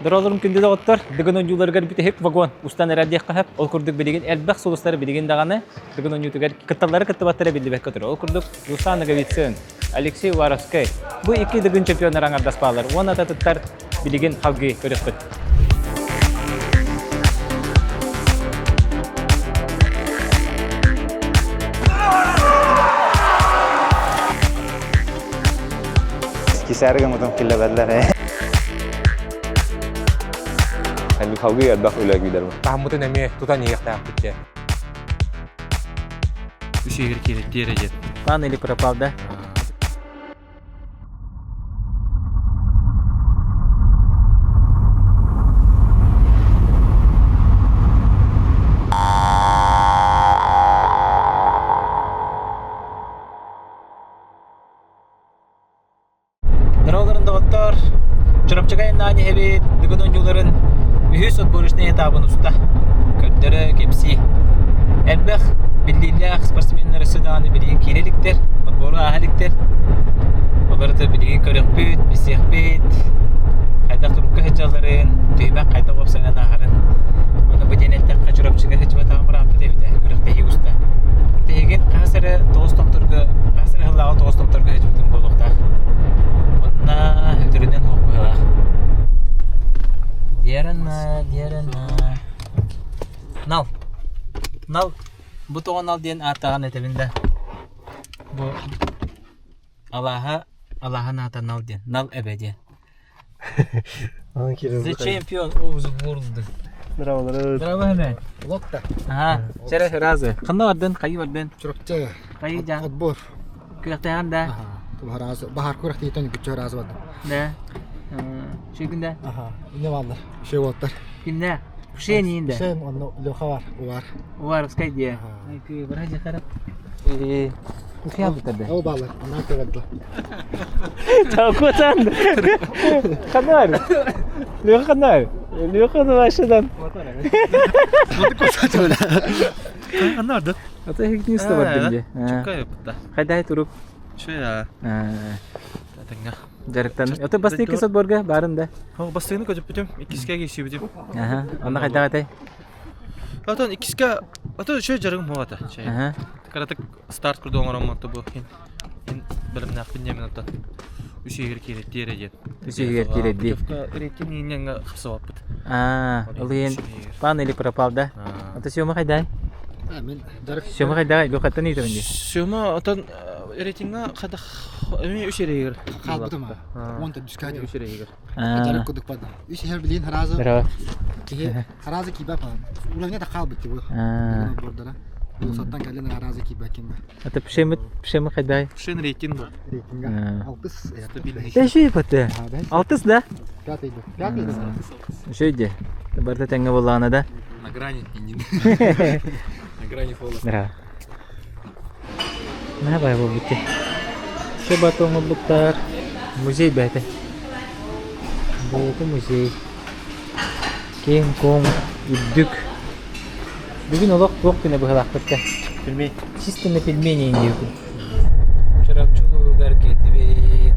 Доролорун күндө оттор дөгөн оюларга битек вагон устан радио кахап ол курдук билеген элбак солустары билеген даганы дөгөн оютугар кытталары кыттыбаттары билдибек көтөр ол курдук Руслан Наговицын Алексей Воровской бу эки дөгөн чемпиондар аңардаспалар он ататтар билеген халгы көрөкпөт Kisarga mutum killa badlar. Hani kavga yaddak öyle gider mi? Tahmutun emi tutan yiyekta bütçe. Üşehir kelip derece. Пан или пропал, да? Доролорун доктор Чурапчагай нани хебит дөгөн оюларын үһүс отборышны этабын уста. Көттөрө кепси. Элбэх биллилэх спортсменнер сыдааны билген киреликтер, отбору ахаликтер. Оларды билген көрөкпүт, бисехпит. Кайда турукка хеджаларын, түймәк кайда бопсанан ахарын. Аны бу денеттек Чурапчагай хеджбатагы барапты дебите, көрөктеги уста. Tegen kasere dostomturga, kasere halağı dostomturga hecbütün bolukta. Onna ötüründen hokkuğa. Diyarana. Nal. Bu toğan al diyen artağın etebinde. Bu Allah'a nata nal diyen. Nal ebedi. The champion of the world. Bravo hemen. Lokta. Aha, şeref razı. Kanda vardın, kayı vardın. Çurukça. Kayı can. Otbor. Kıyaktayan da. Aha. Tu razı. Bahar kurak diyetten güççü razı vardı. Da. Şu günde. Aha. Ne varlar? Şey varlar. Kimde? Bu şey neyinde? Şey onun loha var. O var. O var, skay diye. Ay ki bırakacak karab. Bu kıyam bitirdi. O bağlar. Onlar teveddi. Çavukutan. Kanar. Lüka kanar. Lüka da başladan. Bunu koşat öyle. Anlardı. Ata hek news da var bence. Çok kayıp da. Kayda turup. Şöyle. Tadına. Jaraktan. Ata basti kisot borga barında. Ha bastığını kaçıp bitim. İkiske geçiyor bitim. Aha. Onda kayda katay. Zaten ikiske. Zaten şöyle jarım hava da. Şey. Aha. Karatık start kurdu onaram mantı bu. Hin bölüm nakpin yemin atan. Üşehir kelip derece. Üşehir kelip di. Üretken yenge xapsap bit. Alın pan или пропал, да? Ата сёма кайда? Amin. Jarık. Сёма кайда? Лукатта не төнде. Şöma atan üretinga kada öme üşehir. Kalbıdı mı? Onda düskaydı. Üşehir. Jarık kuduk padı. Üç her bilin harazı. Bravo. Harazı kiba falan. Ulannya da kalbıdı bu. Bordara. Bu sattan gelen harazı kiba kimba. Ата пшемы кайда? Şen retin bu. Reytinga. Alkız. Да что это? Алтыс, да? Piyatıydı. Piyatıydı. Что иди? Барта тенге болана, да? На грани indin. На грани фола. Браво. На бай bu bitti. Şu batonu butar. Muzey bete. Bu muzey. King Kong idük. Bugün olak yok yine bu halaklıkta. Filmi. Чисто пельмени индию. Чурапчулу гаркети бит.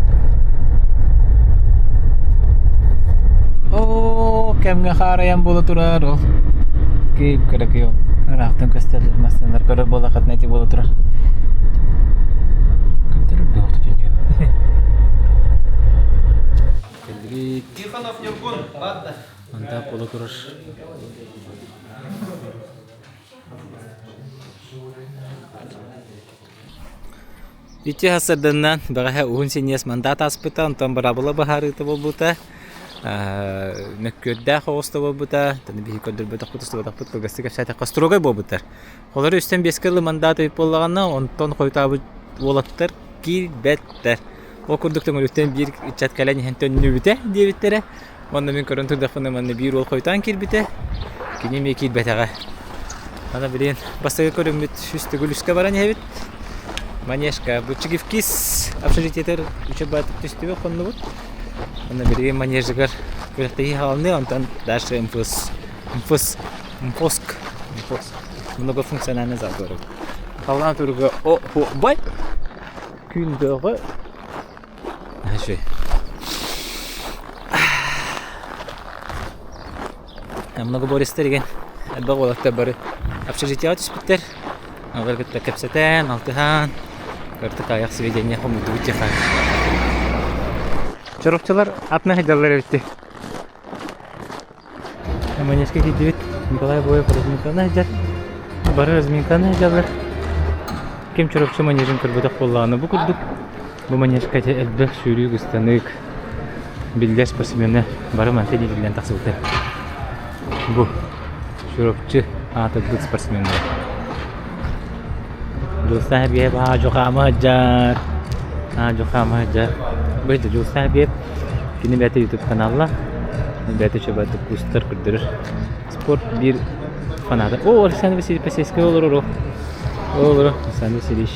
О, кемге хараян боло турар ол. Кейп керек yok. Рахтан көстелер мастандар көрө бола катнати боло турар. Көтөрүп бөгөт дүнү. Келдик. Тихонов Евгон, ладно. Анда боло турар. Ити хасырданнан багаха уун синьяс мандат аспыта, онтон барабыла бахарыты болбута. Нөккөддә хоста болбута, таны бихи көдөрбөтө кутустубатаппыт кылгасты кепсайта кострогой болбутар. Олар үстен 5 кырлы мандат өйп боллаганна, онтон койтабы болаттар кирбеттер. О курдуктун өрүттен бир чат калани хентен нүбүтэ дебиттере. Онда мен көрөн турдафыны манны бир ол койтан кирбите. Кинеме кирбетага. Ана билен бастыгы көрөмүт үстү гүлүскө баран хебит. Манежка, bu Чигивкис общежитиетер учебат түстүбө коннубут. Аны берген манежгар көрөктөй халны, онтан дальше мфоск. Многофункциональный зал көрөк. Калган турга о бай күндөгө ашы. Много Борис деген әлбәқ олақта бары общежитие түспіттер. Олар күтті кәпсетен, алтыхан, көртік аяқ сведения қомыды өте қай. Чорокчылар атна хедалар өтті. Манешке кейді бет, Николай Боев разминканы хедер. Бары разминканы хедалар. Кем чорокчы манежін көрбедік болағаны бұ күрдік. Бұ манешка әлбәқ сүйрі күстанық. Билдер спортсмені бары манты дейділден тақсылды. Бұ чорокчы атыдық спортсмені. Julsa Habib Joqa Mahajar. Joqa Mahajar. Böyle Julsa Habib kini beti YouTube kanalına beti coba tuh booster kurdur. Sport bir fanada. Oh, sen de bir peseske olur. Olur. Sen de siliş.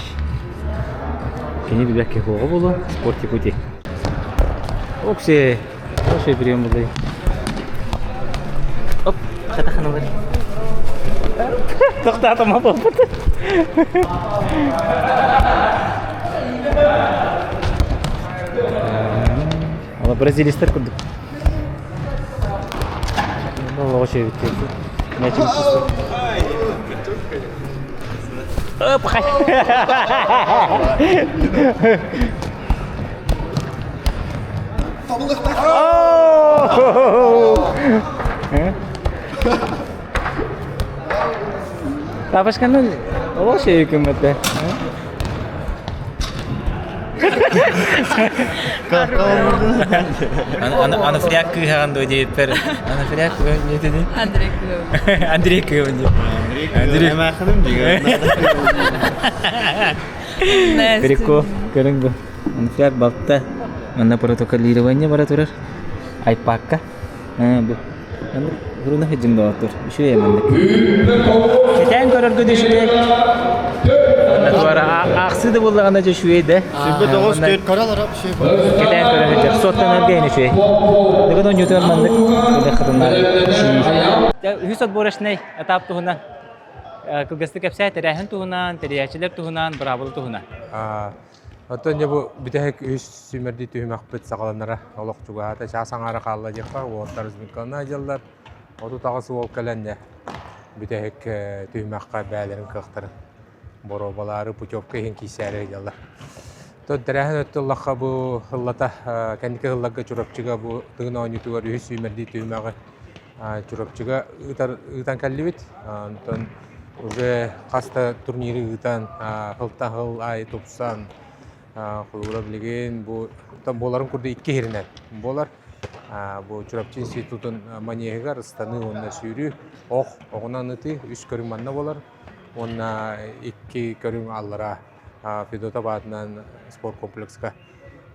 Kini bir dakika hoğu bulu. Sport ikuti. Okse. O şey biliyorum bulayı. Hop. Kata kanalı. Tokta tamam oldu. Ama Brezilyalılar kurduk. Vallahi şey bitti. Ne çıktı? Hop kay. Tapos ka nun. Oo, siya yung kumata. Ano фряк кыхан доди пер. Ano фряк не dedi? Андрей кыхан. Андрей махрым дига. Переко көрүнгө. Ano фряк балта. Mana протоколирование бара турар. Айпакка. Bu. Buruna hecim dağıtır. Şu yemendik. Keten körürgü düşüyor. Sonra aksı da bulduğunda da şu yedi. Şimdi 9-4 karalar bir şey var. Keten körürgü. Sottan ödeyini şu yedi. Ne kadar newton mandık. Bir de kadınlar. Hüsat Boraş ne? Etap tuğunan. Kılgıstık hepsi terehin tuğunan, teriyatçiler tuğunan, bravoğlu tuğunan. Оттон я бу битек үс сүмерди түймәкпет сакаланара олок чуга та часаңара калла жекка оттар үзмеккана жаллар оту тагысы ол каленне битек түймәкка бәлерин кыктыр боробалары путевка хин кисәре жаллар то дәрәһен өттөллакка бу хыллата кәнке хыллакка чурапчыга бу тыгына онютугар үс сүмерди түймәгы чурапчыга ытан каллибит антон уже каста турниры ытан хылта хыл ай топсан Kulura bilgin bu tam boların kurdu iki herinden. Bolar bu Çorapçı İnstitutun manyeğer ıstanı onunla sürü. Oğuna nıtı üç körüm manna bolar. Onunla iki körüm allara Fidota Badnan spor komplekska.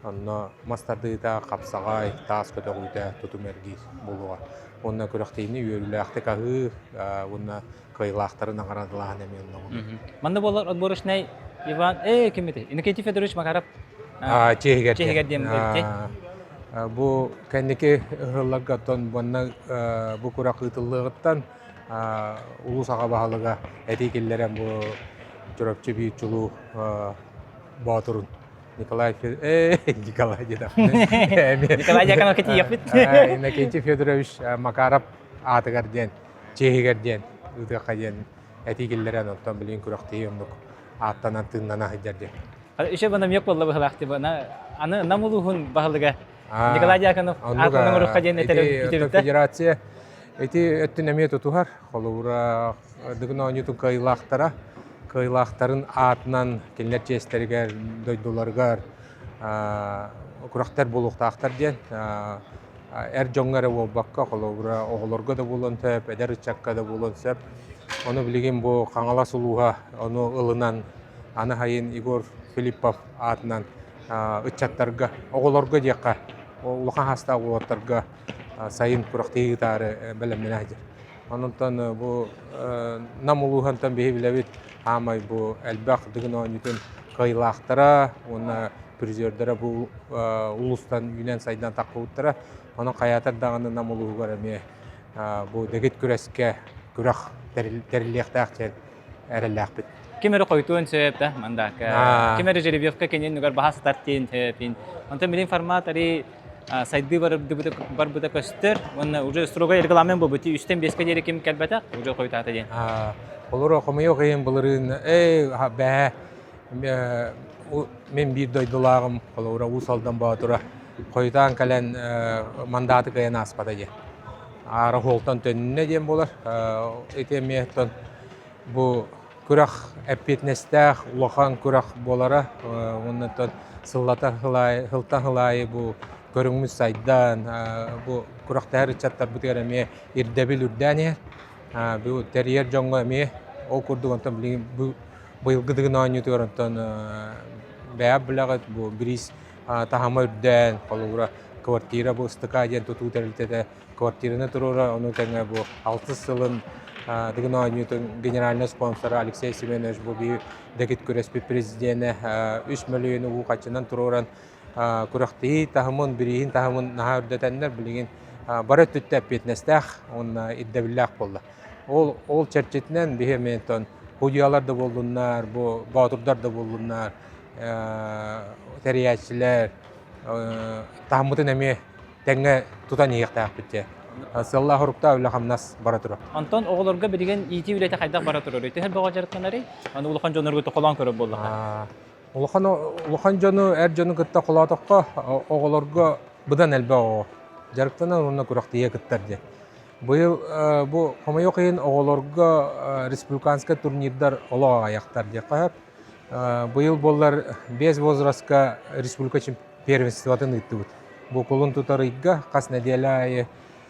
Onunla mastardı da kapsagay, tas kötü uyda tutum ergi buluğa. Onunla körükteyini yürüyle akte kahı, onunla kıyılaktарын аңарадылаған емен. Манда болар отборыш не Иван, кемете? Иннокентий Федорович Макаров. Чехигер дем бөлте. Бу кәнеке хыллагаттан бунна бу курак ытыллыгыттан улус ага баалыга этикеллерен бу Чорапчы бийчулу Батурун Николай деда. Николай Яканов кетиеп бит. Иннокентий Федорович Макаров атыгарден, Чехигерден ытыга ден этикеллерен оттан билин курактый ондук аттан тыннана хыжарды. Еще бана мек болла бахлахты бана аны намулухун бахлыга Николай Яканов атының рухка ден этелеп федерация эти өттүнөмө тутухар холура дыгына онюту кыйлактарын атынан келер честергер дойдуларгар курактар болуктактар ден эр жоңгары болбакка холура оголорго да болонтеп эдер чакка да болонсеп onu bilgin bu Kangala Suluha onu ılınan ana hayın Igor Filippov adından ıçatlarga oğulorga diyaka ulukan hasta oğulorga sayın kuraktiği gitarı belemine hacer. Onundan bu namuluhantan behi bilevit hamay bu elbaq dıgına onutun kıyılaktara ona prizördere bu ulustan Yunan saydan takıvıttara onun kayatar dağını namuluhu göremeye bu degit küreske kürak terliğtaqçer erelaqbit. Kimere koytuğun sebepte mandak. Kimere Jelibiyevka kenyen nugar bahas tartin tepin. Ondan bilin format ari сайды бар бұта көстер, оны уже строго регламент бұл бұты үстен беске дері кем кәлбәтақ, уже қойта дейін. Олар оқымай оқайын бұлырын, бәе, мен бір дойдылағым, олар ұсалдан бағытыра, қойтан кәлін мандаты қайын аспада де. Ары қолтан төніне дем болар, етеметтен бұл күрақ әппетнестәқ, ұлақан күрақ болара, оннан сыллата хылтан хылайы бұл көріңміз сайдан, бұл күрақтары чаттар бұтығар әме ирдәбіл үрдәне, бұл тәрьер жоңға әме ол күрдік онтан бұйылғыдығын айнетігер онтан бәйәп білағыд бұл біріз тахама үрдән, қолуыра квартира бұл ұстықа ден тұту тәрілтеді квартираны тұруыра, оны тәңі бұл 6 сылын дығын айнетің генеральный спонсоры Алексей Семенович бұл бейі дәкет көрәспі президенті 3 миллионы ұқатшынан тұруыран күрәқті тахымын, бірейін тахымын наға үрдәтәнлер білген бары түтті әппетнестәқ, оны иддәбілләқ болды. Ол чәрчетінен бейментон худиялар да болдыңдар, бағытырдар да болдыңдар, тәрияшілер, тахымытын әме тәңі тұтан еқтәқ бітте. Сылла хұрықта өлі қамнас бара тұру. Антон оғыларға білген еті үлеті қайдақ бара тұру. Өйтігіл баға жарықтанары, аны ұлықан жонырғы тұқылан көріп болды. Улахан жону әр жону кытта құлатыққа оғыларға бұдан әлбә оғы. Жарықтанан онына күрақтия кыттарды. Бұл қомайы қиын оғыларға республиканска турнирдар олаға аяқтар де қағып. Бұл болар 5 возрастқа республика первенстватын үтті бұд. Бұл құлын тұтарыйға қас нәделі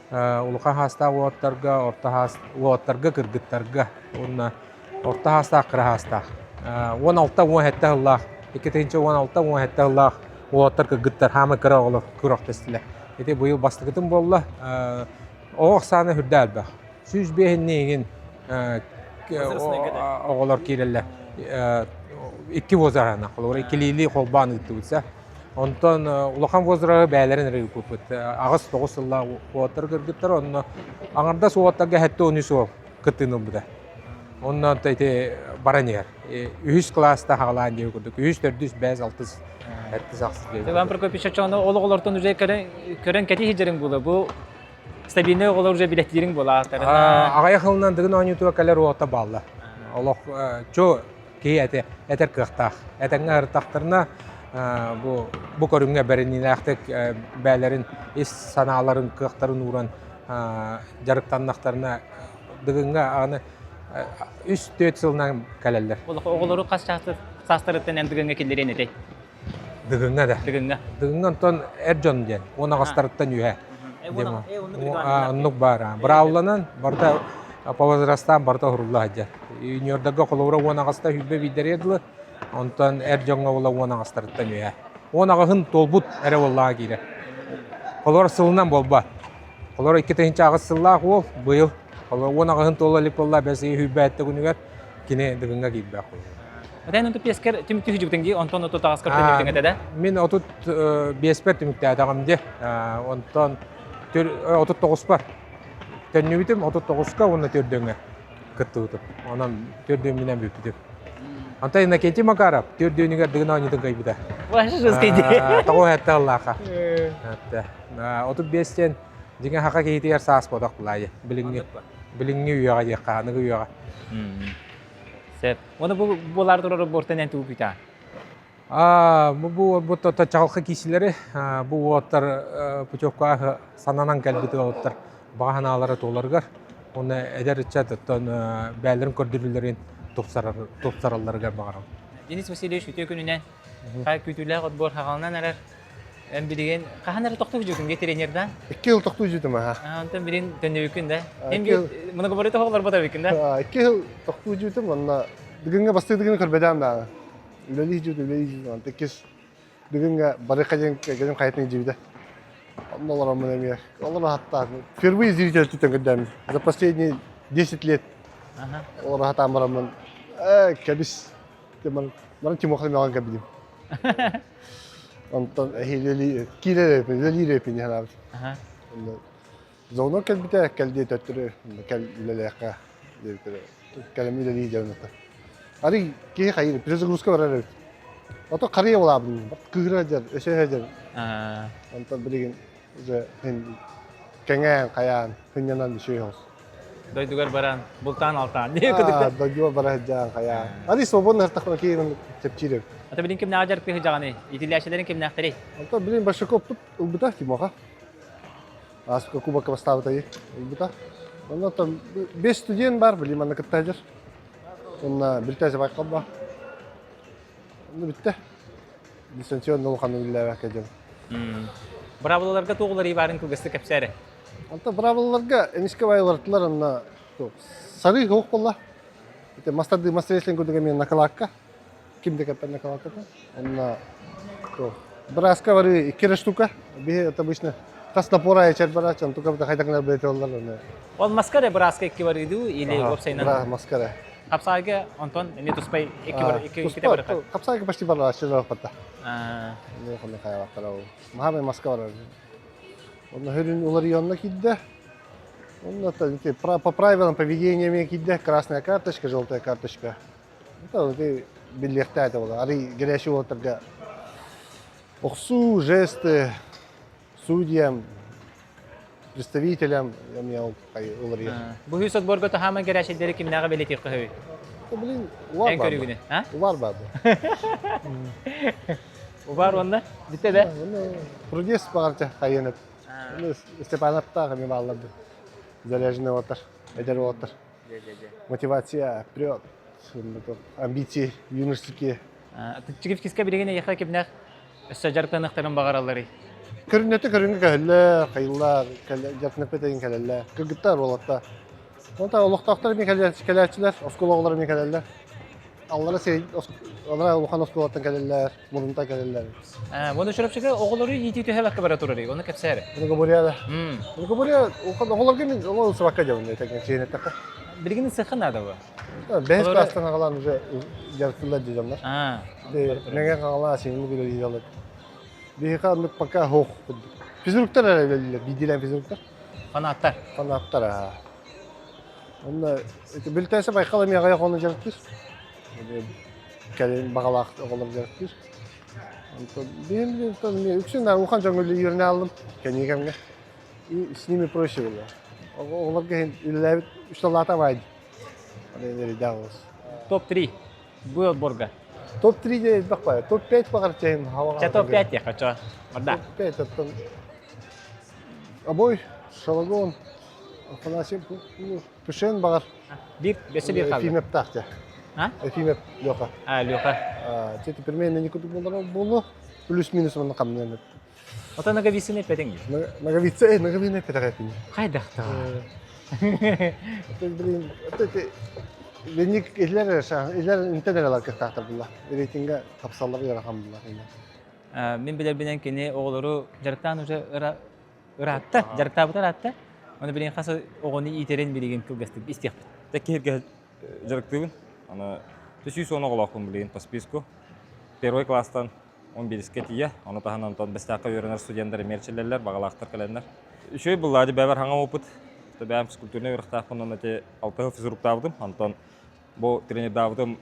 улуқа хаста уаттарға, орта уаттарға, кыргыттарға, орта хаста, қыра хаста. 16-17 ғыллақ, 2-16-17 ғыллақ уаттар кыргыттар, хамы қыра олар күрақтыстылы. Еті бұйыл бастығытын болла, оғық саны хүрді әлбәқ. Сүз бейіннеген оғылар керелі 2 возарана, 2-лили қолбаны үтті өтсе. Онтан улахан возрағы бәлерін рейі көпіт. Ағыз 9 жылла уаттар кыргыттар, онына аңырда суаттарға әтті 13 ол кыттыны бұда. Оннан тәйті баранер. 3 класста хағалан деу көрдік. 3-4-5 6 әтті сақсыз деу. Вам бір көпі шачуаны олығылардың уже көрін кәте хеджерің болы. Бұл стабильный оғылар уже билеттерің болы ақтарына. Ағай қылынан дығын ойнетуға кәлер уатта балды. Олық чо кей әтер қықтақ. Әтіңі ұрттақтарына bu körüňe bereniläktek bälerin is sanaların kıqtарын uran jarıktannaktarına dygynga any 3-4 ýyldan kaleller. Oğulary kas çastırıtdan emdigenge kellerini de. Dygynga da. Dygynga ton erjon diýen. Ona gastarıtdan ýühe. Onluk bar. Brawlanan barda pavazrastan barda hurullah haja. Juniordaga kolora ona gasta hübbe bideredi. Ondan erjonga ola ona gastarıtdan ýühe. Onaga hın tolbut ere vallaha gire. Kolor sılından bolba. Kolor 2-nji agys sıllag bol bıýyl. Kolor onaga hın tolalik bolla besi hübätde günüger kine dygynga gitbäk. Sen onu pesker tümtü hüjükdengi ondan otu tagasqar dönürdüň etede. Men otut besper tümükde adamdy. Ondan 39 bar. Tönübitim 39ga onu tördüňe gitdi. Ondan tördüň menen büyütdi. Anta ina kenti makarap, tördüňe dygyn oýnadyn gaýbyda. Başy jyzdydy. Tago hatta Allah'a. Hatta. 35-ten diňe haka keýtýär sas bodak bulaýy. Bilingi ýaga ýaqa, nygy ýaga. Sep. Onu bular durur bortanen tuup ýa. Bu çağılkı kişileri bu otlar puçokka sananan kelbiti otlar bahanalara tolargar. Onu eder çattan bälerin kördürülerin topsarallarga bagram. Denis Vasilyevich üte gününden kay kütüler otbor hagalnan erer. En bilgen kahanara toktu jükün getirenlerden. 2 yıl toktu jüdüm ha. Ondan birin dönüykünde. Hem bunu goborete hoglar bada bikinde. 2 yıl toktu jüdüm onda digenge bastydygyn körbedem da. Üleli jüdüm anta kes digenge barakajen gelem kaytny jüdü. Allah'a rahmet eylesin. Allah hatta впервые зритель тут когда за последние 10 лет. Ага. Allah hatta maramın kabis Bana Timok'la meğan kabidim. Ondan hileli kileli repini hala. Aha. Zono kalbite kaldi tötürü kal ilalaka diyor. Kalemi ileli canata. Ari ki hayır biraz gruska var evet. Ото қария болабын. Кыгыра жер, өсөһө жер. А, Онтон билген уже кеңен каян хынянан düşüyor. дойдугар баран, бултан алтан. Догио барахжан каян. Ади свободно артакна кейин тепчирек. Ата билин ким нажар кы жаганы. Итиләшеләрен ким нахтыри. Онтон билген Большаков тут убыта кимоха. Аска кубакка поставыта ей. Убыта. Онтон 5 студент бар, билем аны кыттажыр. Онна биртәсе байкалба. Ну битте. Дистанционно улханы билебе кәҗән. Браволарга тоғылар ибарын күгесті кәпсәрі. Anta браваларга энишке байлартылар анна сары хоқ болла. Ите мастарды мастереслен көдөгө мен накалакка. Кимде капен накалакка. Анна браска бары 2 штука. Бе это обычно таснапора ячер бара, чан тука да хайдакнар бете оллар. Ол маскара браска екі бар иду, или опсайнан. Бра маскара. Капсайга Антон, не туспай екі бар. Капсайга почти бара, шило пата. Ну, Не хонда кая вактарау. Махабай маска бара. Онна хөрүн улар янына кидде. Онна по правилам поведения кидде. Красная карточка, желтая карточка. Это билетта это было. Ари горячий отырга. Оксу, жесты судьям, представителям, я мне улар янына. Бу хүйсөт борго тахаман керәшелдері кимнәға белетек қығый. Блин, Ән көрігіне. Увар бабы. Увар онда? Бітті де? Прудес бағарча қайынып. Степановта ками баллады. Заряженный отыр, әдер отыр. Мотивация вперед, амбиции юношеские. Чигифкиске билегене яха кимнәк өссө жарыктанықтарын бағаралары. Көрінеті көрінгі кәлі, қайылар, жартынып бетеген кәлілі, кіргіттар олатта. Онта олықтақтар мен кәләтшілер, оскологлар мен кәлілер. Аллары сейд, олар олуқан осколаттан кәлілер, мұрынта кәлілер. Оны шұрапшыға оғылары еті төһе баққа бара тұрары, оны кәпсәрі. Оны көбірияда. Оны көбірия, оларға мен олар сыбаққа жауында, етеген шейінеттаққа. Білгінің сықын ады бұл? Бәс кластан ағалан уже жарықтылар жейжамдар. Нәген ағалан сенімі көрі жейжалар. Бейқа мұк пока хоқ. Физруктар әрәлелер, бейдилен физруктар. Фанаттар. Фанаттар. Онда білтәсі байқалы мен ағаяқ оны жарықтыр. Кәлен бағалақ оғылар жарықтыр. Мен үксен ұқан жаңылы үйіріне алдым. Кәнегемге. С ними проще было. Оларға үліләбіт үшталата байды. Топ-3 бұл отборға. Топ-3 де бақпай. Топ-5 бағар чайын. Ча топ-5 я хочу. Морда. Топ-5 оттан. Обой, Шалагон, Афанасьев, Тушен бағар. Бесі бір қалды. Эфимеп тақча. Эфимеп Леха. Леха. Теперь мен не куту было. Плюс-минус оны қамнен. Ота нагависын еппедің де? Нагавин еппедің әпін. Қайдақта? Блин, Леник излер интернелар кыстақтар бұлла. Рейтинга қапсалар ярақам бұлла. Мен білер бінен кені оғылары жарықтан уже ыратты, жарықта бұтар атты. Оны білен қасы оғыны итерен білеген кілгістік істеқпін. Тәккерге жарықтығын. Түсүй соны қолақпын білеген по списку. Первый класстан 11-ке тие. Оны тағынан бәстәқі өрінер студенттері мерчелерлер, бағалақтар кәлендер. Үшөй бұл ады бәбір хаңа опыт. Бәм физкультурный ұрықтақпын, оны те 6 физруктавдым. Антон бұл тренердавдым.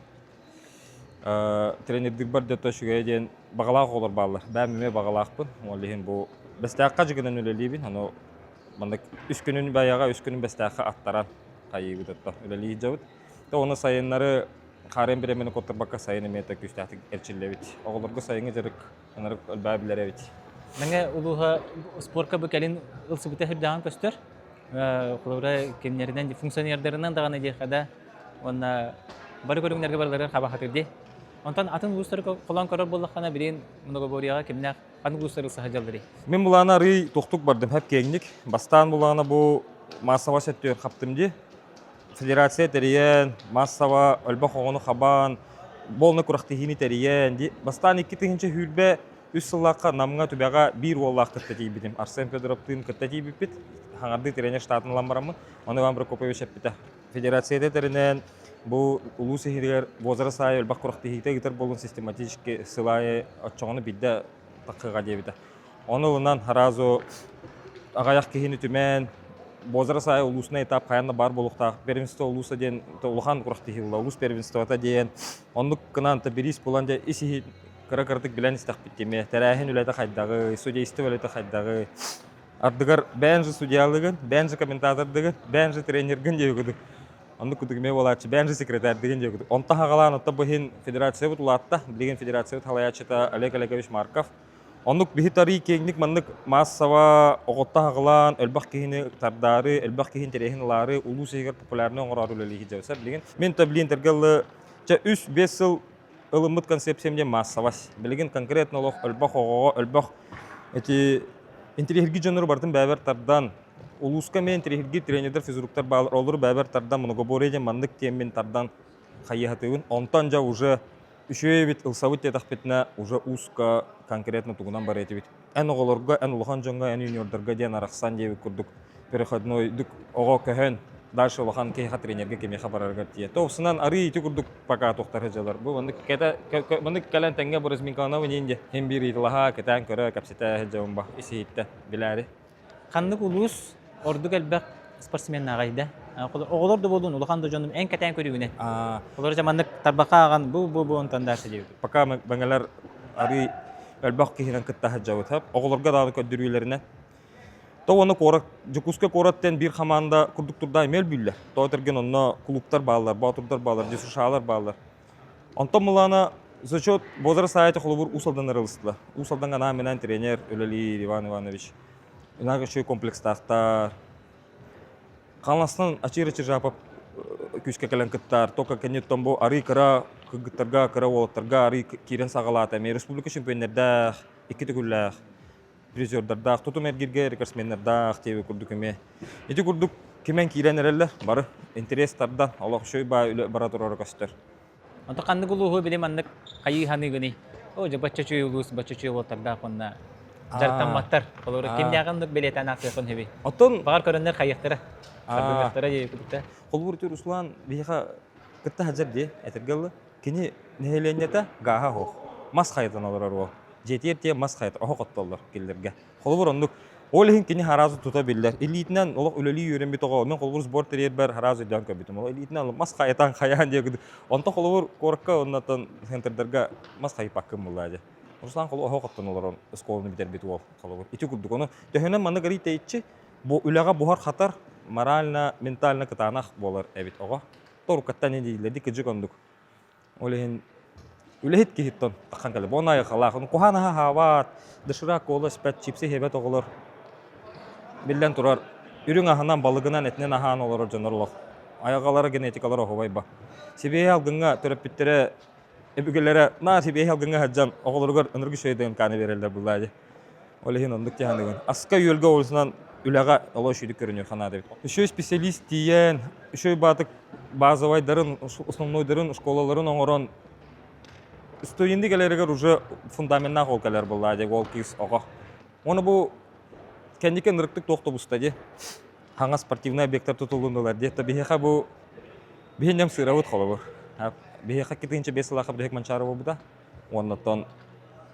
Тренердік бар дөтті шүгей ден бағалақ олар бағалар. Бәм үме бағалақпын. Олеген бұл бәстәққа жүгінен өлелейбін. Оны бандық үш күнін бәяға, үш күнін бәстәққа аттаран қайығы дөтті өлелей жауыд. Оны сайынлары қарен біремені көттірбаққа сайыны меті күстәқтік әрчілі бет. Оғылырғы сайыны жарық, онарық өлбәй білер бет. Мәңе ұлуға спортқа бүкәлін ұлсы бүті хүрдаған көстір. Құлаура кемнерінен, функционердерінен дағаны дейқада онна бары көріңдерге барлары қаба қатырды. Онтан атын ұлыстары қолан көрір болыққана білейін мұнығы борияға кемнәқ атын ұлыстары сағажалдыры. Мен бұлағына рый тоқтық бардым, әп кейінік. Бастан бұлағына бұл массава сәттер қаптымды. Федерация тәрейен, массава, өлбі қоғыны қабан, болны күрақтығыны тәрейен. Бастан 2-тігінші хүлбе үс сыллаққа намыңа түбәға бір олақ күрттәтей бітім. Арсен Федоровтың күрттәтей бітпіт. Хаңарды тренер штатын ламбарамы. Оны вам бір көпөй өшеп біті. Федерация тәрінен бұл ұлу сехилер бозары сайы өлбі күрақтығыйты гітер болын систематически сылайы отчоғыны білді таққыға дебіті. Оны ұлынан харазу ағаяқ кейіні түмен бозары сайы улусына этап қаянна бар болуқта первенство улуса ден улухан курахты хилла улус первенствота ден онлук кынан та берис буланде исихи кыракыртык билен истак биттеме, тәрәһин үләтә хайдагы, судейство үләтә хайдагы. Ардыгар бәнжи судьялыгын, бәнжи комментатордыгын, бәнжи тренергын дегүдүк. Онды күдүгме болачы, бәнжи секретарьдыгын дегүдүк. Онта хагалан отта бухин федерация бут улатта, билген федерация бут халаячыта Олег Олегович Марков. Онук бихитари кеңник маннык массава оготта хагалан, өлбак кихини тардары, өлбак кихин терехин лары, улуу сегер популярны оңорар үлелиги жабса билген. Мен таблин тергелы 3-5 жыл ылымыт концепциямде массавас. Билген конкретно олох өлбак ого, өлбак эти интерьерги жанры бартын бәбәр тардан улуска мен интерьерги тренерлер физруктар балар олар бәбәр тардан многоборье мандык теммен тардан хайятыбын. Онтан жа уже үшөй бит ылсабыт тетахпетне уже узка конкретно тугунан бар этибит. Эн оголорга, эн улахан жанга, эн юниордорга ден араксан дебит курдук. Переходной дук ого көһөн дальше улахан кейха тренерге кемеха барарга тие. Тоусынан ары ити курдук пока тохтар жалар. Бу мандык кета мандык калан тенге борис минканова нинде. Хем бири лаха кетан көрө капсета жамба иситте билари. Ханнык улус ордук элбек спортсмен агайда. Оголор да болдун улахан да жондум эң кетен көрүгүнө. Олар жамандык тарбака аган бу онтандарсы деп. Пока бангалар ары элбек кихинен кытта жабыт хап. Оголорга да көдүрүлөрүнө то оны корак, жукуска кораттен бир хаманда курдук турда эмел бүлле. То терген онно клубтар баалар, батурдар баалар, десушалар баалар. Онто мулана за счет бозар сайты холобур усалдан аралыстыла. Усалдан гана менен тренер Өлели Иван Иванович. Инага шой комплекстартар. Қаласынан ачыр-ачыр жапап күшке келен кыттар. Тока кенет томбо ары кыра кыгыттарга, кыра олаттарга ары кирен сагалата. Мен республика чемпионерда 2 түгүлләх. Призердардах, тутум эргирге рекордсмендердах теби курдук эме. Эти курдук кемен кийренерелер, бары интерестардан, Аллах шой бара турар көстөр. Онто кандык улуу билем андык кайы ханыгыны. О, же баччачы улус, баччачы олтарда конна. Жартамматтар, олор кимдягандык билетен аксын хеби. Оттон Багар көрөннөр кайыктыра. Сабыктыра же кудукта. Холбурту Руслан биха кытта хажар де, этергелы. Кини нехеленнета гаха хо. Мас хайдан олар ро. Жетерте мас хайт охоттоллар келлерге. Холбур ондук олехин кини харазы тута биллер. Элитинен олох өлөли үйрен бит ого. Мен холбур спорт терьер бар харазы дан көбүтүм. Ол элитинен мас хайтан хаян дегди. Онто холбур коракка оннатан центрдерге мас хайпаккым булады. Руслан холбур охоттон олар школаны битер бит ол холбур. Ити курдук оны. Төһөнөн мана гарит айтчы. Бу үлага бухар хатар морально, ментально кытанах болар эбит ого. Торукаттан эдилерди кыжык ондук. Олехин үлехит кихиттон таккан кале бонай халахын кухана хават дышыра кола спет чипси хебет оголор билден турар үрүң аханан балыгынан этнен ахан олор жонорлох аягалары генетикалар охобайба себе алгынга төрөп биттере эбүгелере на себе алгынга хаджан оголоргор ыныргы шөйдөн каны берелер булады олехин ондук тяныгын аска юлга олсунан үлага олошүйдүк көрүнүyor хана деп үшөй специалист тиен үшөй батык базовайдарын основнойдарын школаларын оңорон студенты келерегер уже фундаментна холкалар булады ол кис ого. Оны бу кендике нырыктык токтобуста де. Ханга спортивный объекттар тутулгундалар де. Табиха бу бенем сыравыт холобур. Беха кетинче бесла хабдек манчарова буда. Оннотон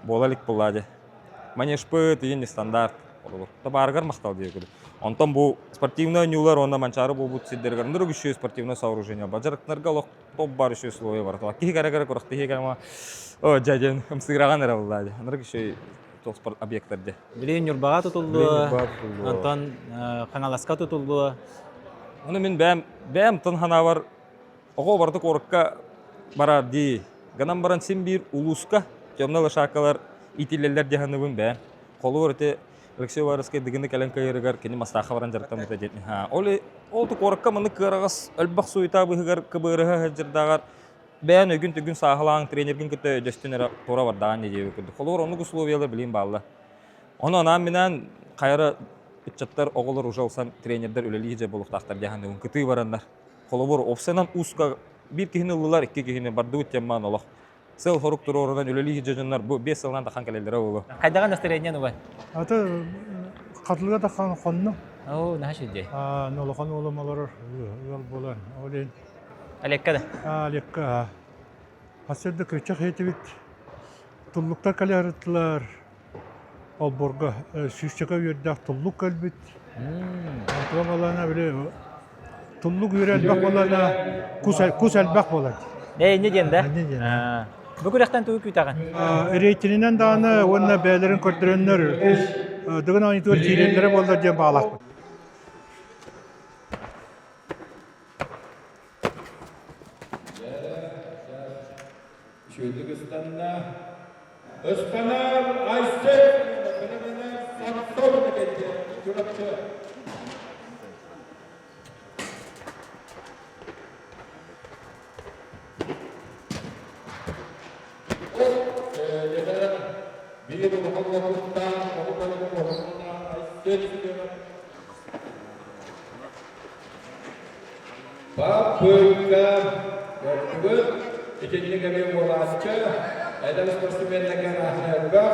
болалык булады. Манешпы тиен стандарт холобур. Табаргар мактал дегү. Онтон бу спортивный нюлар онда манчары бу сиддергер нургүшө спортивный сооружение бажарыктарга лох топ бар үшө слой бар. Ки карагара коракты хегама о жажен сыграган ара булады. Нургүшө топ спорт объекттарда. Билен юрбага тутулду. Антон каналаска тутулду. Аны мен бәм тынхана бар. Ого барды коракка барар ди. Ганам баран сен бир улуска жомнала шакалар итилелер жаһаныбын бәм. Колу өрте Алексей Варский дегенде кален кайрыгар кени мастаха баран жарыктан мыта жетни. Оле олту коракка маны кырагас албак суйта быгар кыбырыга хаҗырдагар бән өгүн түгүн сахалаң тренерген көтө дөстүнөр тора бардан дебе күрдү. Холор ону условиялар билин балла. Оны анан менен кайра ичаттар оголор ужалсан тренердер өлелиже болуктактар жаһанды кыты барандар. Холобор опсенан уска бир кихини ыллар, икки кихини барды темман олох. Сел хорук турорунан өлелиже жоннар бу 5 жылдан тахан келелер болу. Кайдаган настроение нуга? Аты катылга такан хонну. О, нахшиде. Нолохан оламалар yol болан. Олен. Алеккада. Алекка. Асырда көчөк хетибит. Туллуктар калярытлар. Алборга сүзчөкө үрдак туллук калбит. Антуалана биле туллук үрелбак болана кус албак болот. Не дегенде? Бүгүрәктән тугу күтәгән. Рейтининен даны онна бәлерин көрдөрөннөр. Дыгын анитор чирелләре булды дип баглак. Özkanlar Aysel Fenomenal Sanatör Meketi Çorapçı bir muhabbettan Aysel Babıka Gördüğün ikinci gibi olasıca Adam sportsmenlerga rahmat bor.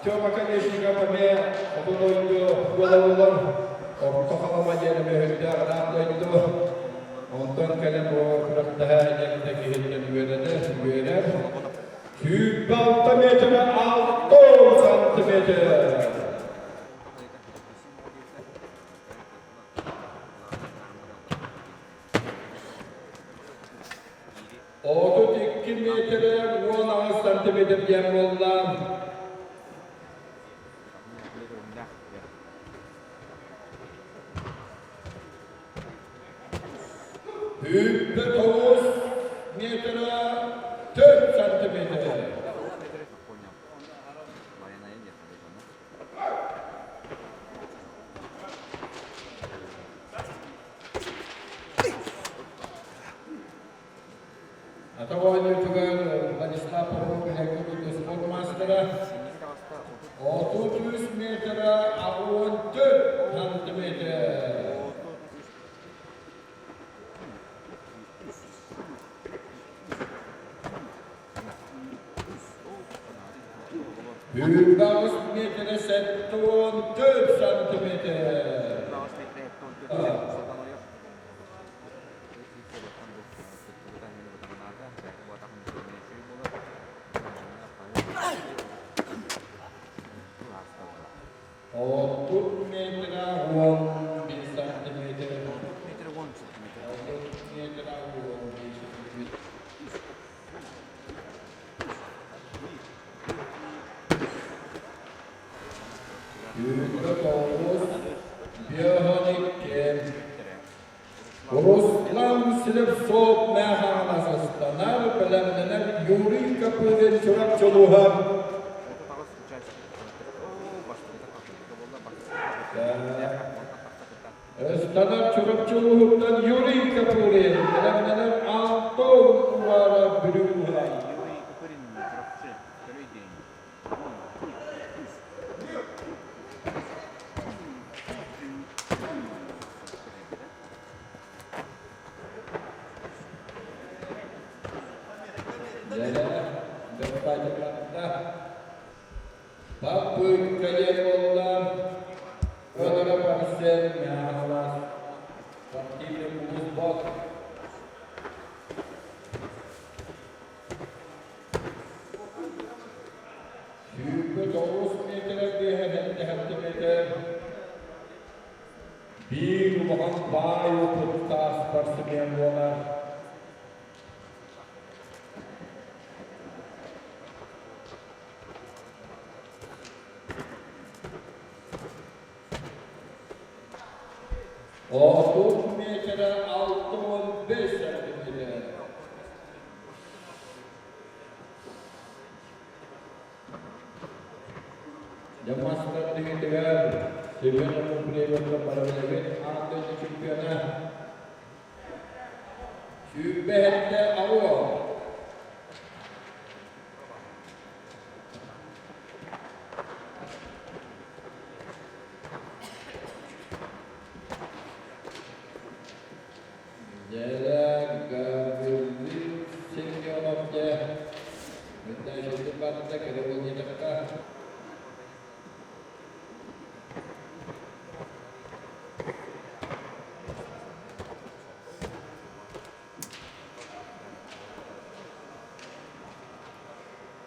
Coba kan isi kapane untuk itu bola-bola kok majene mehda ada itu nonton kalian bawa dah yang kita kehilangan berada 6 meter 6 cm. Otuz 2 metre 16 santimetre yan boldan. Hüppe 9 metre 4 santimetre. Atau juga legislator yang sport master 30 meter awon 4 santimeter. Hübbaus meter 4 santimeter. Ruslan silip soğuk meyhanası stanar, bilenler yuri kapıdan çorap çoluğu. Stanar çorap çoluğundan yuri kapıdan, bilenler altın vara bürüğü. Babı kaya olan Kadara Paris'e mehalas Vaktiyle buz bak Şüphü 9 metre bir hedefte metre Bir bakan bayu puttas Parsimen olan Otuz metre 65 santimetre. Jamaslar dengan tegar, sebenarnya mempunyai para pemain atau champion. Şüphede awal.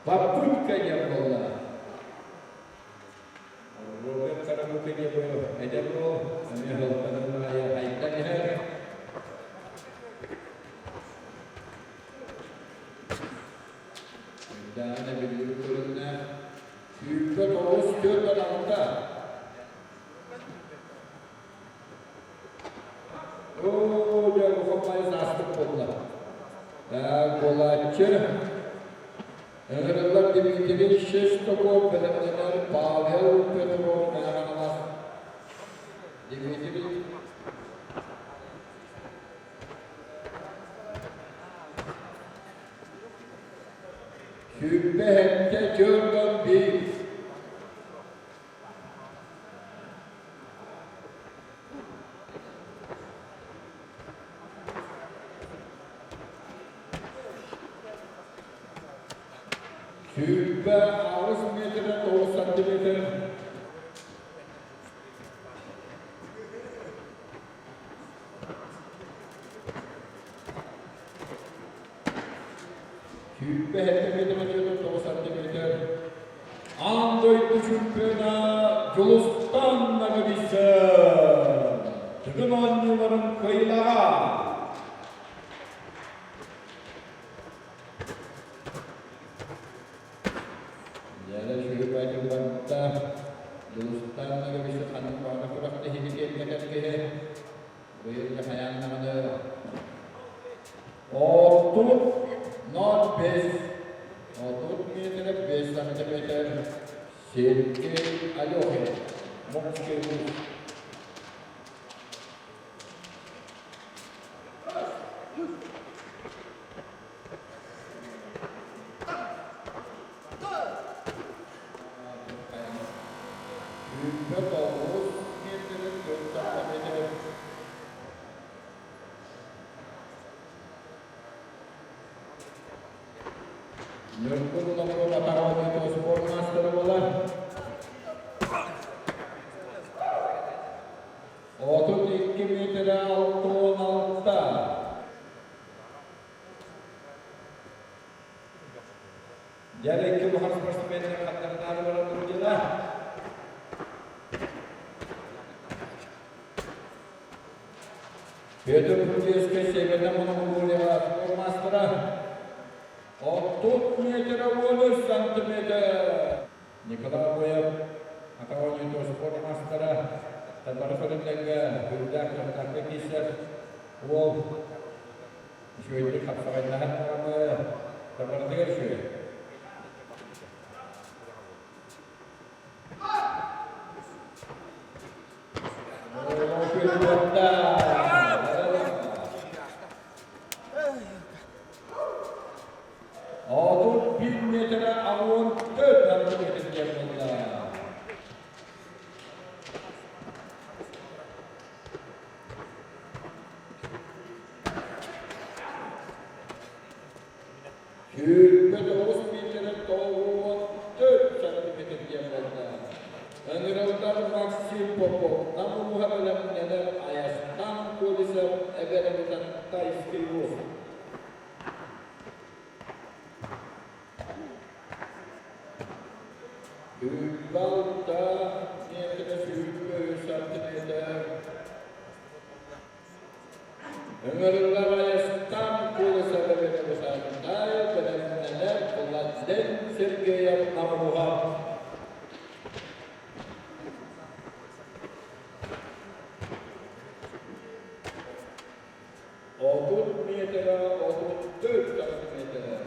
Babut kaya bola. Robert Dağına bir yürütüründen Küpe Toğuz Köy'den altta. Ooo, diyor bu kamayı zastık oldular. Kolatçı. Öğrenler Dimitri Şestokov, Belenler Pavel Petrov, Belenler Dimitri Küpe hette Jordan bir. Küpe 6 metre 9 santimetre. Küpe hette metre 9 santimetre. Android küpena Jolustan nagabisa. Tıgın anlıların kıyılara. Jadi sudah baju bantah, Jolustan nagabisa kanang para kurak dihigit dekat ke. Buyurnya hayang namanya. Otut not base. Otut metre 5 santimeter. Sergi ayohe. Mungkin Küpe Toğuz metre 4 santimeter. Nurkul nomor Batawa itu sport master bola. Otut 2 metre 6 Jadi iki bukan sportsman yang katakan orang berjalan. Pedro Pugliese seviyede bunu spor master. Otut metre 10 santimetre. Nikolay Boyev Akavani itu sport master. Terbaru lega berdak tertarik kisah. Wow. Şöyle kapsayınlar ama terbaru şöyle. Otut 1 metre 4 santimetre yapıldı. Küpe 9 metre 4 santimetre yapıldı. Önürevler Maksim Popov, namun muhabbet neler ayastan polise ebelemizden da istiyor. Balta metre 20 santimetre. Önürevler ayastan polise ebelemizden da ebelemizden kullanılan Sergey Namuha. Otut metre 4 santimetre.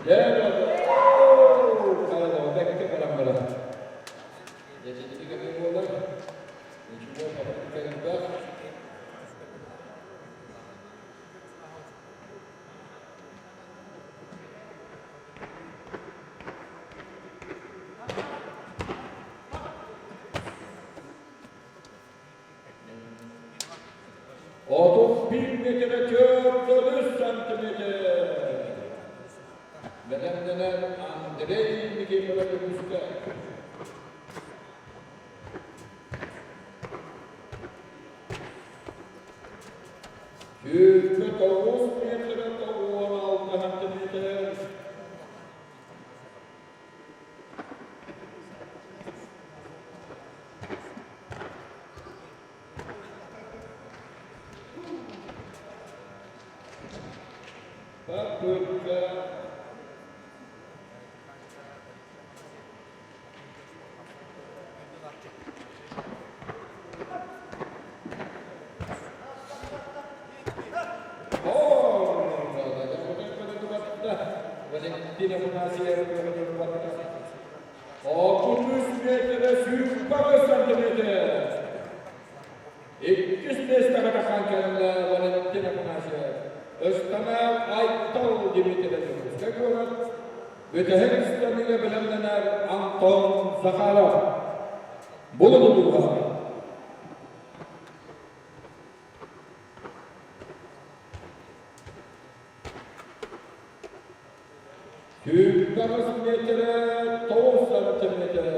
Ya, kalau back ke barang-barang. Jadi 3 minggu lagi. Coba kita lihat. Otuz 1 metre 4 santimetre. Bedenler Andrei Nikolaev'e Küpe 9 metre 16 santimetre. Valentina Munasier 63 metre süper santimetre. 200 takata kankanla Valentina Munasier. Öztama Aytal Dimitri'de Skakovat. Ötehekistan'ıyla bilemlenen Anton Zakharov. Bulundu bu hafta. Süper metre, 9 santimetre.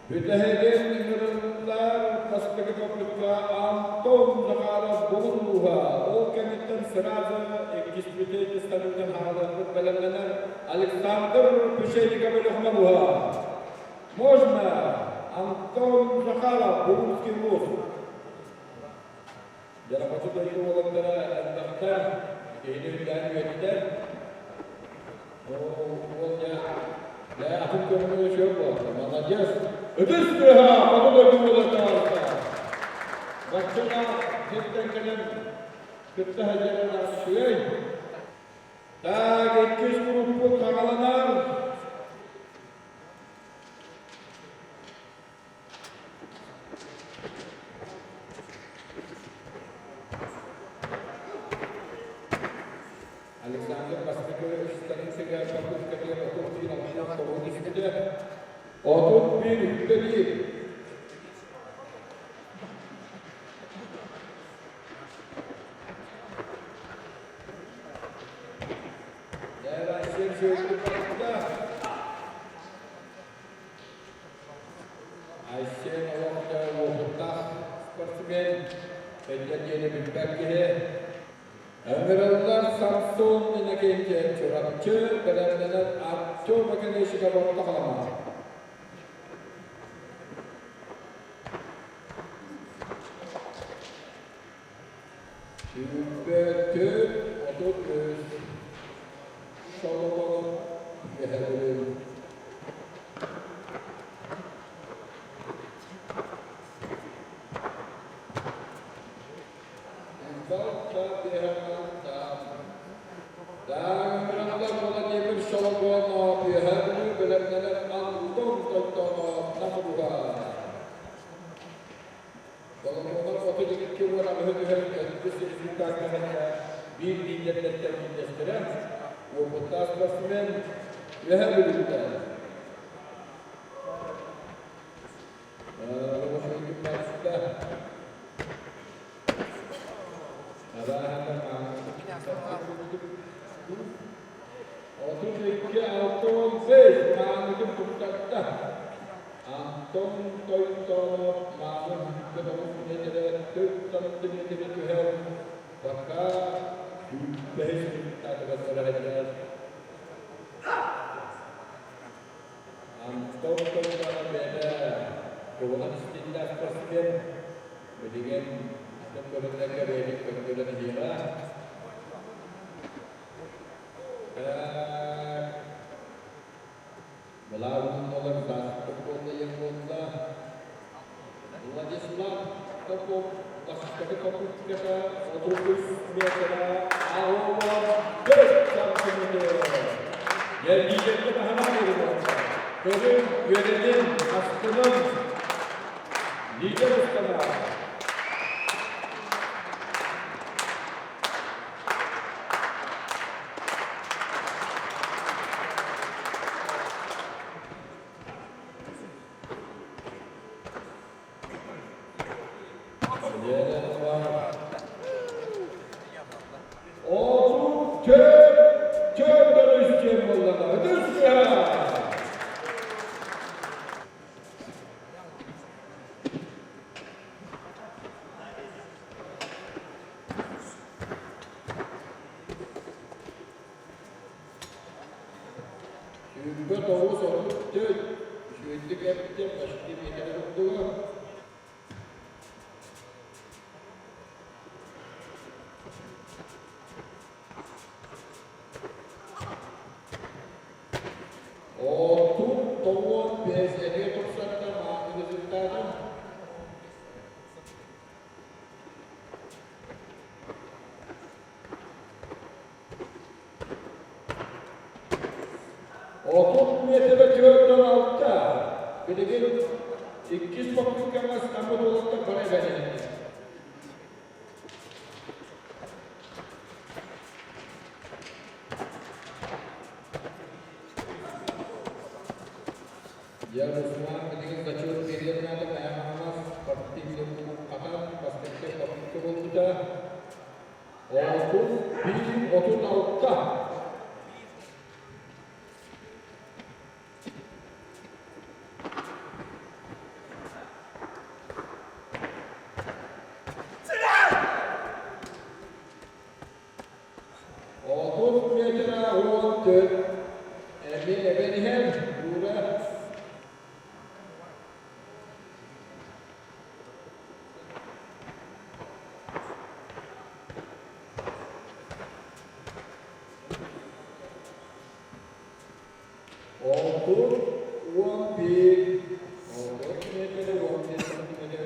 Müteheden İmranlar Paspaki Topluk'a Anton Zakharov bulunduğa. O kemitten sırada ekspüte istanımdan havalarını belirlenen Alexander Püşeyli'ye bölüğüne Можно Антон Захаров, Бурунский вуз. Жарапачы дойду оландара әндақтар, кейлерден өттер. Ол я атын көрмеге шөп болды. Молодец. Үдіс көға, бағы дойду оландара. Бақшына кеттен келем, күтті хәжерін ашуэй. Так, 200 группы қағаланар. Alexander Paspaki Stanisega Kaputskaya Otur finalına doğru gitti. Otur bir üsteli. Değerli Ayşen şöyle başında. Ayşen Avamda Vokut'ta sportsmen. Pencereyle bir belgehe. Ömürler Samsun inekeyken çorapçı, bedenler artçı makineşi kabartta kalamaz. Sübbetü, otobüs, şalabalı, yehelim. Bir dinletlerden birleştiren o mutlak basmen ve her bölümde. Roşun başta. Anton Toytonov malum ketemu meter 4 cm tuher maka bahis kita bersaudara Anton Toytonov beda kewangan istillah presiden dengan kebenaran kebenaran kebenaran dia melawan oleh bahasa yang muda, Vladisław Topov, Paspaki Topov kita otobüs metre, awal sampai yang dijadi tahanan itu, kerana yönelim hastanın lider ustalar. metre cöğürden altta. Bilgin 200 bakımlık ama İstanbul dolapta para verecek. Ya Osman bilgin kaçıyor verilen adı ayağımaz. Parti bilim katar. Baskette parti olunca. 36. Otuz metre oldu. Beni hem burada. Otuz 11. Otuz metre 11 santimetre.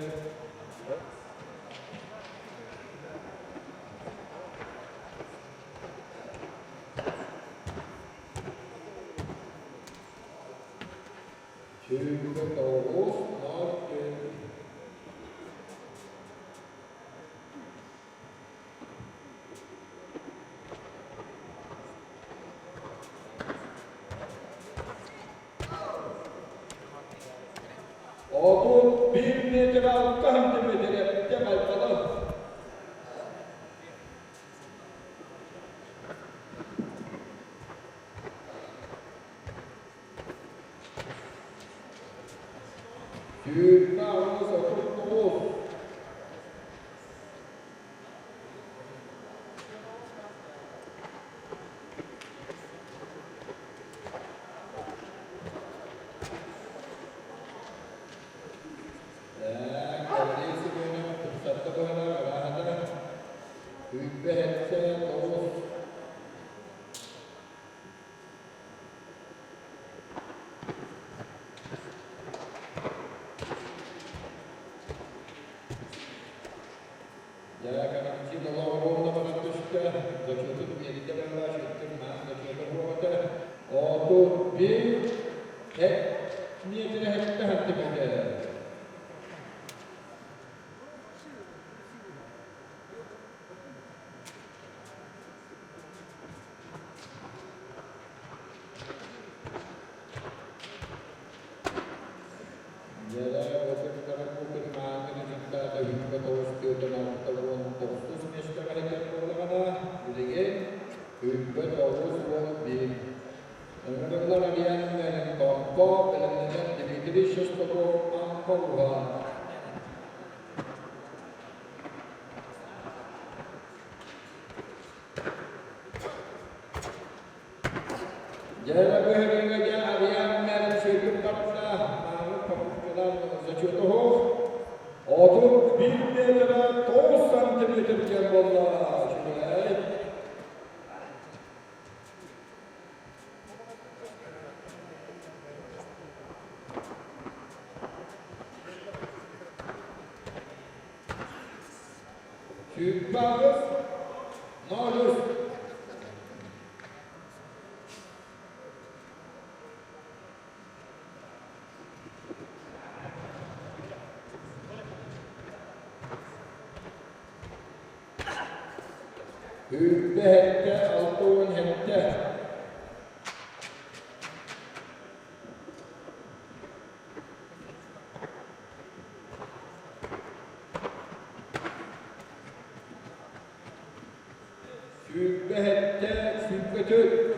Çünkü doğuz altı. Otuz bir metre altı santimetre. Temel kadar. Yürüme ağız 39. Kaldıysa böyle fırsatta böyle arada büyük bir hepsi doğuz. Ya karantina dolar bana düştü. Kaçırdık yerinde ben var şirketim ben kaçırdım orada. Otuz bir hep niyetine hep de hatırladı. Jadi waktu kita mungkin mana kita ada hikmat awasnya dengan tahun terus mesti mereka berlagak, jadi hikmat awas lebih. Mereka larian dengan kompor, dengan jadi sesuatu angkauan. Jadi berhenti larian dengan sesuatu Otuz bir metre 9 santimetre vallahi. Süperiniz ne olur? Hübbe hette, altın hette. Hübbe hette, sübbetü.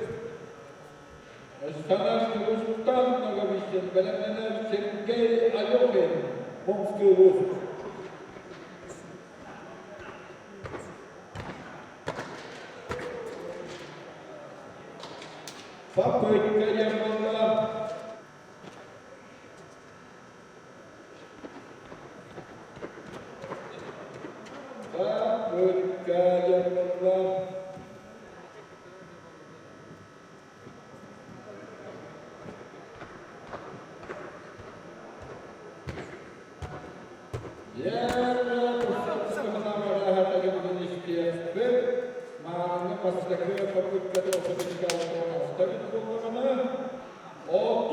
Sana Kırgızistan nagamışsın, belenler Sergey Ayokin, Momskıvuz. Fabrika yapmalar. Fabrika yapmalar. Ya, maslakı fabrikada otomatik alışverişte bulunanı o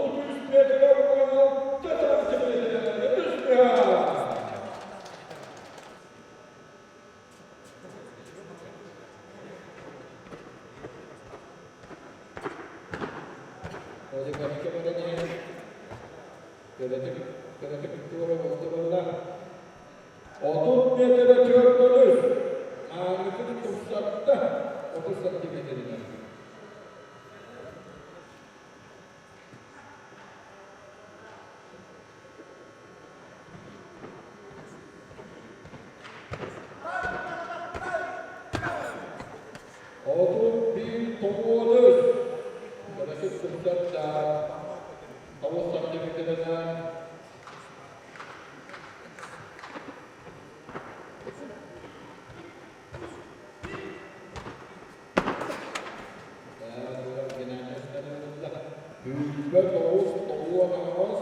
Otuz metre çöktünüz. Ağrısını tutsattı. 30 santimetreden. Otuz bir topuğunuz. Yaklaşık 44 daha. 30 santimetreden. Hübbet Oğuz, Oğuz Ağız,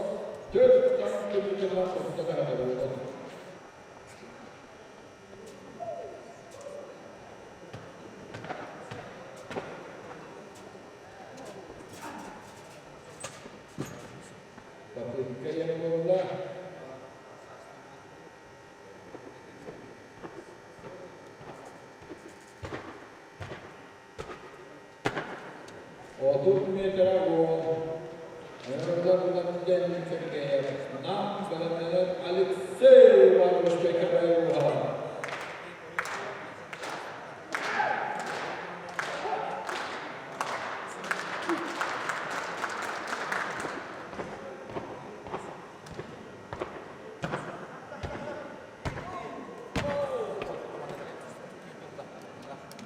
4 santimetreden tutsa kadar oldu. Bakın yanımda. Otuz metre gol. Yanımda genç çekeye. Nam kalemler Alexey varmış beklemeye uğradı.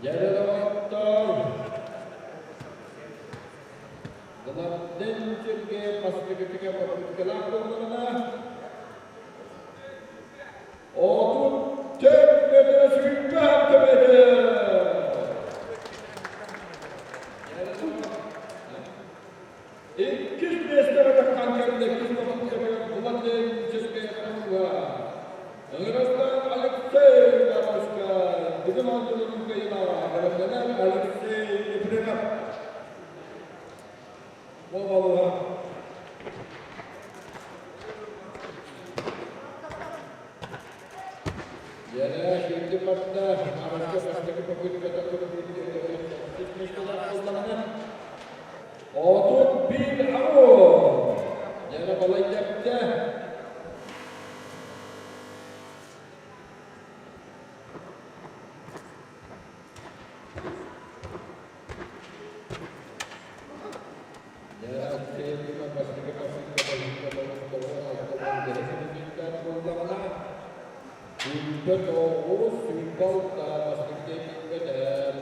Yerel Vaktar. Dalam Dençirge Pasifik Papıtkılar Kurulu'na 34 metre sürükle hakkı metre. İkiz meslere kankerinde kız papıtkılar Dalam Dençirge Kurulu'na Ağırızdan Alexey Yavaşka bizim aldığımız kayına Ağırızdan Alexey Yıpırınak Babalığa Yine şimdi partta Ağırızda baştaki papıtkılar Kurulu'na 31 Ağır Yine balayacakta Hübbet Oğuz, Hübbet Bastık'ta Hübbet'er.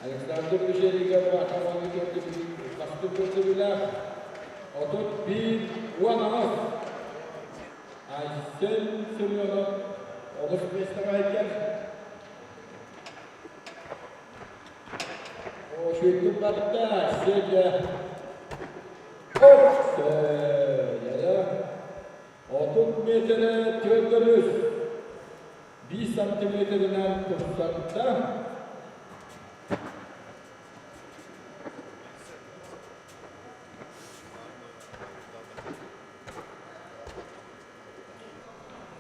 Alexander Bişeli'ye bırakamam gördü. Kastı gördüler. Otot bir uanamaz. Aysel sürüyorlar. Olur beşte gayet Şuytuklarda şeyde Hop! Ya 30 metre gördünüz. 1 santimetreden tutsakta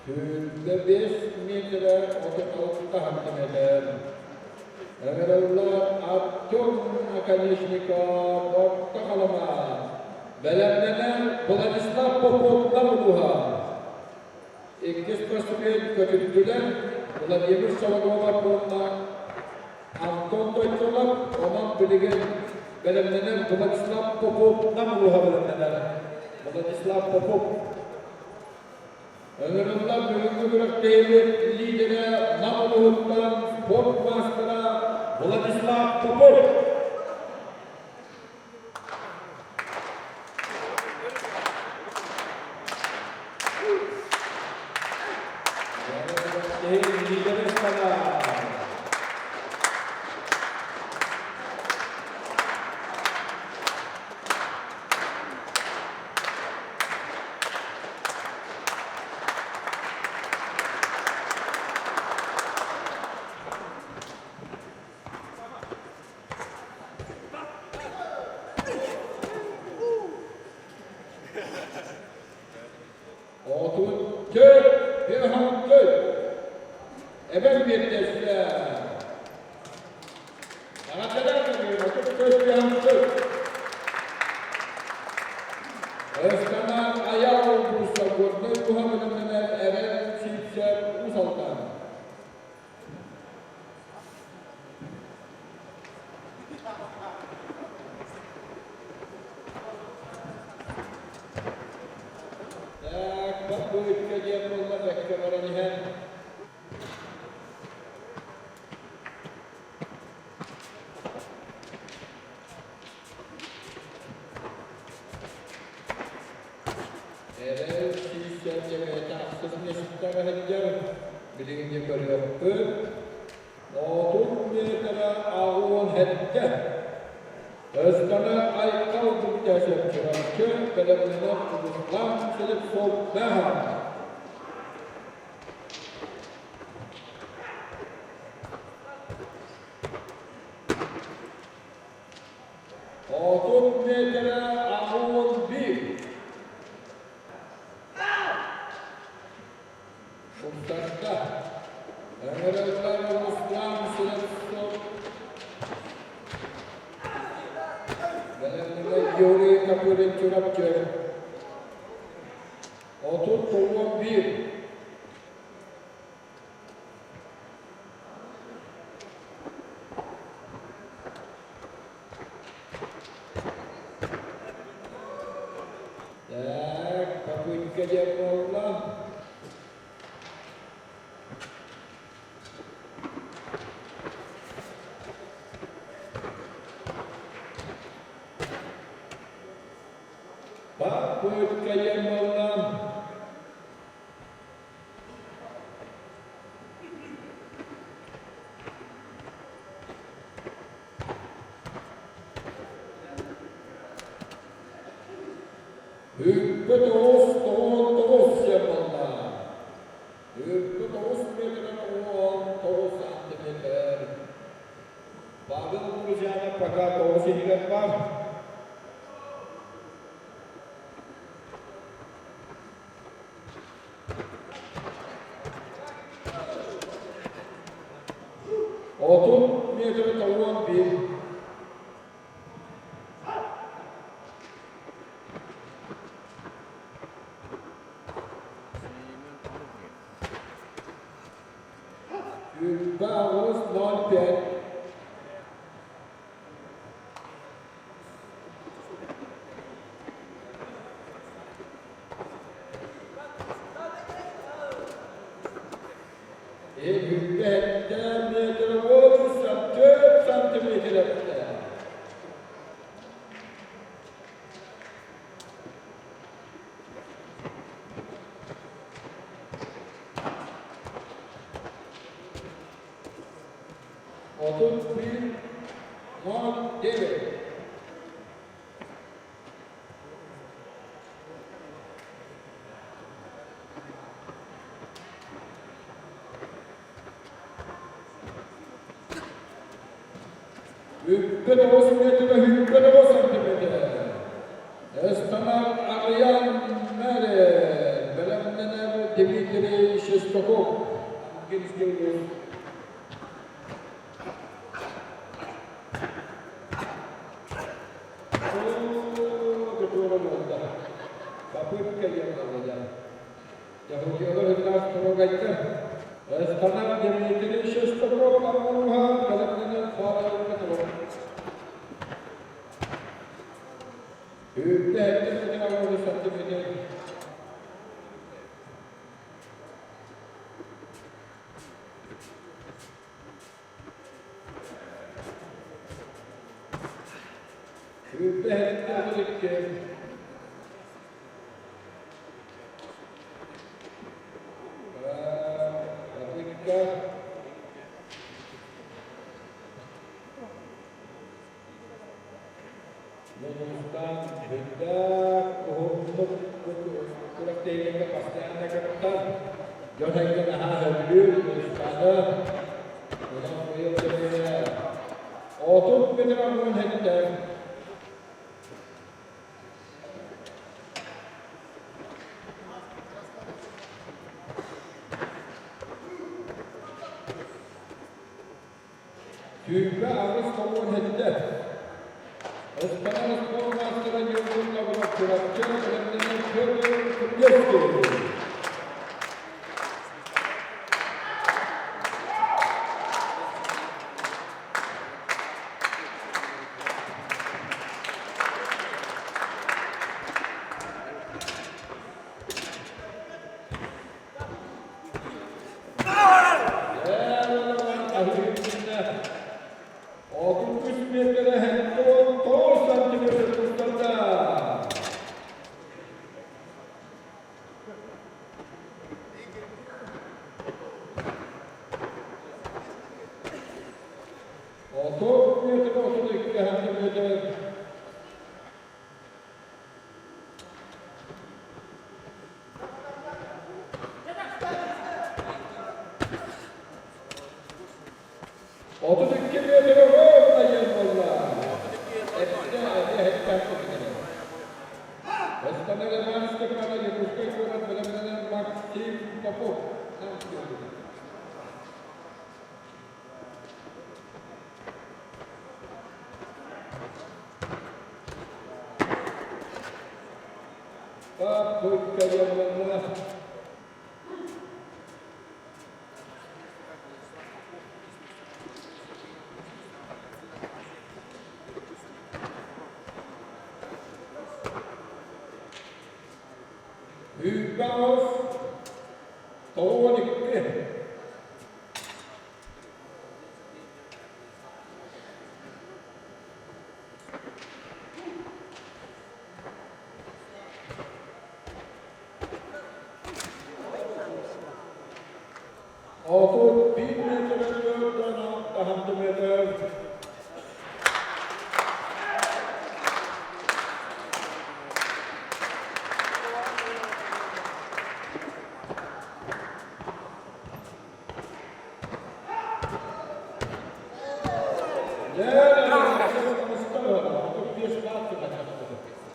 Yüzde 5 metre 36 santimetre. Emirullah Abdul Akalishnikov orta kalama. Belemlenen Vladislav Popov'dan buha. İkiz prospekt kötüdüler. Vladimir Şalagov'a porna. Anton Toytolov onun bilgin belemlenen Vladislav Popov'dan buha belemlenen. Vladislav Popov. Emirullah bugünkü devlet lideri Namluhut'tan sport mastera Vladislav Popov. Lideri sana. Efendim bir destek. Sanatçılar mı? Özkan'a ayağı olmuşsa görünür, bu hamilinin eren çiftçer usaltan. Bak bu ülke yerine bekliyor nihen. Eren çiftçer cemiyeti haksız neşitten edeceğim. Bilince görüyor. 30 metre ağın hette. Özkan'a aykal bir yaşam çıraktı. Belemlenen Uzuslan silip soğukta. Otuz metre ağın bir. Şumsakta. Emirler Uzuslan silip soğukta. Belemlenen Yuri Kapır'ın çıraktı. 30-11. Kapıyı kecep oğlan. Kapıyı kecep oğlan. Hüppü Toğuz yapıldı. Hüppü Toğuz metre 19 santimetre. Bağıl vuracağına fakat Toğuz inilet var. Otuz metre tavuğun bir. Bağız 05. Hüppette metre 34 santimetre. Otuz bir David. Hükkün 9 metre, hükkün 9 santimetre. Estanar Aryan Mere, Belemdener Dimitri Şestokov. Geniş geliyor. Kapık geliyor. Yahudiler hükümet kurulacak. Estanar Dimitri Şestokov, Amuha, Belemdener Farayı. Hükte hepsini alalım santimetre. Hükte hepsini Menyuskan hendak untuk kulaknya pasti anda katakan jangan kena hadir istana dalam proyek otot penerapan hendak juga harus kamu hendak. Estanar formasının yolunda bırakacak kendini gördüğü Hübbaus Tonikli Otuz 1 metre tahammül metre.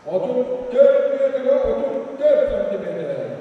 Otuz 4 metre, 34 santimetre.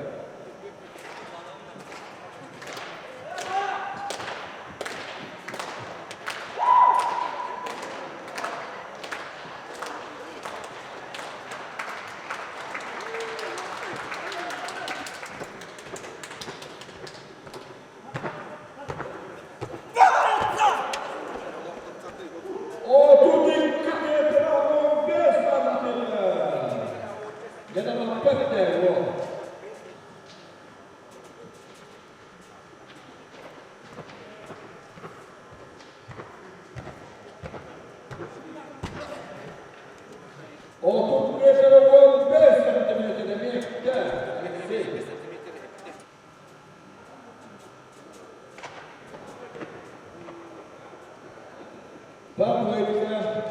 Bablıca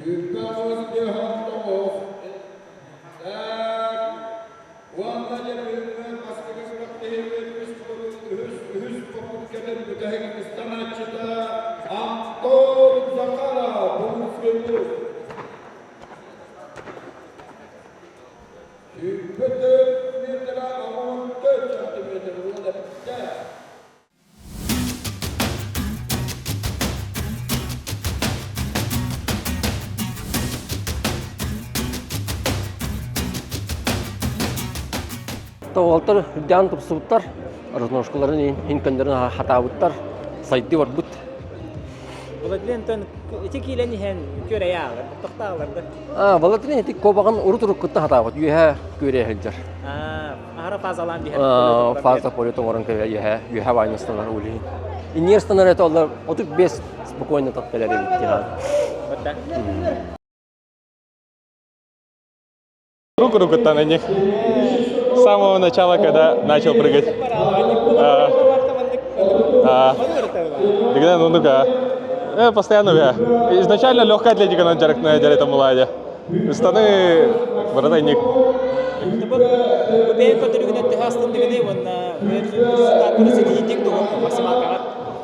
Süper bir hanımız. Valla cebimden baskı kısmak değil ve üst popülkeden müteahhit sanatçıda Anton Zakara bulunsun. Bütün bir lira 14 santimetre burada bitti. Тоолтар дан турсуттар разношкаларын инкендерин хатабыттар сайты бар бут. Buladın tön iti kileni hen köre yağlar, toktağlardı. Валатын эти кобаган урутур кытта хатабыт. Юха көре хелдер. Ahara fazalan bir Фаза полето ворон көре юха вайнстанар ули. Инерстанар это олар отук без спокойно татпелери биттира. Руку там на них. С самого начала, когда начал прыгать. Тогда, ну, постоянно, изначально легкая атлетика на деле младе. Станы воротайник.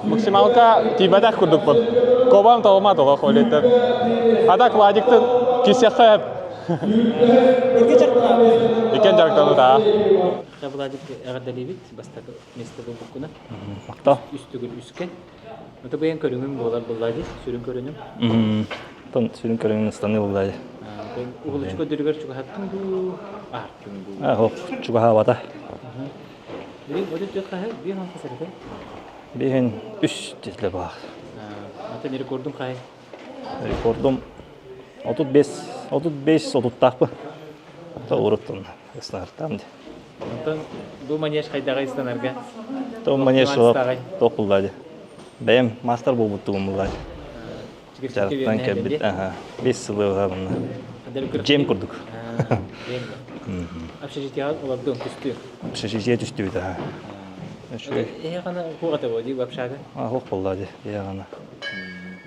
Максималка тибадак курдук был. Кобам толма толох олетер. А так ладиктын кисяхэ. Икен жарктаны да. Кабладик агадалибит бастакы местебин кукуна. Макта. Үстүгүл үскө. Ата бен көрүнгүн болар буллайды, сүрүн көрүнүм. Тон сүрүн көрүнгүн станы буллайды. Бен угулучко дөрүгөр чуга хаттын бу. Артын бу. Хоп, чуга хавата. Бен оди төкка хэ, бен ханса сарыты. Бен үш тетле баг. Ата не рекордум кай. Рекордум 35 тақпы. Та уруптун снартамды. Антон бу манеш кайдага истанарга. То манеш тоқулдады. Бем мастер болбуттугум булады. Жарыктан кебит. 5 сылыга мына. Жем курдук. Общежитие олардын түстү. Общежитие түстү да. Гана кугата боди общага. Хок булады. Гана.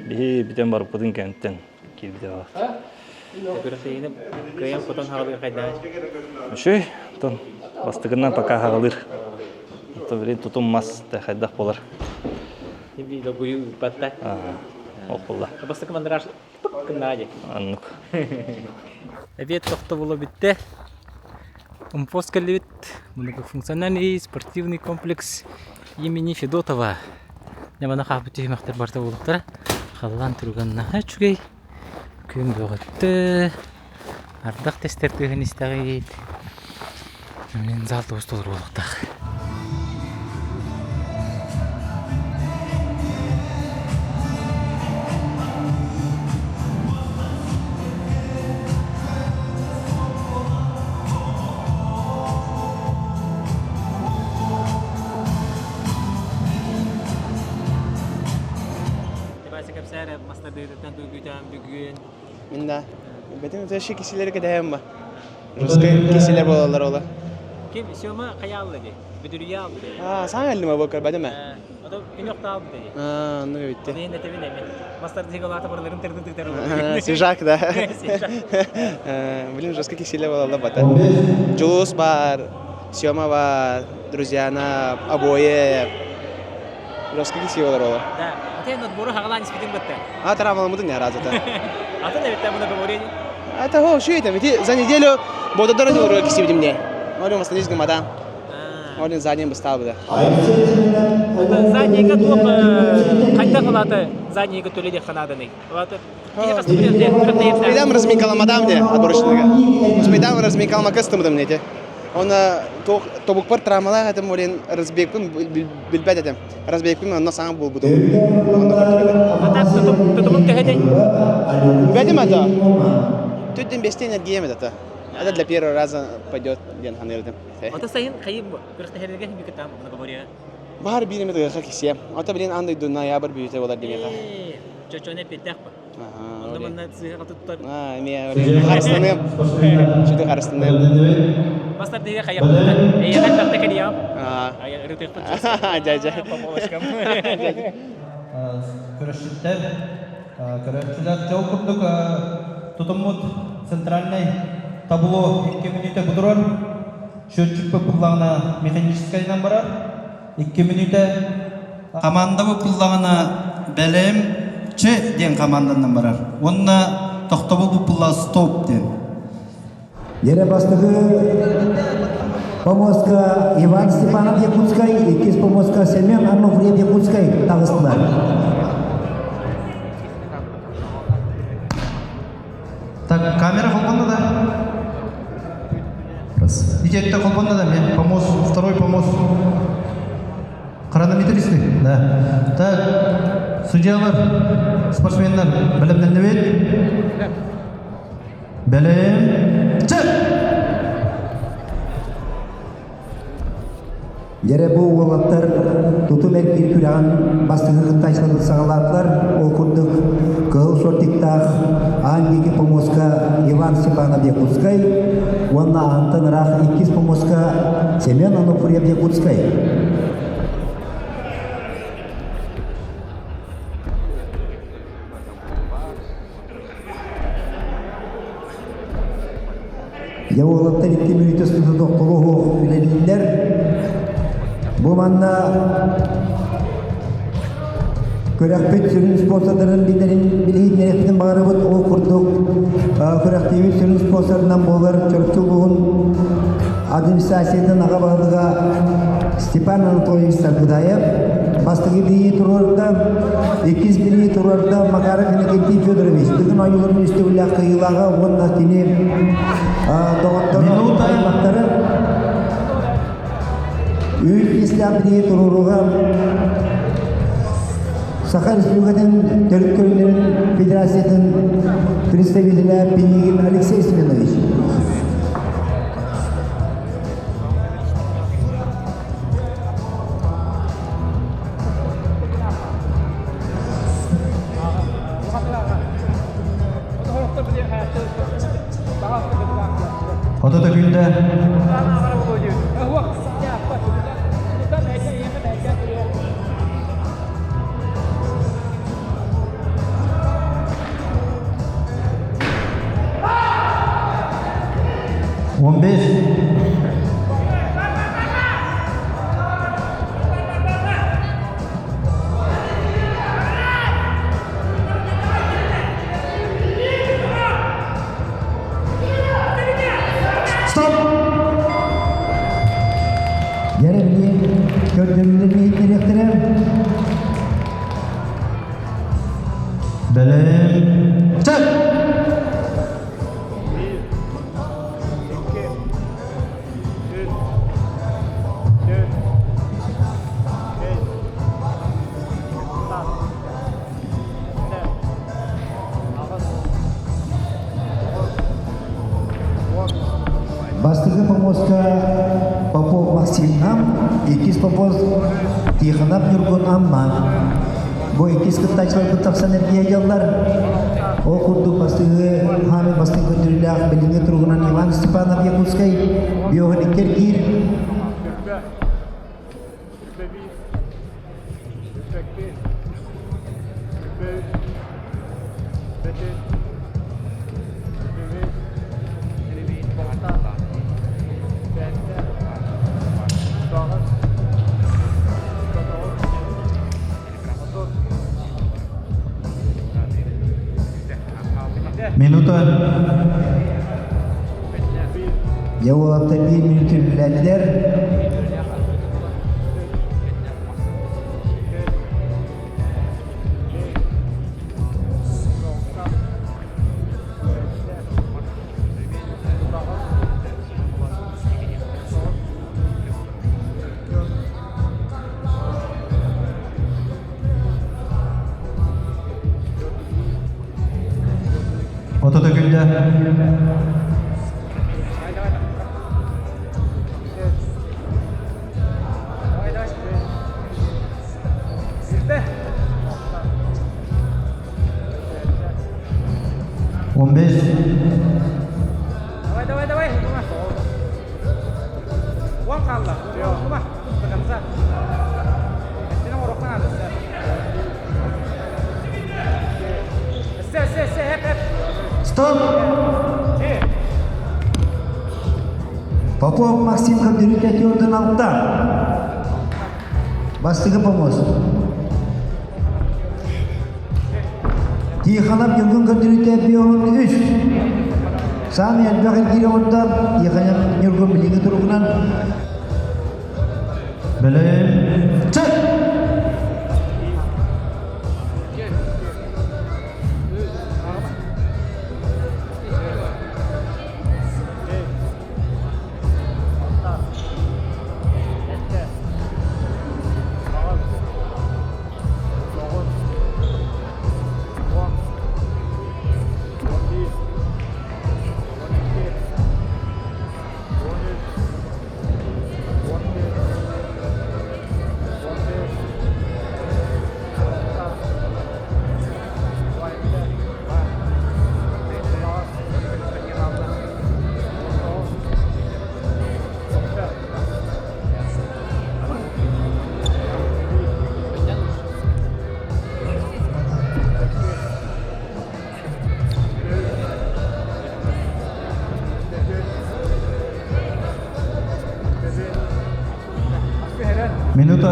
Битен барып кудун кенттен кирди ба. Көрөсөйүнүп, кыйын фотон хагалыга кайда. Шөй, тон бастыгынан пока хагалыр. То время тутум мас да хайдак болар. Тиби логую батта. Ок болла. Бастык мандраш кыннади. Аннук. Эбет токто боло битте. Умпоскалит многофункциональный спортивный комплекс имени Федотова. Ямана хабыты мактар барта болуптар. Халлан турганна чугай. Күн бөгөттө. Ардак тестер тыгын истагыт. Мен зал достор болуктак. Minna. Betim taşı kişileri kadar mı? Ruska kişiler bolalar ola. Kim şoma kayallıdı. Büdürüye aldı. Sana geldi mi bakar bedim mi? O da gün yokta aldı dedi. Ne bitti. Benim de tebin emin. Master diğerlerde buraların terden. Sıcak da. Блин, ruska kişiler bolalar bata. Juice var, şoma var, друзьяна, обои. Ruska kişiler ola. Da. Aten not boru hagalan ispitin bitti. Травма мудын я разата. Ата да биттэ мына говорили. Это ho, что это? Ведь за неделю буду дорого уроки себе мне. Можем остановиться мадам. Можем за ним стал бы. Заднийга топ кайда кылаты? Заднийга төлөдө канаданы. Вот. Медам разминкала мадам мне отборочнага. Медам разминкала кастым мне. Он тобук пар травмалар это молен разбегпин билбет этим. Разбегпин на сам был буду. Ата тотумун кехеден. Бедим это. Тут им бестен от гейм это. Это для первого раза пойдет ден ханелдем. Ата сайын кайып просто херге бик там говоря. Бар бирим это как все. Ата блин андай до ноябрь бьете вот демека. Чочоне питах. Анда мына сыга туттар. Мен харстанем. Что харстанем? Мастер диге кайып. Я так так кадиям. Я рытык. Жай. Помолочкам. Көрөшчүлөр жол курдук тутумут центральный табло 2 минута будурон. Счетчик популлагана механическая номера 2 минута. Команда популлагана белем че ден команданын номера. Онна тохтобул популла стоп ден. Ере бастығы Помоска Иван Степанов Якутскай, Икис Помоска Семен Арнуфриев Якутскай тағыстылар. Так, камера холпонда да? Раз. Икетте холпонда да, мен помос, второй помос. Хронометристы? Да. Так, судьялар, спортсмендар, білімден не бет? Білім. Чек! Ере бұл олаттар тұтым әркер күраған бастығы қыттайшылығы сағалатылар, ол күрдік қыл сортиктақ аңдеке помоска Иван Степанов Якутскай, онна антын рақ Икис помоска Семен Ануфриев Якутскай. Я олаттар 2 минут үстінде доқтылығы оқып білелілер. Бұл манда көрәқпет сүрін спонсордарын білейін неректен бағары бұд ол құрдық көрәқтейін сүрін спонсорынан болар чөртіл бұғын администрациятын аға бағылыға Степан Анатольевич Саргудаев бастығы білейі тұрарда 2 білейі тұрарда Макаров Иннокентий Федорович дүгін айылырын үстігілі қиылаға онна тіне доғыттар аймақтары Үйіп ислам діне тұруруға Саха Республикадан Түрік Көрінерін Федерациятын представителі Пенегин Алексей Семенович. Foto döküldü. 15. Stop. Yarın gördüğümüzde bir direktörüm. Belem. Çek. Бастығы Помоска Попов Максим Ам, Икис Попов Тихонов Юргон Амма. Бұл Икис қыттайшылар бұттақсан әрге аялар. Ол құрдық бастығы Хамы бастығы көндірілі ақ біліңе тұрғынан Иван Степанов Якутскай биоғыліктер кир. Minuto. Yavulapta 1 minut ürünlerler. Foto döküldü. Давай. Uang kalah. Coba tekan sa. Sini mau rokok ada. Se, hep. Стоп! Попов Максим көтөрүтө ордун алтта. Бастыгы помоз. Тиханап Юнгун көтөрүтө биогун үс. Сами Элбагыр киремондар, Тиханап Юнгун билиги туругунан. Белем. Чек! Minuto.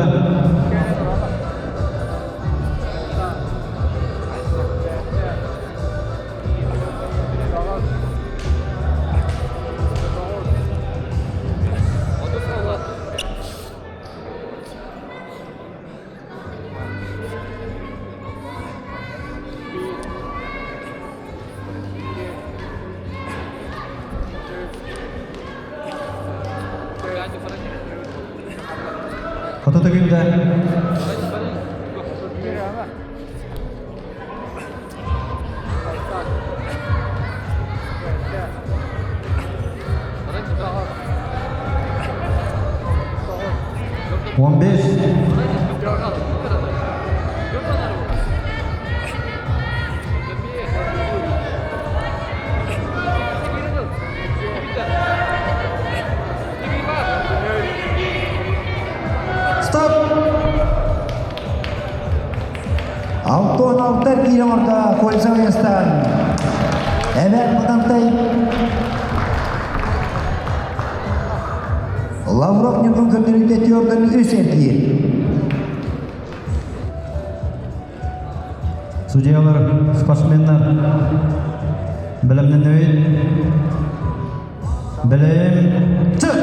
Foto tugunda. 15. Stop. Alton Altar kirim orada Koysamayastan. Evet Mutantay. Lavrov Nyukun kötülükte tiyordan üst erkeği. Судьялар, спортсмендар, білімнен өйт, білім, чық!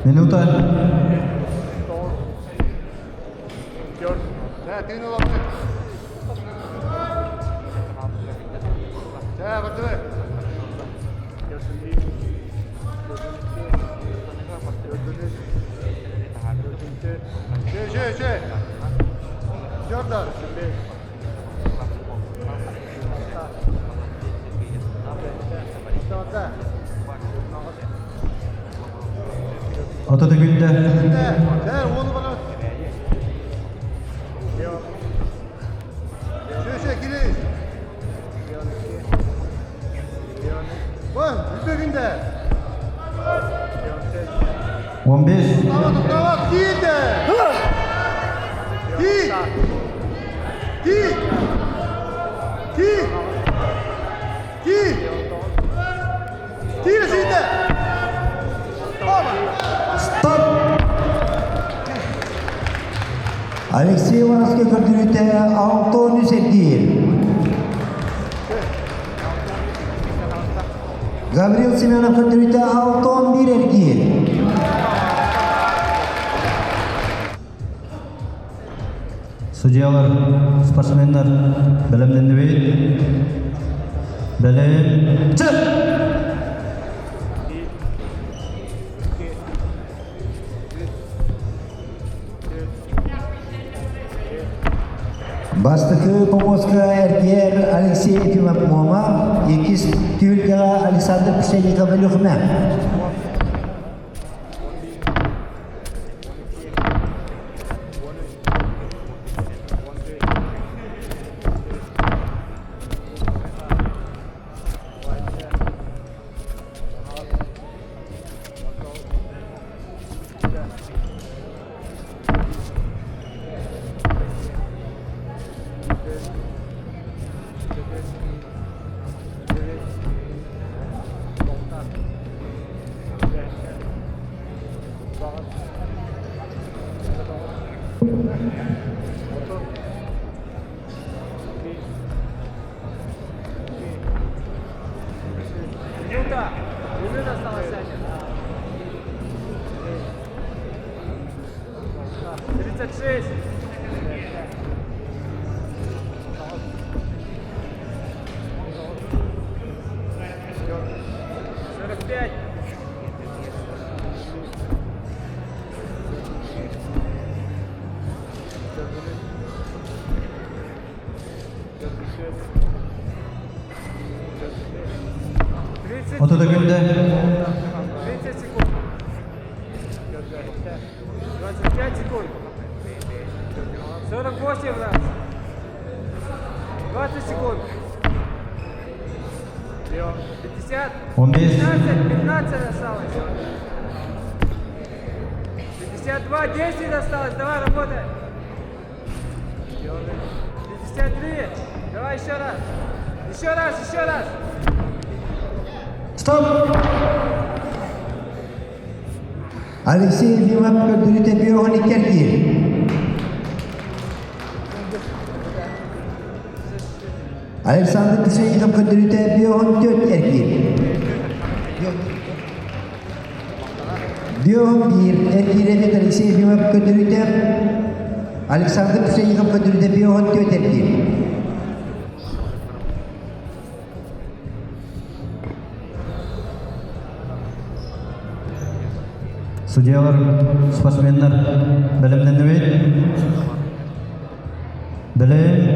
Minuta. Oto tugunda. Алексей Воровский көтөрүтө Антоний Сергеев. Гаврил Семенов көндүрүтө 6-11 Эркиев. Судьялар, спортсмендар, белемденди. Белем. Бастыкы Помоска Эркер Алексей Ефимов Мома, Екис Тюльга Александр Пшеников Илюхме. Минута осталась, Саня. 36. Ото дегенде 30 секунд. 25 секунд. 48 раз. 20 секунд. 50. 15 осталось. 52, 10 осталось. Давай, работай. 53. Давай еще раз. Еще раз, еще раз. Стоп! Алексей Ефимов көндүрүтө 1-12 Эркиев. Александр Пшеников көндүрүтө 1-14 Эркиев. 1-11 Эркиев Алексей Ефимов көндүрүтө Александр Пшеников көндүрүтө 1-14 Эркиев. Судьялар, спортсмендар, белемденди. Белем.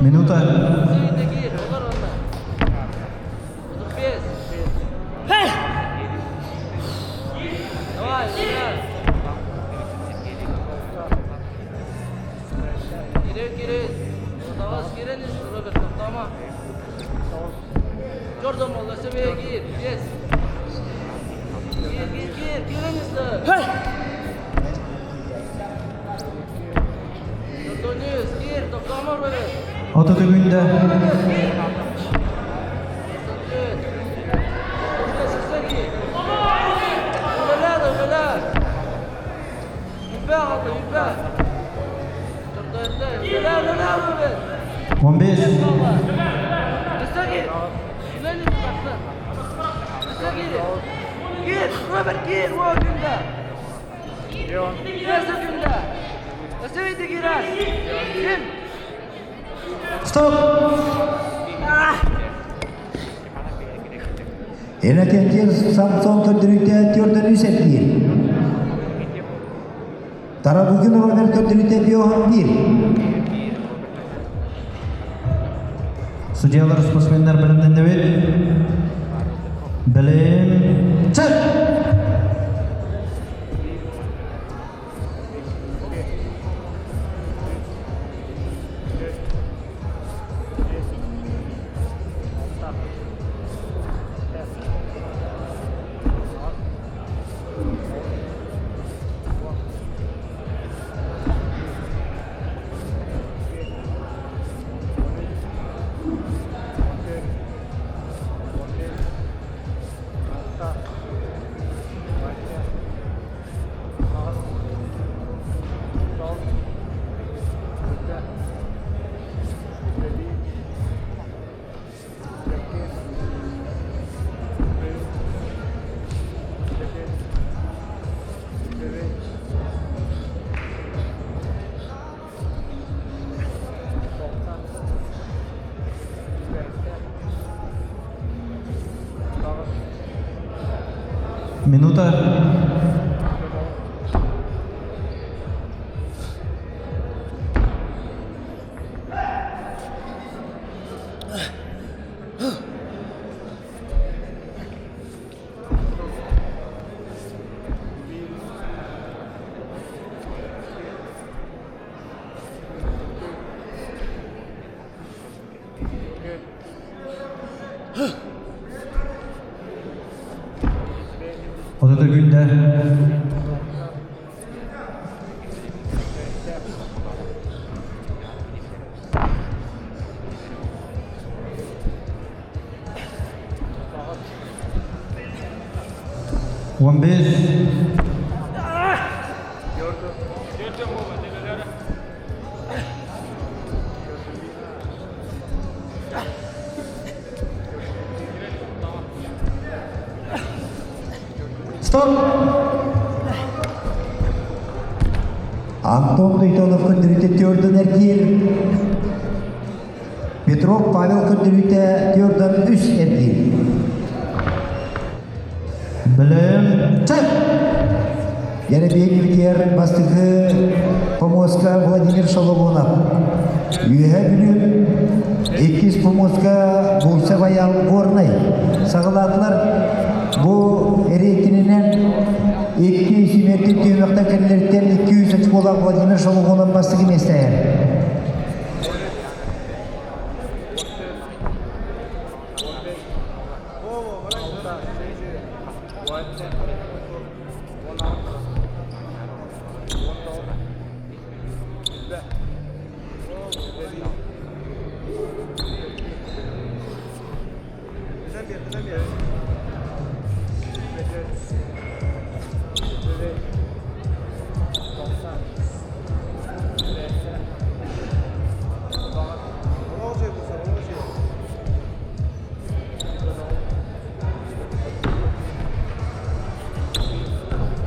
Минута. Ото дегенде Стоп! Enakentер Самсон көндүрүтэ төрдөн үс эркир. Тарабугин Роберт көндүрүтэ Биохан 1. Судьялар спортсмендер білімден дөйт. Білім чык! Minuta. Orada günde Stop! Антон Дуйтонов көндүрүтэ төрдөн эркир. Петров Павел көндүрүтэ төрдөн үс эркир. Білім чык! Еребегивтер бастығы Помоска Владимир Шаломонов. Үйе бүлім 2 Помоска Бурса Баял Горнай. Сағыладылар bu erekininden 200 metre tüymekten kendilerden 200 açık olan Vladimir Şalomon'un bastığı mesleğe.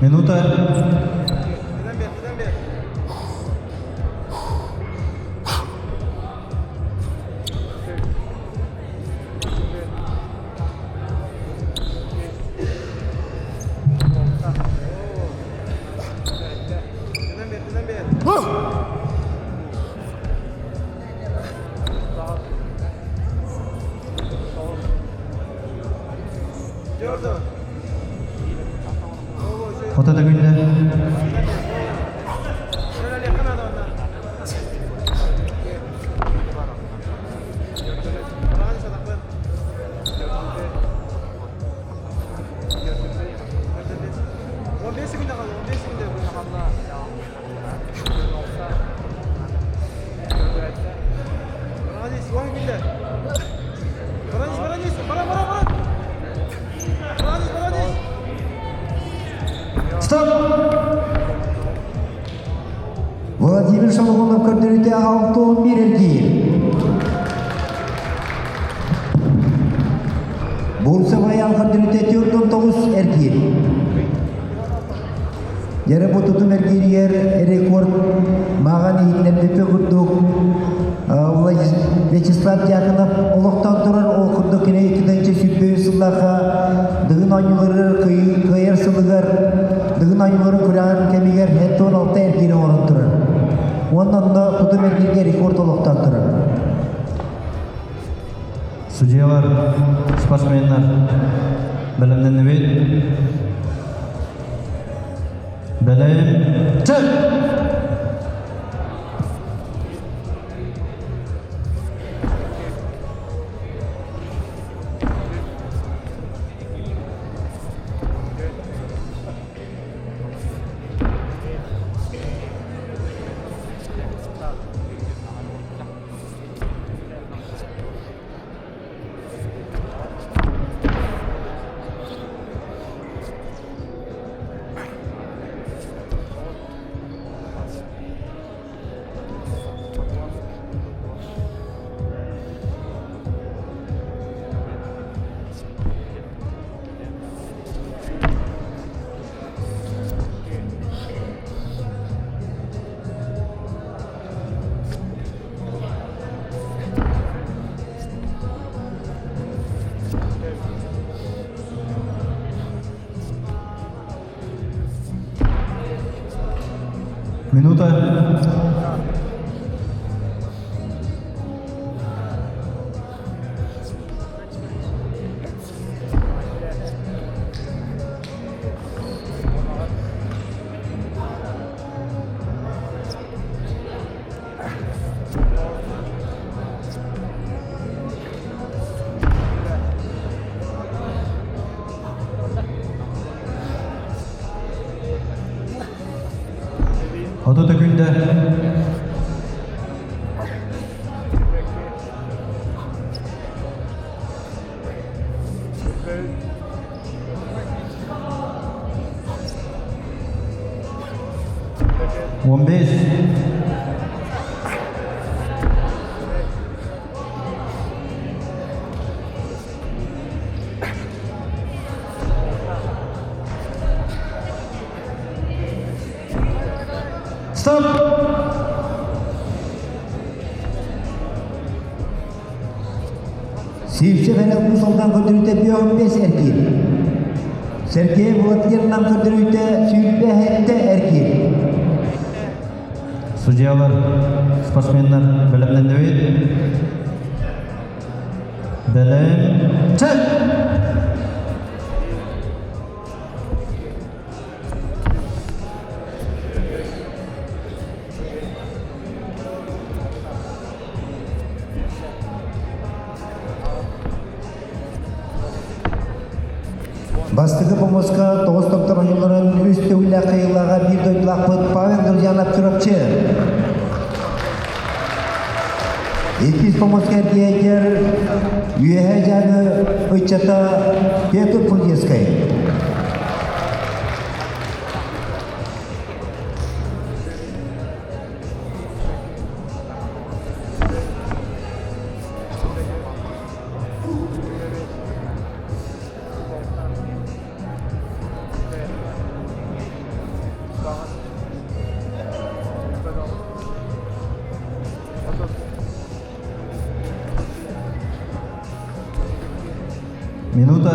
Minuta. Fotoda günler. Vladimir Şalomonov көндүрүтэ 6-11 эркир. Бурса Баял көндүрүтэ 4-9 эркир. Yere botudum erkir rekord mağan iğnemdepe kurduk. Vячеслав Дьяконов олықтан тұрар ол құрдық кіне 2-ші sütbөй сыллаға сылыгар дыгын айыларын күрәгін кемигер хетті 16 эркине орын тұрар. Онdan da tutum erkekler rekord oluktan тұрар. Судьялар, спортсмендар, білімден өйт. Білім, чөп! Minuta. Otoda günde. On beş. Stop! Sivçe Fener Musol'dan kötülükte bir 15 erkeği. Serkeye Bulatgir'den kötülükte Süyükle Hette erkeği. Судьялар, спортсмендар, білімден өйт. Білім, чөп! Бастығы Помоска 9 oyunların üstü ülle kıyılağa bir doyulak bıt Pavel Durjanov çırapçı. İkiz Pomoska erkeğer üyehe canı Öçata Petr Puljeskay. Minuta.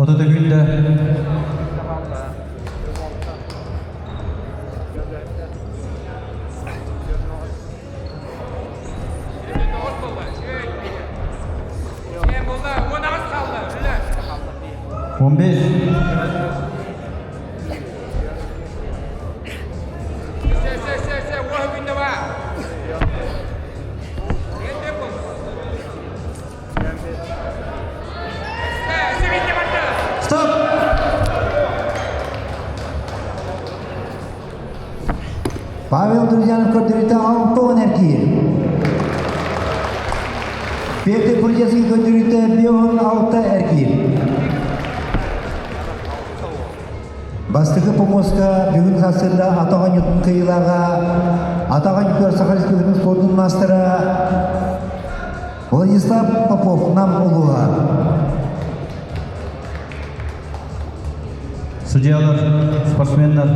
Otoda günde. On beş. Stop! Pavel Durjanov kötülükte 6 erkeği. Petr Puljeskay kötülükte 16 erkeği. Бастығы Помоска бүгін сасырда атағанютын қиылаға, атаған юттар Саха Республикасының спортының мастері Владислав Попов нам ұлыға. Судьялар, спортсмендар,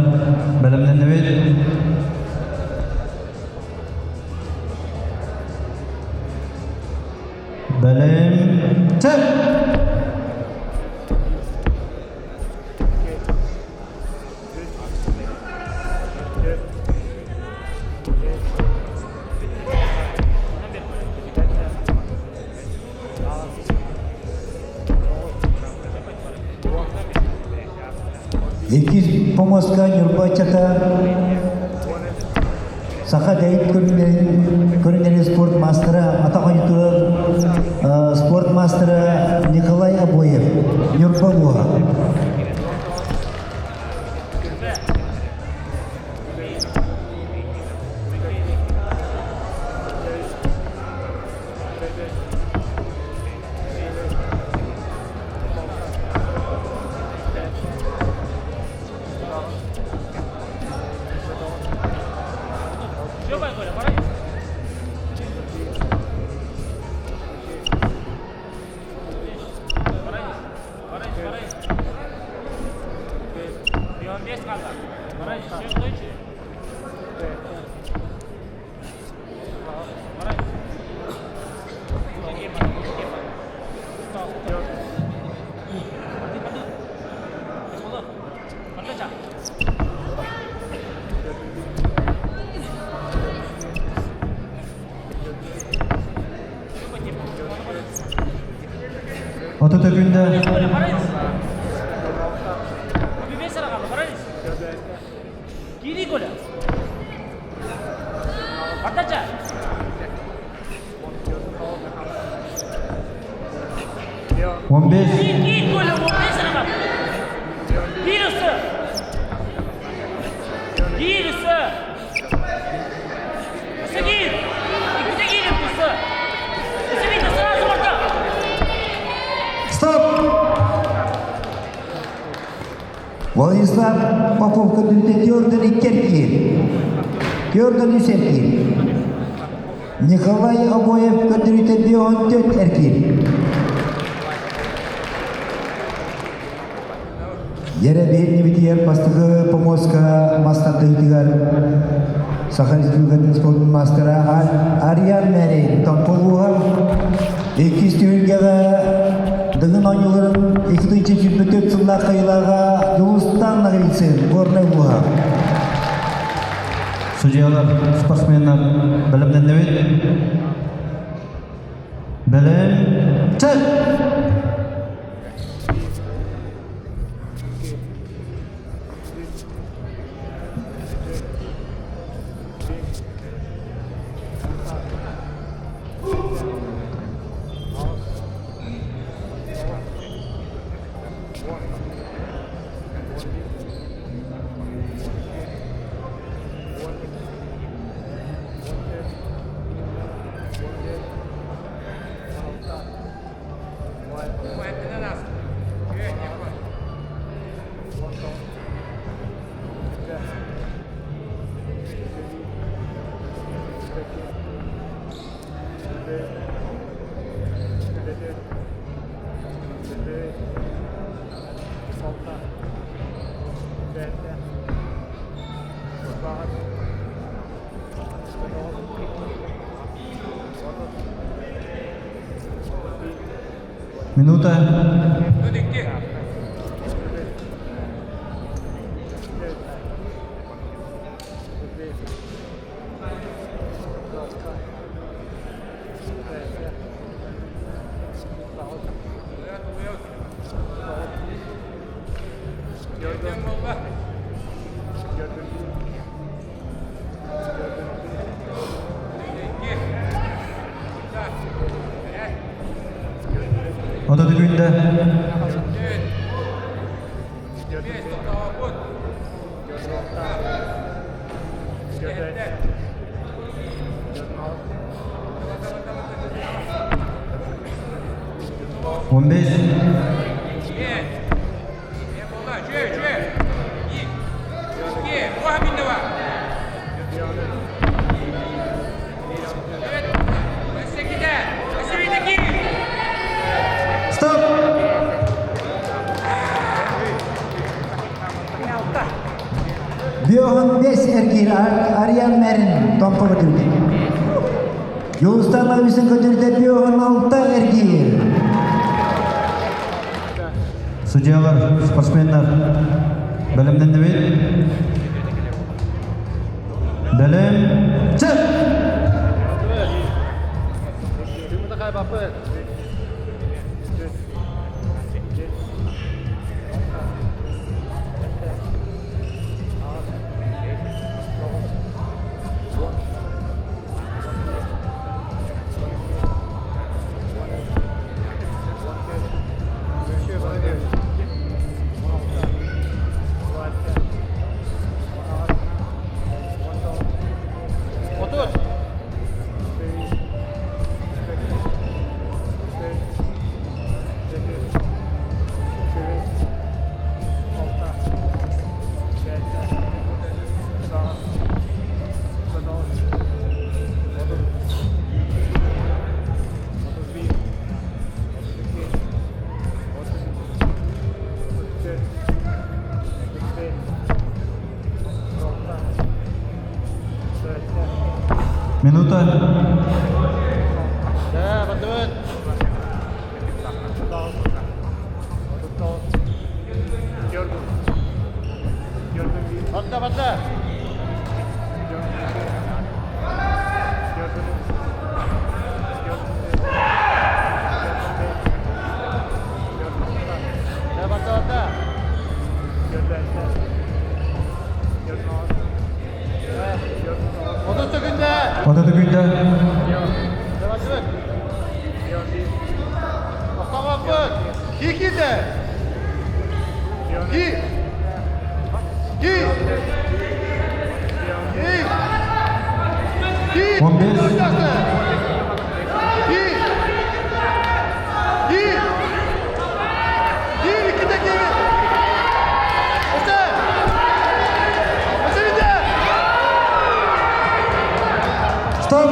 бәлемнен өйт. Бәлем, чәп! Ekis Pomoska Nurбачата Саха Дейт көрінері спорт мастері, атаған ютур спорт мастері Николай Обоев, Нюрбалуға. Atatürk'ünde Владислав Попов көтінде Теордан Икеркин, Теордан Үсеркин, Николай Обоев көтінде Бион Төт Эркин. Ере бейінне бітер бастығы Помоска мастарды үтігер Саха Республикасының спортының мастері Ариан Мәрейн Тамполуға 200 түйілгеге дыңын ойылырын 2024 жылда қайылаға Юлыстан нагрицин горный буға. судьялар, спортсмендар, бәлемнен өйт. Бәлем, чәп! Minuta. Atatürk'ünde Stop. Biohan 5 erkeği Aryan Merin tompa götürdü. Yoğustan abisinin götürdü Biohan 6 erkeği. Судьялар, спортсмендар, бәлемден дебет. Бәлем, чык! Minuta. Oda tükünde. Stop.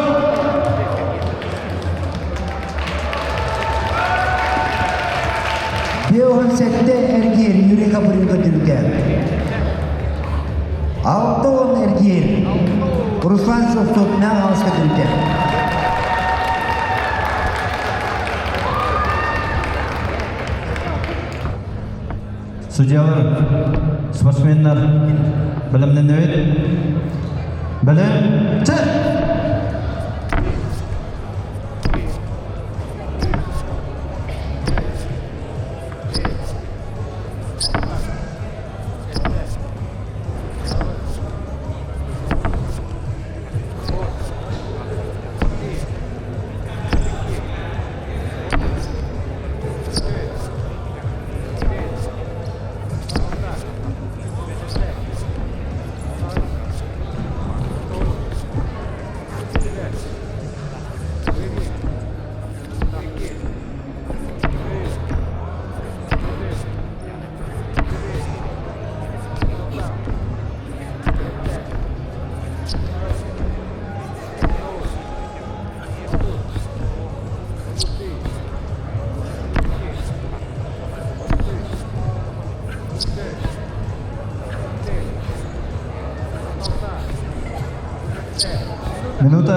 Biohan 7 erkeği yürü kapırın götürürken. 6 erkeği Ruslan Softot'una ağız götürürken. Судьялар, спортсмендар, бәлемден дебет. Бәлем, чык! Minuta.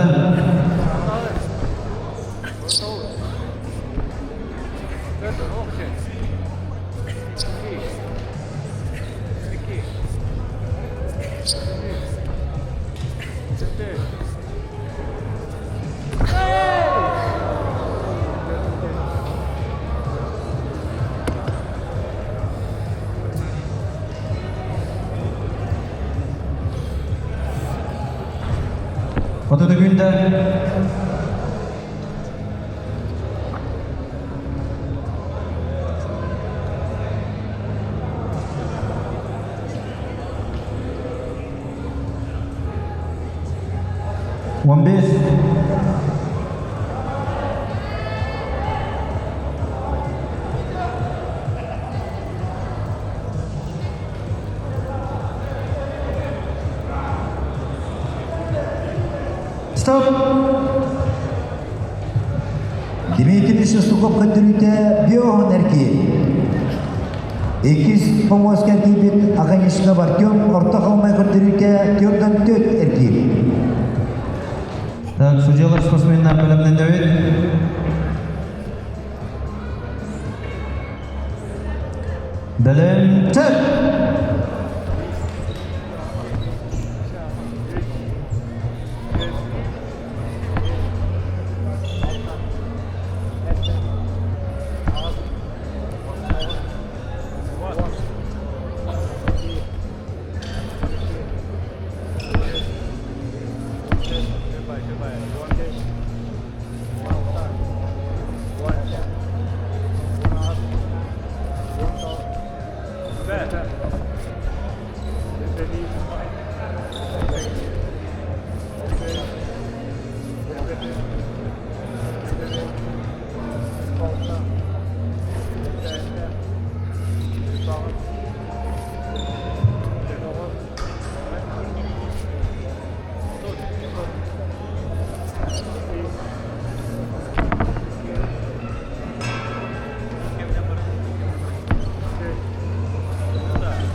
Oda tükünde. 15. Стоп! Дмитрий Шестуков көндүрүтө Биохон эркин. Экис помоскан тибит Аганишка Бартем орта калмай көндүрүтө Тёрдан Төт эркин. Так, судьялар спортсменler бөлümünden evet. Bölüm Töt!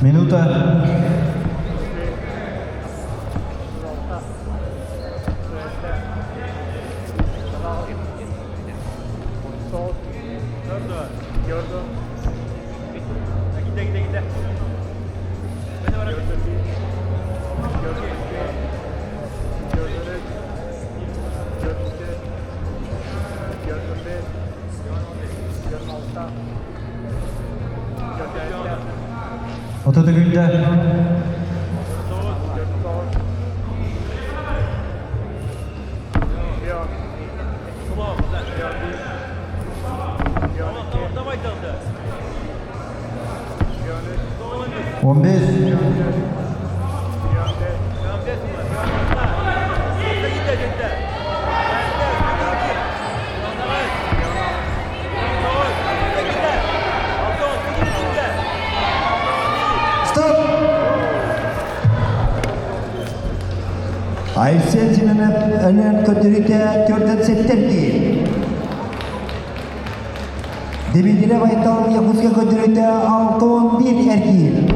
Minuta. Ortada Günder. On beş. Aysel Sinan'ın önen kötülükte törden setter değil. Dibidire Baytal Yakutska kötülükte 6-11 erkeği.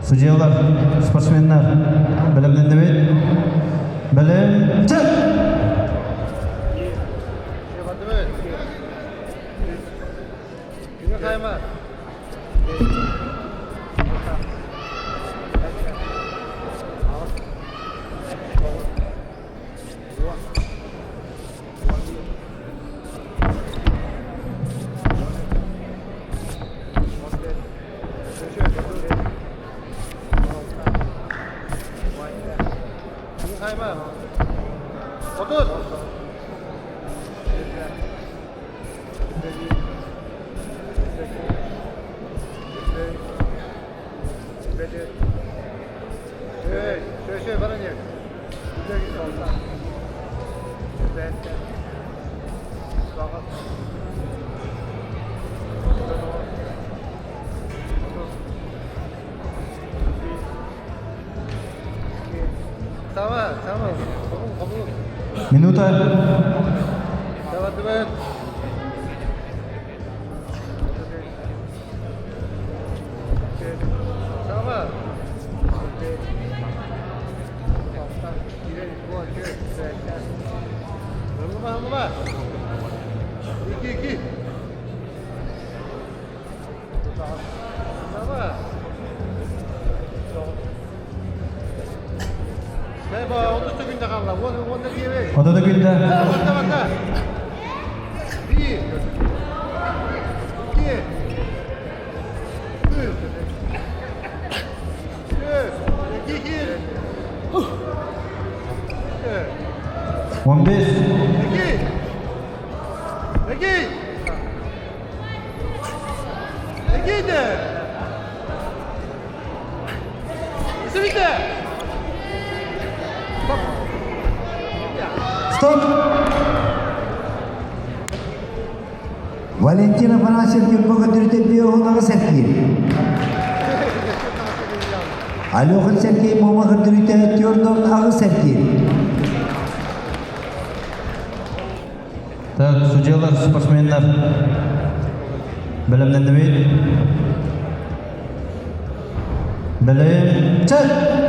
Судьялар, спортсменler, bölümden evet. Bölüm çık! Otur. Şöyle bana niye? Güzel git olsa. Güzel. Rahat. Tamam, tamam. Kabul. Minuta. Devam et. Tamam. Hırlama. 2-2. Tamam. Ne bu? 30 günde kaldı. Onda diye. Ortada Günder. Bak. 1 2 3 15. Peki de. Bitti. Stop! Valentina Panasyev Gülbağ'a dürüte Biyoğlu'na serkiye. Алёхан Сергей Мома көрдүрүйтө Тёрдон Ағы Сергей. Так, судьялар, спортсмендар. Білімдендімейді. Білім. Чат!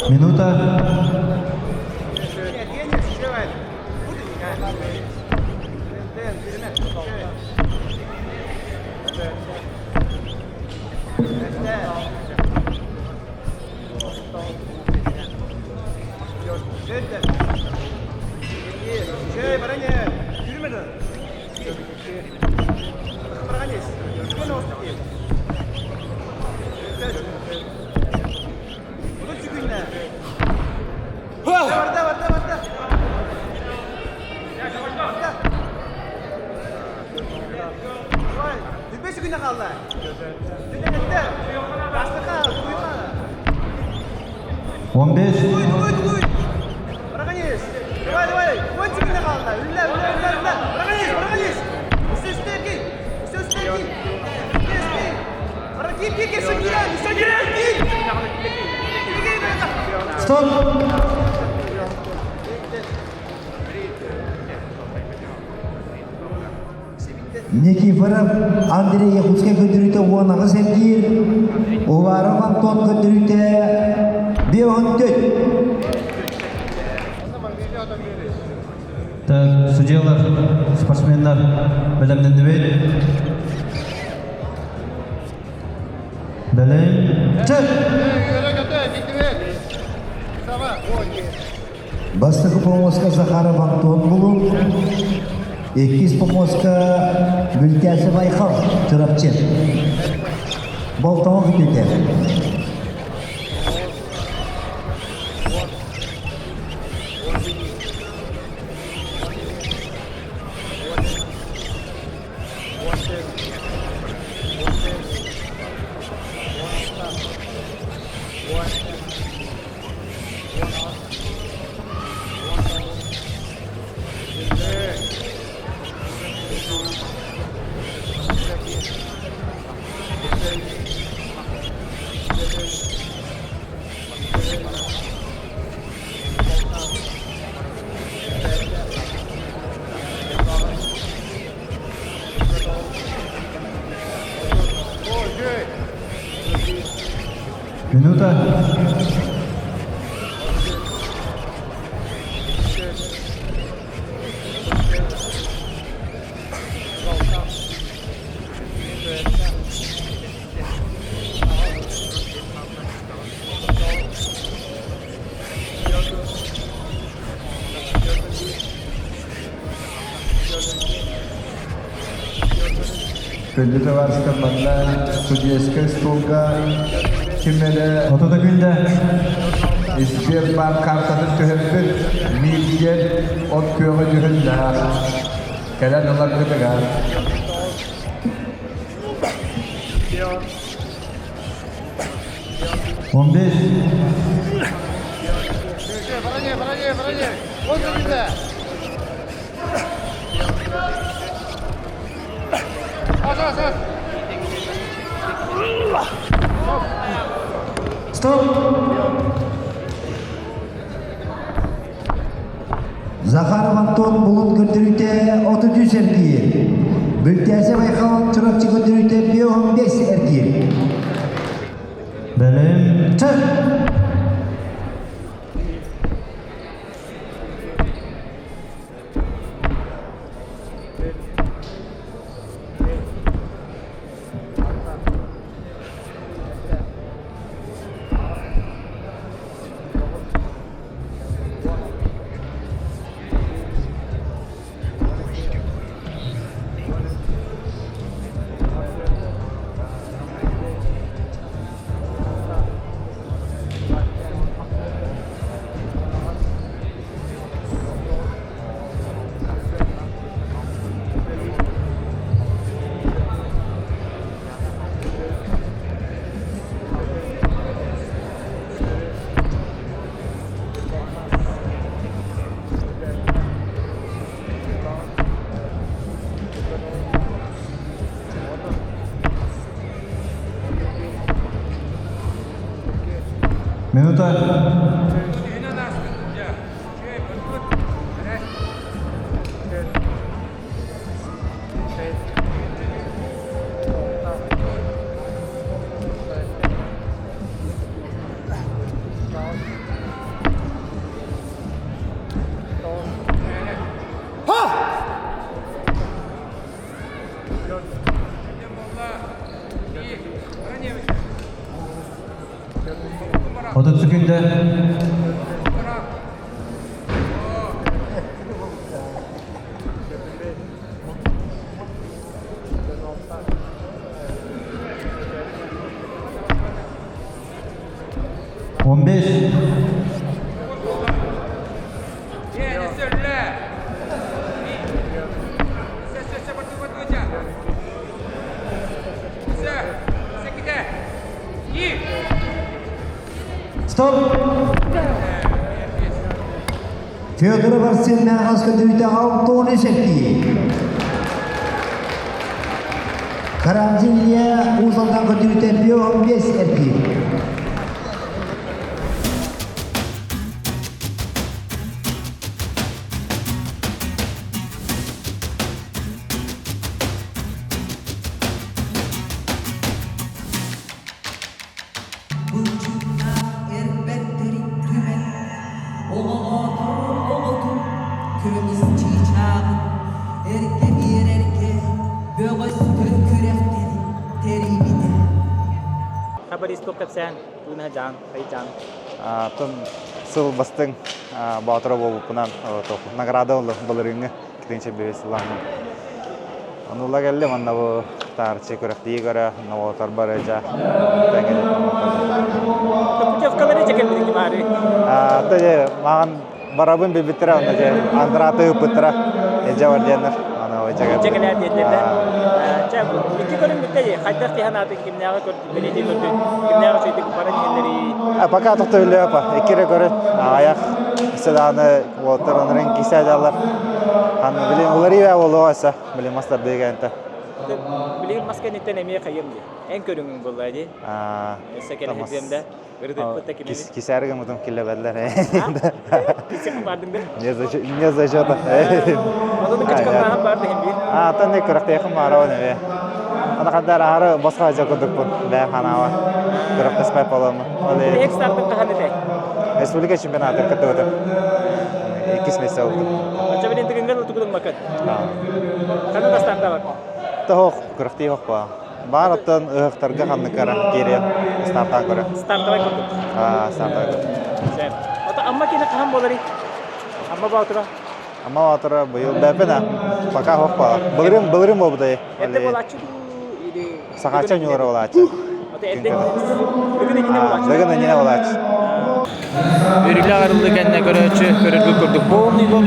Минута. Никифоров Андрей Якутский көндүрүйтө Уанагы Сергей, Уваров Антон көндүрүйтө Беон-4. Так, судьялар, спортсмендар, білімдендімейді. Білім. Чат! Бастығы помоска Захаров Антон болу. Екіз помоска Бүлтәсі Байқал Тұрапчен. Болтауы күтеді. Минута. Önce tavarsızda bana судейская столга kimere otoda günde ister bar kartını tühüppün milyen ot köyü dühünde gelen onlar kıtıga 15 Стоп! Захаров Антон Булут көндүрүйтө 33 эркие. Бүлтәсе Байкал Чуракчы көндүрүйтө 15 эркие. Белем. Minuta. Otuz sekünde. On beş. Stop. Fyodor Varsin Merhaska dövüte Altone Şekti. Karamzilya Uzaldan dövüte Biyo 15 erki. Kabar istop kapsan, tuna jang, kai jang. Тон сыл бастың батыры болып пынан награда олы балырыңы кітенше бевесілан. Онула келді манна бұл тарчы көріқтігі көрі, навотар бары жа. Путевкалары жекел бірінгі бары? Тәде маған барабын бебеттірі, андыраты ұпыттыра, елжа бар дейінір. Жекелер дейіндерді. İki bölüm bitti. Kaçta tihanatın kimnaya gördü, belediye gördü. Kimnaya şeydi kuparan yerleri. Пока тоқты өлі апа. Екері көрі аяқ седаны отырынырын кисәдалар. Ханы білем олар ие олы оғаса. Білем мастар дегенті. Білем маскен еттен әмей қайымды. Ән көріңін бұл әді. Сәкен әдемді. Кисәргі мұтым келі бәділер. Кисек бардыңды? Не за жота. Одан күчкалынан барды hem bir. Ата не көріқті еқім мара өне бе. Ана қадар ары басқа жа көдік бұл. Бәй қанауа. Көріқті спай полымы. Ек стартын қаған еді? Республика чемпионаты күтті өтіп. 2 месте oldu. Acaba ne tıkıngan otukudun bakın? Kanın da startta var. Тоқ, көріқті еқ ба. Бар оттан ұғықтарға қанды кара кере старттан көрі. Startta var kurduk. Startta көрі. Güzel. Ota amma kene қаған болары? Amma bağıtıra? Amma bağıtıra бұйыл бәпіна. Пока хоқ ба. Бұлырым бол бұдай. Әтті бол açı или... Сақача нюра бол açı. Ota әтті бүгін әніне бол açı? Бүгін әніне бол açı. Өрілі ағырылды кәніне көрі көріргі көрдік. Полный бол.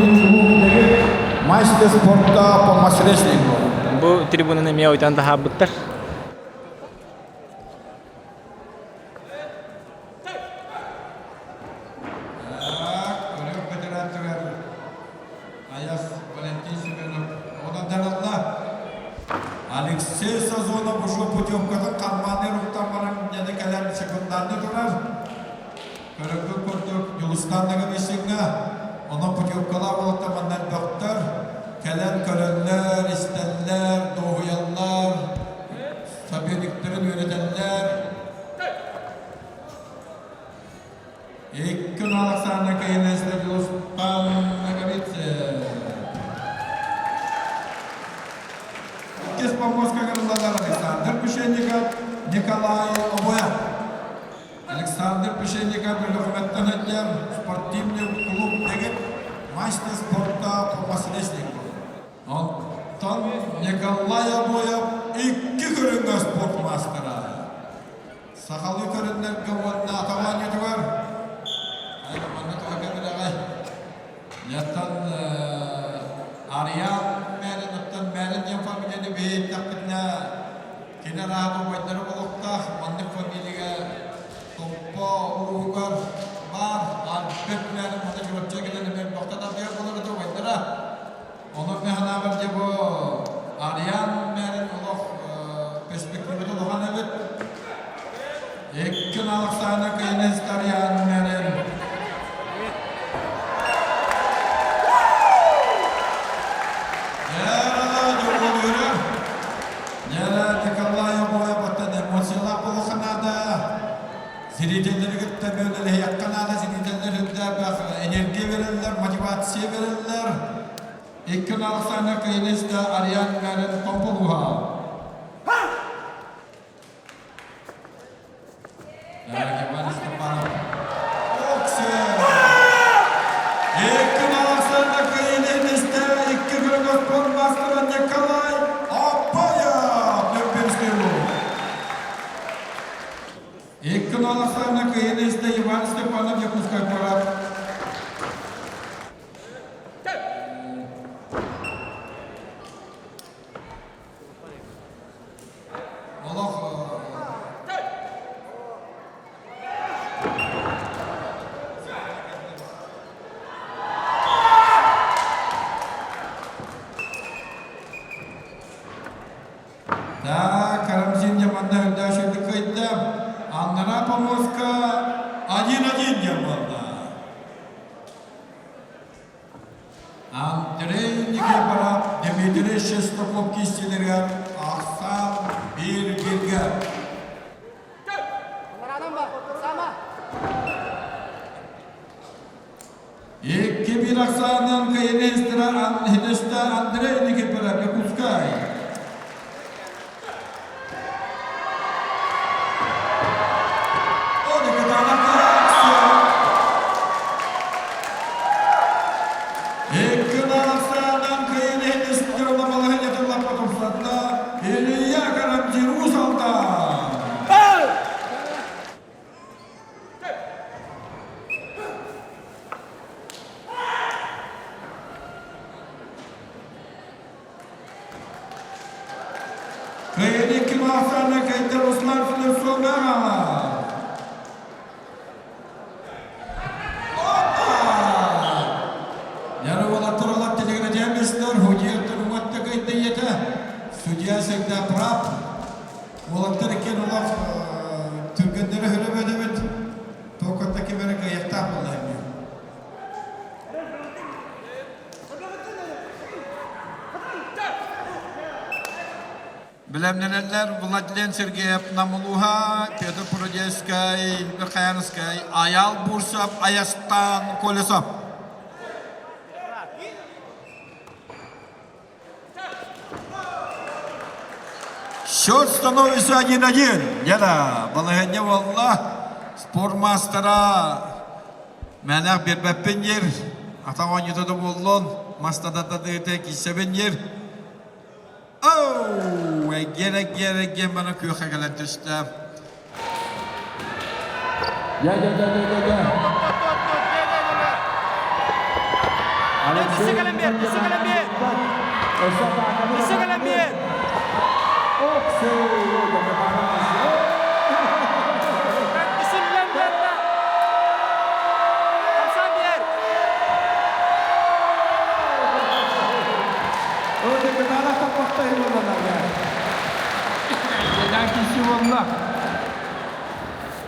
Мастер спорта по масс-рестлингу. Bu tribunun emeği oytan daha bıttır. Алексей Сазонов ушул путевкада карманы руктамаран жана келер секундарды турар. Көрөккө көрдүк Юлустандагы бешиңе. Оны путевкалар болот мандан доктор келер көрөнлөр, истеллер, doğuyanlar, sabirliklerin yönetenler. İlk gün Alexander Kaynes'te Yulustan Nagavitse. İkisi Pomorska kırılalar Alexander Püşennikov, Nikolay Oboyak. Alexander Püşennikov bir hükümetten etler, sportivni klub degip, Maçta sportta Thomas Wrestling. Ondan Nikolay Oboyak iki körünge sport mastera. Sakalı körünler gavvanına atavan yetiver. Aynen bana toka kadar. Yatan Aryan Meren attan Meren yang familyani beyit takdirna kina rahat obaytları bulukta mandık familya toppa urugar var albet Meren hata jurapça gelen ben bakta bir bulur da obaytlara onun mehana verce bu Aryan Meren Allah perspektifi de lohan evet ek gün Alexander Kaynes Aryan Federatsiya verirler. İlkin alsana kıyınızda arayan verin Tompuluğa. Ergemen İstepanov. Oksen. İlkin alsana kıyınızda iki gün spor maskara Nikolay Apayev. Nöpinstiru. İlkin alsana kıyınızda Ivan Stepanov Yakuskay Parab. Karamzin zamanında hüda şöyle kayıtlam. Anlara Pamoska acin zamanında. Andrei Nikiparab Dmitri Shestokov kişileri aksan bir birge. İki bir aksandan kayını hidesta Andrei Nikiparab Yakuskay. Kayını kim asana kayıtlar Osman Filiz Sonara. Yarı ola turalak telegrafya mesler hocaya turmatta kayıtta yete. Судья sekte prap. Olaktar iken olak Türkmenlere hürüm ödemet. Tokattaki beni kayıkta Allah'ım. Bilemlenenler Vladlen Sergeyev Namuluha, Petr Prodyeskay, Mikhayanskay, Ayal Bursov, Ayastan Kolesov. Счет становится 1-1. Яна, балагенне валла, спортмастера, мәнәк bir бәппен ер, атауан етуді болуын, мастадата дегете кисебен ер. Оу, gerek bana köye gelen düştü. Ya. Disi kalen bir.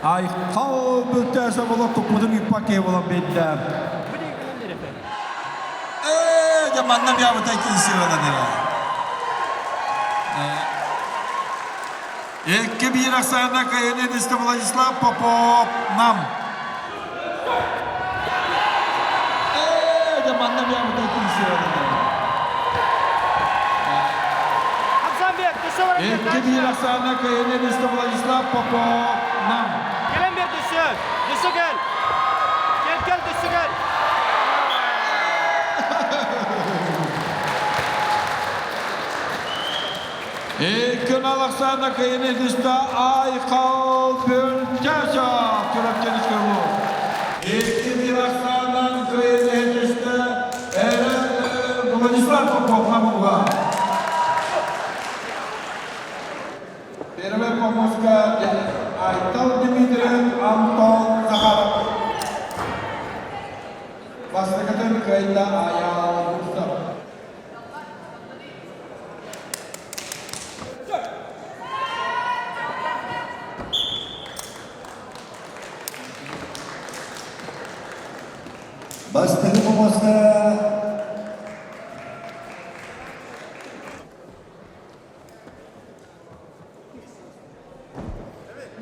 Ay, kal bülterse bula topudum ipake bulan bedler. Zamanla bir avıta ikisi olan ya. İki bir aksana kayını liste Vladislav Popov nam. Zamanla bir avıta ikisi olan ya. İki bir aksana kayını liste Vladislav Popov nam. Gelen bir düşü gel. Gel düşü gel. İlkin alaksana kayını liste Aykal Bülteşa. Türk genişler bu. İki bir aksana kayını liste Vladislav Popov nam var. Первая помощка Айтал Дмитриев, Антон Захаров. Вастракатен Кайда Аял Густав. Бастығы помощка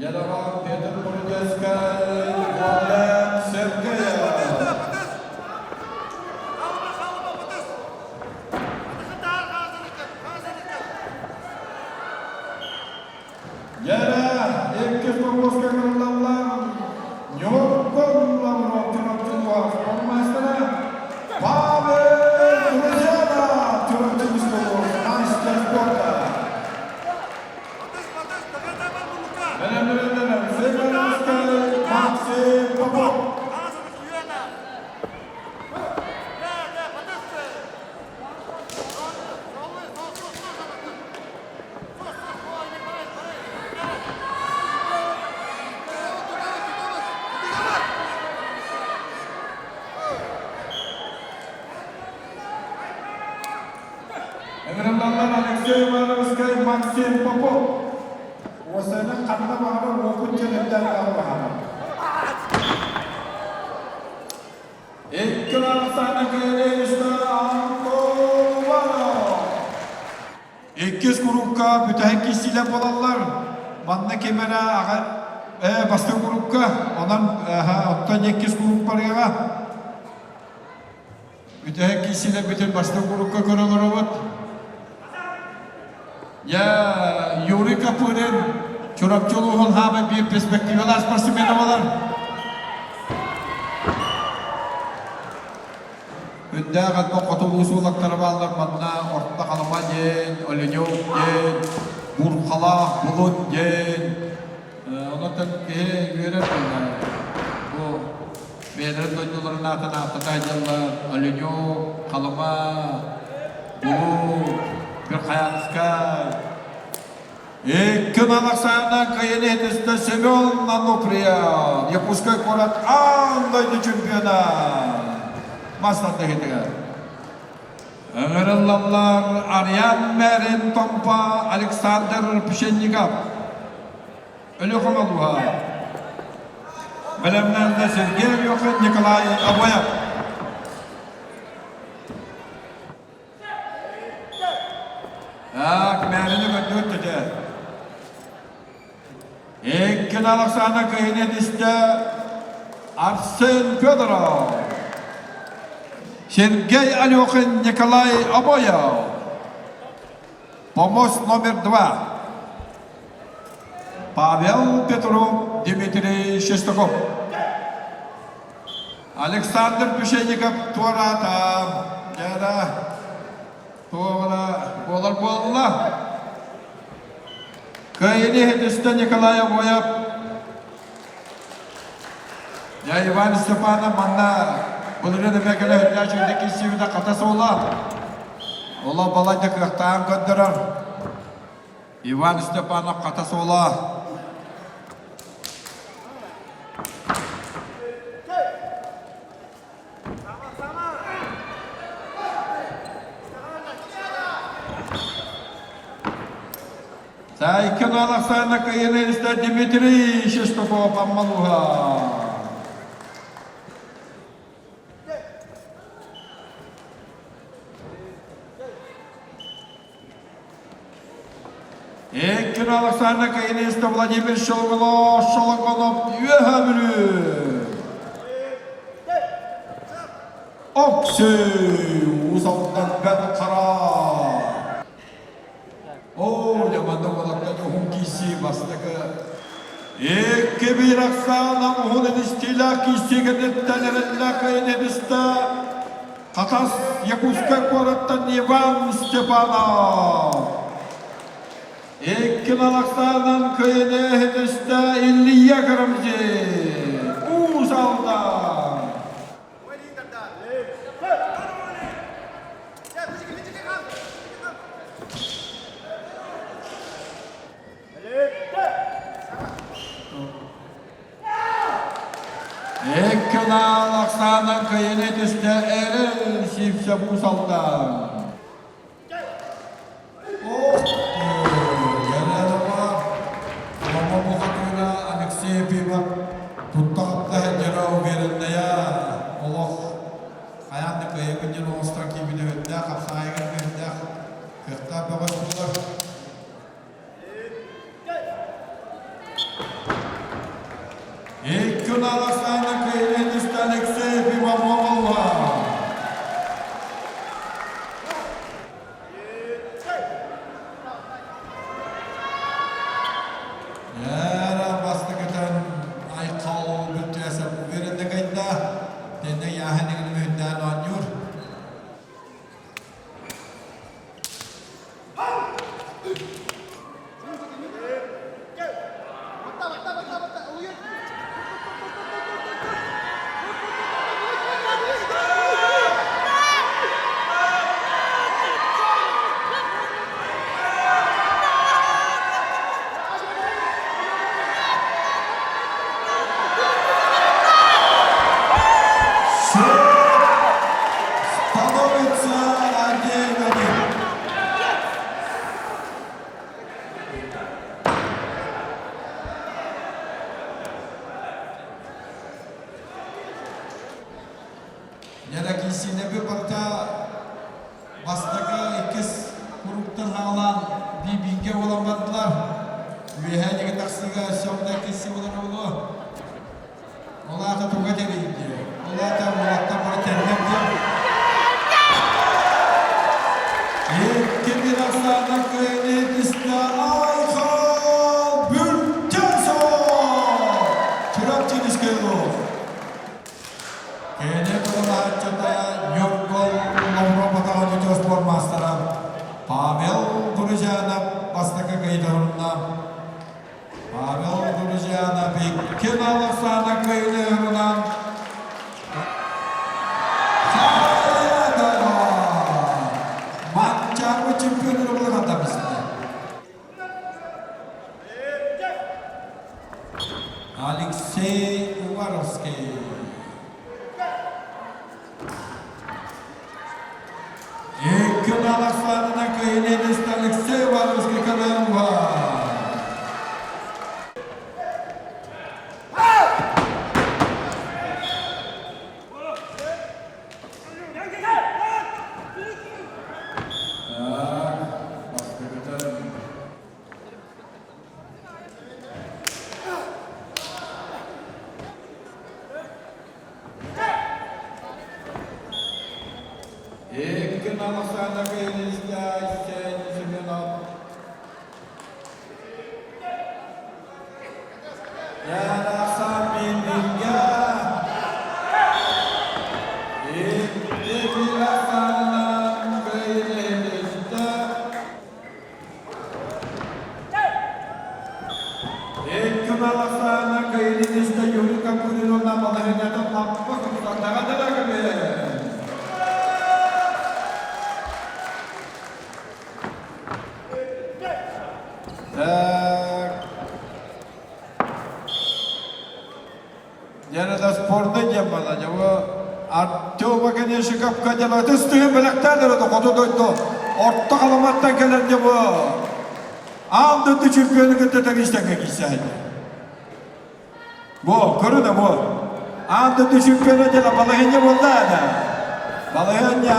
Yaroslav Petr Prodyeskay, Vladlen Sergeyev. Максим Попов. Осыны қанды бағыры оқын желімден қалбағаны. Екі лағысаны көрейшті Антованы. Еккіз құрупқа бүтәйік кесілі болалар. Манны кемері басты құрупқа. Онан оттан еккіз құруп барыға. Бүтәйік кесілі бүтін басты құрупқа көрілер өт. Ya Yuri Kapur'un çorapçılığı haber bir perspektiveler sportsmeni var. Bunda kadar katılım usulakları varlar. Bana orta kalma yen, Olenyo yen, Burkala, Bulut yen. Ondan ki göre bu beden dönüyorlar natı taycalar. Olenyo, kalma, Bulut. Bir hayatskay. İlkin alaksandan kayın etiste Semyon Nanopriya. Yapuskay Korat andaydı çempiyona. Maslanda getiren. Öğrenler Aryan Merin Tompa Alexander Pişennikov. Ölü komaluha. Bilimlerde Sergey Yokhin Nikolay Aboyev. Merini götürdü. İlkin alaksana kıyınet iste Arsen Fedorov. Sergey Alyokhin Nikolay Aboyev. Pomost номер 2. Pavel Petrov Dmitry Shestakov. Alexander Pişennikov Tuarata. Gera. Bolar. Kayını hediste Nikolay Aboyev. Ya Ivan Stepanov manna bunları demek öyle hülyacındaki sivide katası ola. Ola balayda kırıktan gönderir. Ivan Stepanov katası ola. Sayın Alaksana kayınızda Dmitry Shestakov Ammaluha. Sayın Alaksana kayınızda Vladimir Shologonov Yuhamülü. Oksey uzaktan ben karar. Yamandı olanakta hunkisi bastıkı. İki bir aksana muhunun istila kisi gönettelerinde kayın ediste. Katas Yakuska Korat'tan Ivan Stepanov. İki alaksanan kayın ediste İlliye Kırımcı. Uzalda. Ekna laksanan kayınet üstte eren şifse bu saldan. Genel var. Ama bu katıyla Alexey Pivak tuttakta hecera verinde ya. Allah hayatı kayıkın yıl olstan gibi de ödde, kapsayın ödde. Kırkta baba bulur. İlkin alaksana kıymet üstten Alexey Pivak. Üyehәнеге тақсыға сәуді кесі болар олы. Олата туға терейді. Олата бара тәндім деп. Еккенген ақсарына көйіне түсті Айқал Бүлтен соң. Тұрап теніске олы. Көйіне бұлына атчата Нёргол Европадағы дүтіос формастары Павел Друзянов бастықы қайдағырында. Павел Друзянов еккен алықсаны көйіне ұрынан. Матчағы чемпионы болғанда бізді. Алексей Уваровский. Еккен алықсанына көйіне десті Алексей Уваровский қадам бар. Еккен алықсаны көйінізді Сәйнізімен ал. Ярақсан меніңге Еккен алықсанынан көйінізді Еккен алықсаны көйінізді Юрика Курилона балығынады лаппы құмсандағадыра көбе. Yanada sporda yapmalı. Artyoba kendisi kapka cemaati istiyor belekten de kodu doydu. Orta kalamattan gelen de bu. Aldı da çempiyonu gittiler işte kekisaydı. Bu kuru da bu. Aldı da çempiyonu cela balığınca buldu da. Balığınca.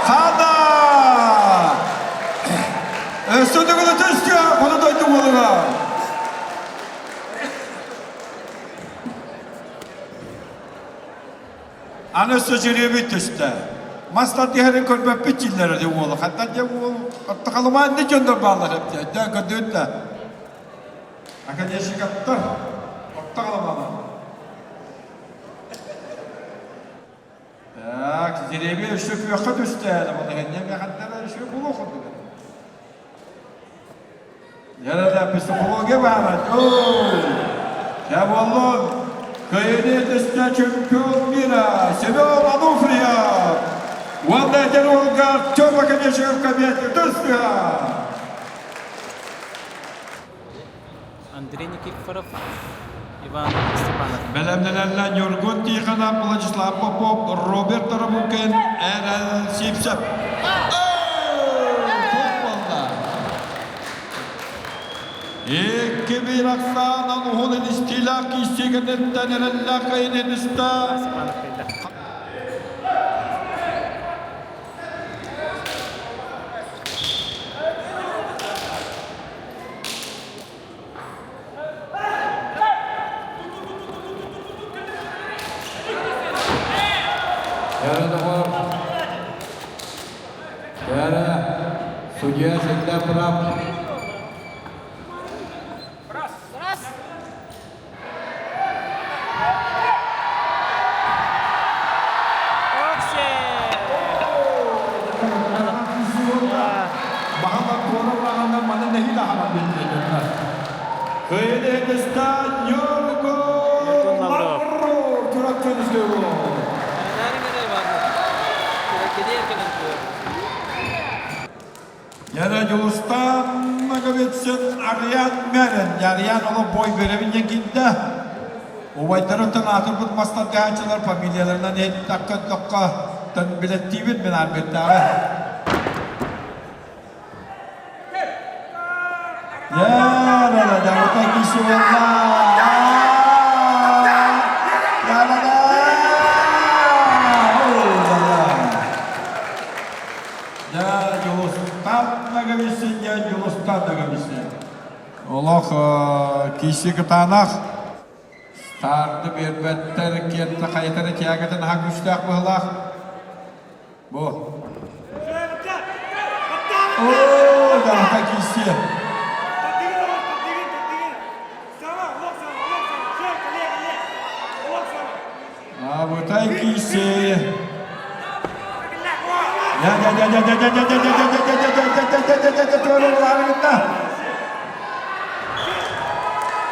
Hada. Üstünde kulu tüstü kodu doydu buluğa. Anası jüriye bitişti. Mastat diğerin körbe piçilleri de oğlu. Hatta de oğlu. Orta kalıma ne gönder bağlar hep de. De göndürdüler. Akın yaşı kaptı. Orta kalıma. Tak, jüriye bir şu fiyakı düştü. Ama ne kadar şu bulu kudu. Yarada psikoloji var. Ya vallahi köyüne dışta çöpkün mira. Sebebi Anufriya. Vallahi gel olgar. Çorba kadeşim kabiyeti dışta. Андрей Никифоров, Иван Степанов. Белемнелерle Yorgun Tikhana, Владислав Попов, Роберт Рамукен, Erel Sipsep. İki bir aksanan onun istilak istiğnetten erella kayının ista. Yarın var. Yarın Судья всегда прав. Yana Julustan nagabetsin Aryan Meren. Aryan olu boy veremin yakinde. Ovaytarı tanatır tutmastan dağçılar familyalarından hep dakika bilettiğimin ben elbette. Ya la jangan kisi wala. Ya la. Ya Julustan Олох киши кытанах старды бербеттер кетті қайтары тиягетін хагүштақ бұғылақ. Бұ. Ооо, жағта киши. Бұтай киши.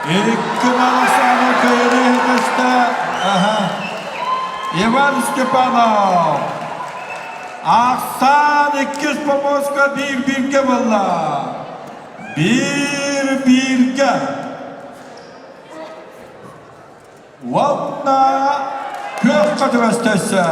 İlk Alexander Kıyırı hedefte. Ivan Stepanov. Aksan 200 Pomoska 1-1'ge valla. 1-1'ge. Valla kök katı vestesi.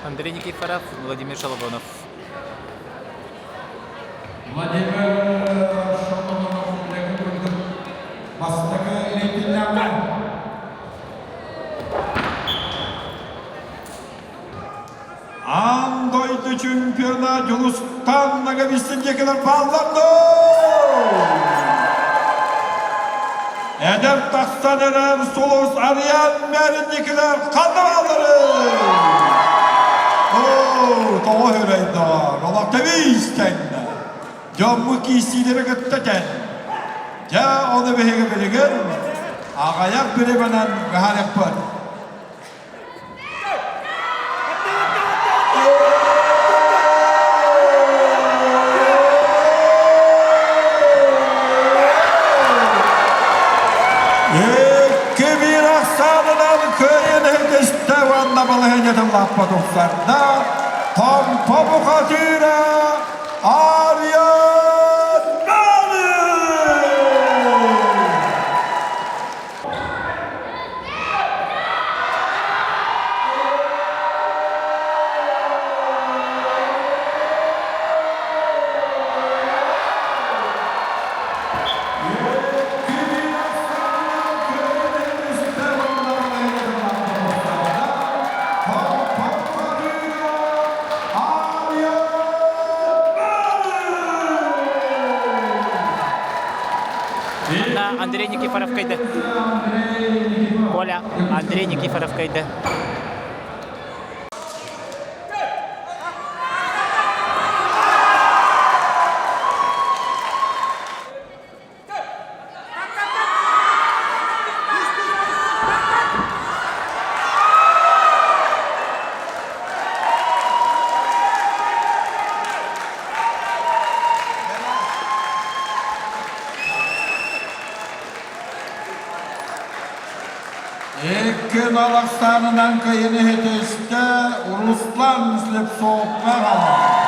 Андрей Никифоров, Владимир Шалабонов. Владимир Шалабонов бастығы рейтингтен Андойды чемпиона Юлустан Нагавистендекілер балланды. Әдер тақсан әрәр солыс Ариан Мәріндекілер қандыралары. Тоғы өрейді, олақ тәвейістен. Жаммы кейсилері күттәтен. Жа оны бәйгі білігін, ағаяқ біременен ғалек бұр. Екі bir ақсанынан көйін әдісті ванна балығын едім лаппа тұқсарда. Tompa Bukatira Aryan Mali. Андрей Никифоров кайда. Оля, Андрей Никифоров кайда. Ekin Alaksan'ın kıyını hedefte Ruslan izlep soğuklar alan.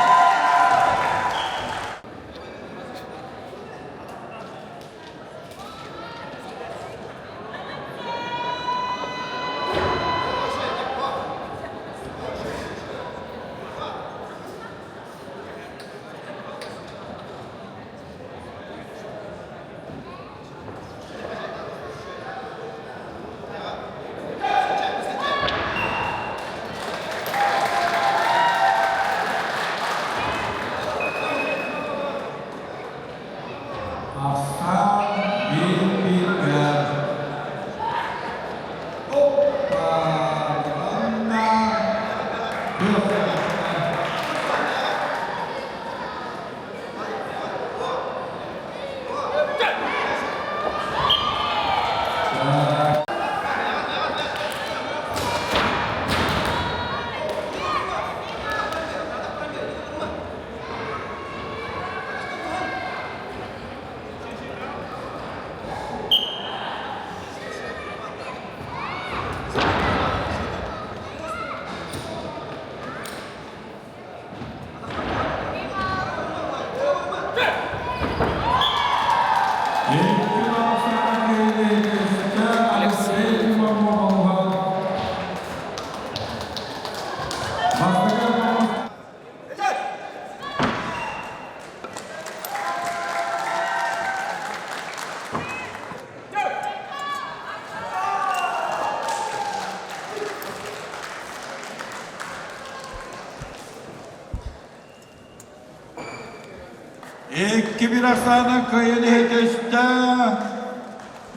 İki bir aksana kıyını hedeste.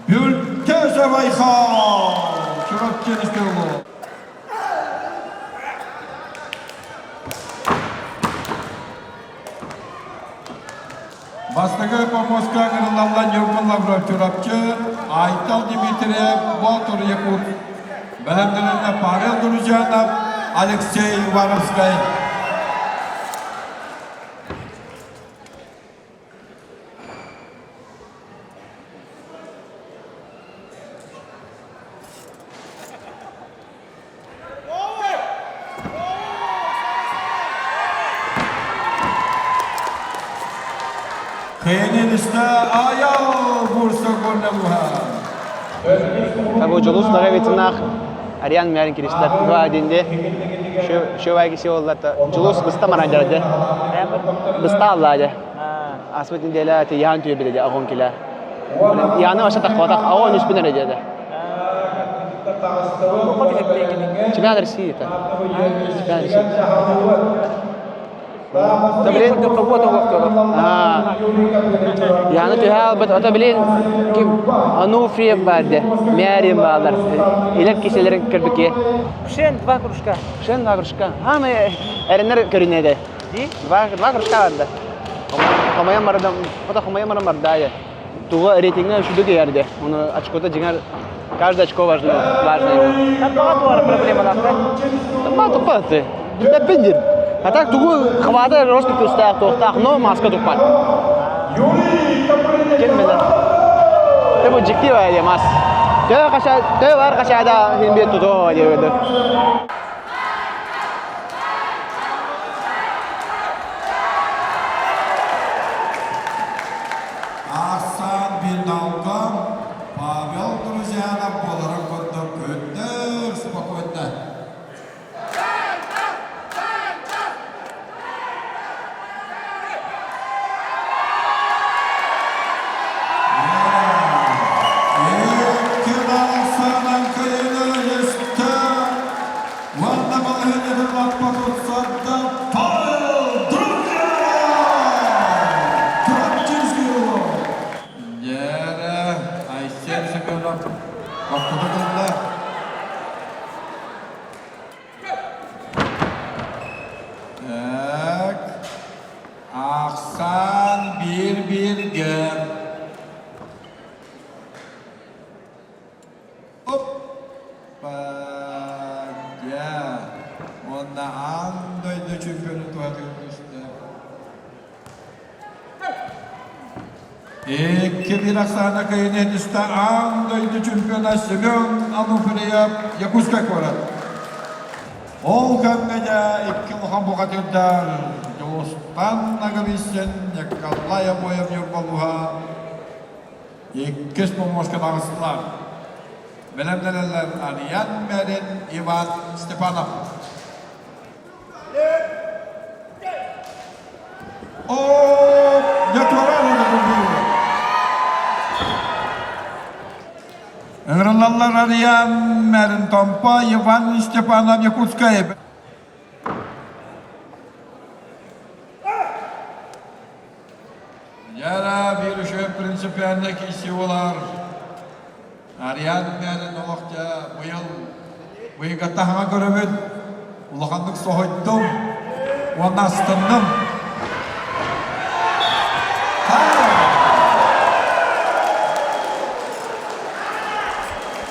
Bülteze Baykan. Çorapçı istiyor. Bastığı Pamoska kırılallan yorumlar çorapçı. Aytal Dimitriyev, Batur Yakut. Belemlerine Pavel Durujanov, Alexey Varovskay. Kıyının üstüne ayağı vursa golüne buha. Tabii julus daga bitnaq Arian Merin kirişler dua edindi. Şu vayki oldu da julus bısta managerdi. Bısta Allah'dı. Asmetin delati yan tüye biledi ağon kila. Yani aşağı takvatak ağon üstüne dedi. Çıkar dersi ta. Çıkar dersi. Tabii yani tuhal bet otobilin kim Anufriyev vardı, Meryem varlar, ileriki kişilerin kırbiki. Şen два кружка. Şen два кружка. Ama erenler körünede. Два кружка vardı. Kamayan maradan, o da kamayan maradan vardı ya. Tuğla reytingine şu düge yerde. Onu açıkta cingar, каждый очко важно. Там багато проблем на Багато пати. Депендір. А так тугу хвата розкид устах, тохтах, но маска тупат. Келмеді. Бұл жіктей бай демас. Төй бар қашада хембет тұту деді. Ақсан Бинауган, Павел Друзянов боларын көтті көттір, спокойно. Aksan bir gel. Hoppa. Ya. Onda andaydı çöpünü tuhatıyormuştu. İki bir aksana kayın üstte andaydı çöpünü Semyon Anufriyev Yakuska korat. Ol kangaja iki luham bukatırdar. Dostan nagabisen yakallaya boyam yorbaluha. İkis pomoska dağısılar. Belemdeler Arian Merin, Ivan Stepanov. Yatvarlar da bu. Öğrenler Arian Merin Tompa, Ivan Stepanov Yakutskaya. Yara bir şu prinsipiyendeki işçiler. Arian Merin olakça bu yıl gattahama görevin. Ulakanlık soğuydum. Ondan sıtındım.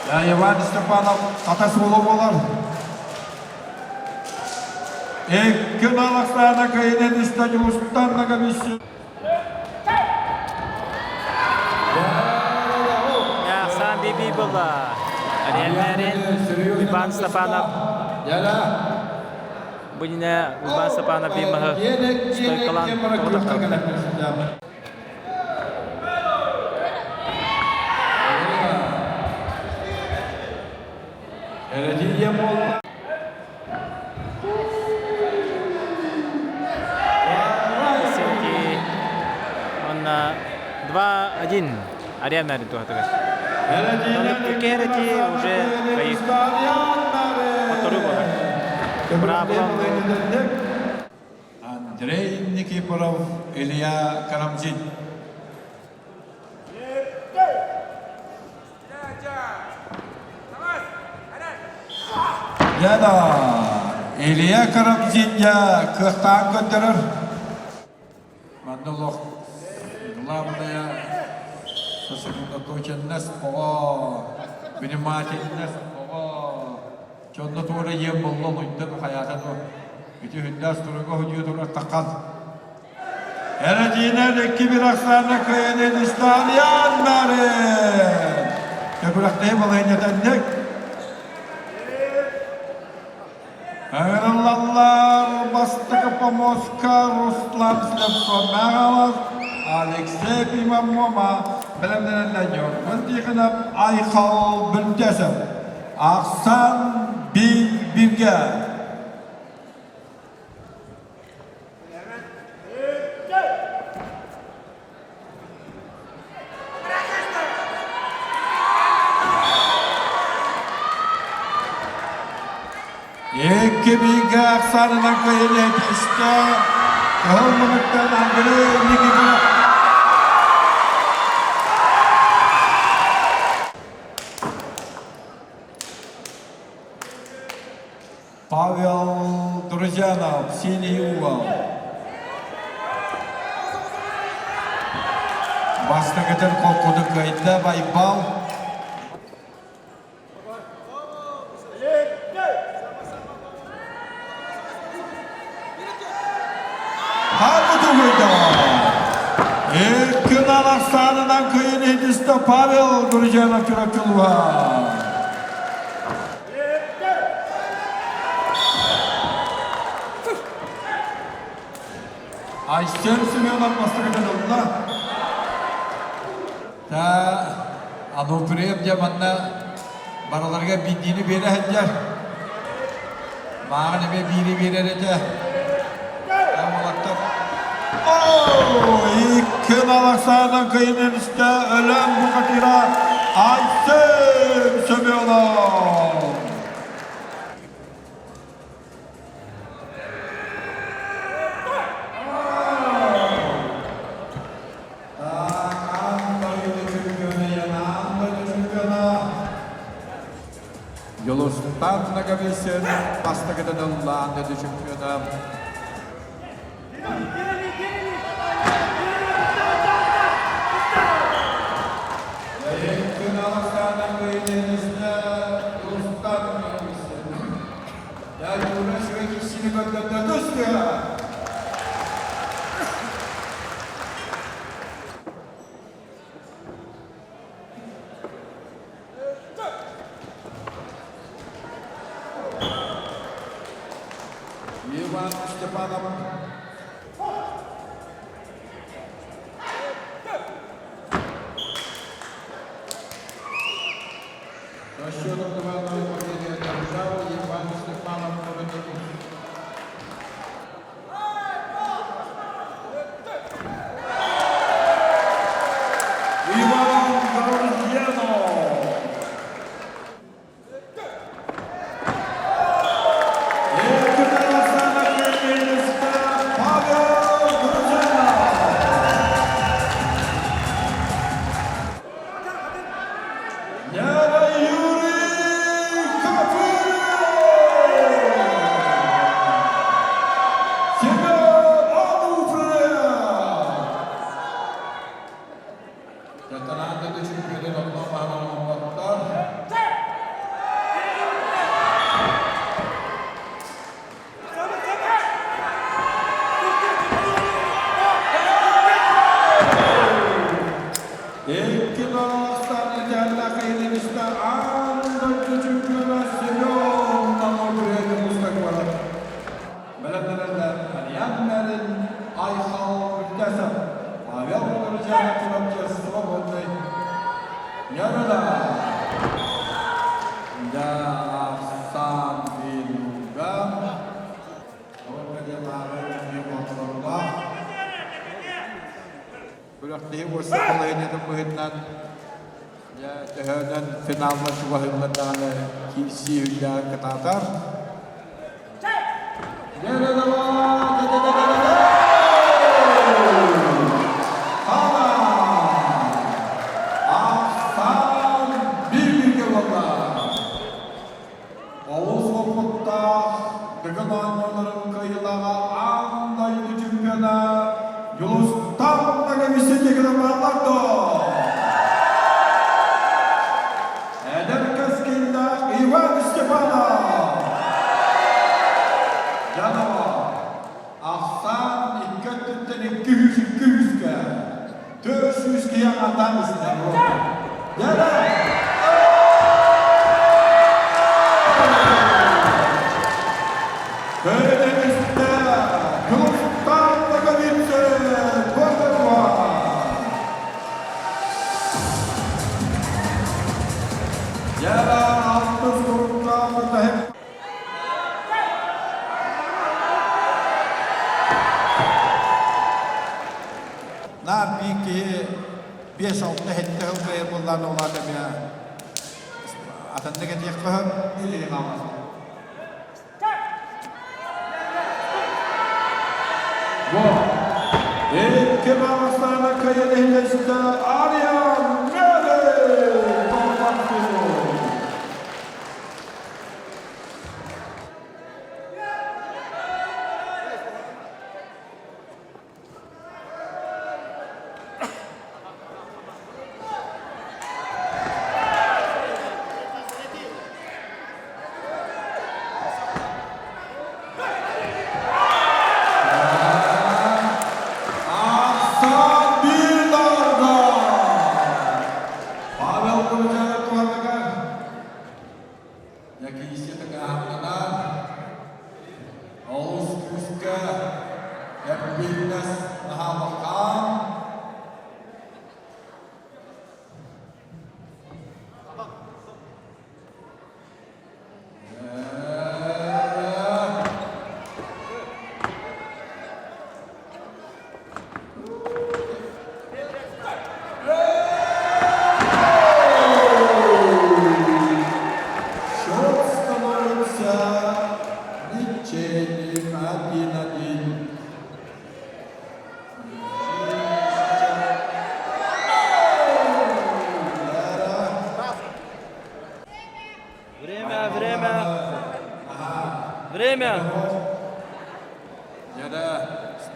Ya Ivan Stepanov katası olar. İlk alaklarına kayınen istacı ustan nagabisi. Aksan Bibi bola. Arian Merin, Ivan Stepanov. Bu yine Ivan Stepanov bir mahı stoy kalan toğutakta. Он 2-1. Arian Merin тугатыгас. Керети уже своих второй гол. Браво. Андрей Никифоров, Илья Карамзин. Яна Илья Карамзин я кыхтан көндөрөр. Мандалох главная сосредоточенность по внимательность по чонно тура ем болло луйдан хаятану. Ити хүндас турга хүдү тура таккан. Эрэдинэ лекки бир аксана кыйнен исталиян маре. Тепракте балайнатаннек. Аграллар бастыка помоска Руслан Слепкомагов, Алексей Пимамома, Белемден Леньор, Вантиханов Айхал Бентесов, Аксан Бирге. Екі биге Аксанынан көйіне тесті, Кылмымыттан Андрей Никифоров. Павел Друзянов, синий угол. Бастығыдың қолқуды көйді байбал. Казахстанынан кыйын едісті Павел Друзянов Чуракчулуа. Айсен Семенов бастығыдан олда. Ану күрем жаманна бараларға бендені бері әддер. Мағын әме бері берер әді. İki Alaksan'dan kıyının üstte ölen bu katira Aysen Semyonov. Yolostan nagabilsin, basta giden Allah'ın dedi şükrünem. Иван Степанов. Со счетом 2-0 победы одержал Иван Степанов. Finalnya juga hendak kisi hingga ke Tatar.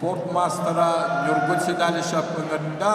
Спортмастера Нюргут Седалишев өмірінде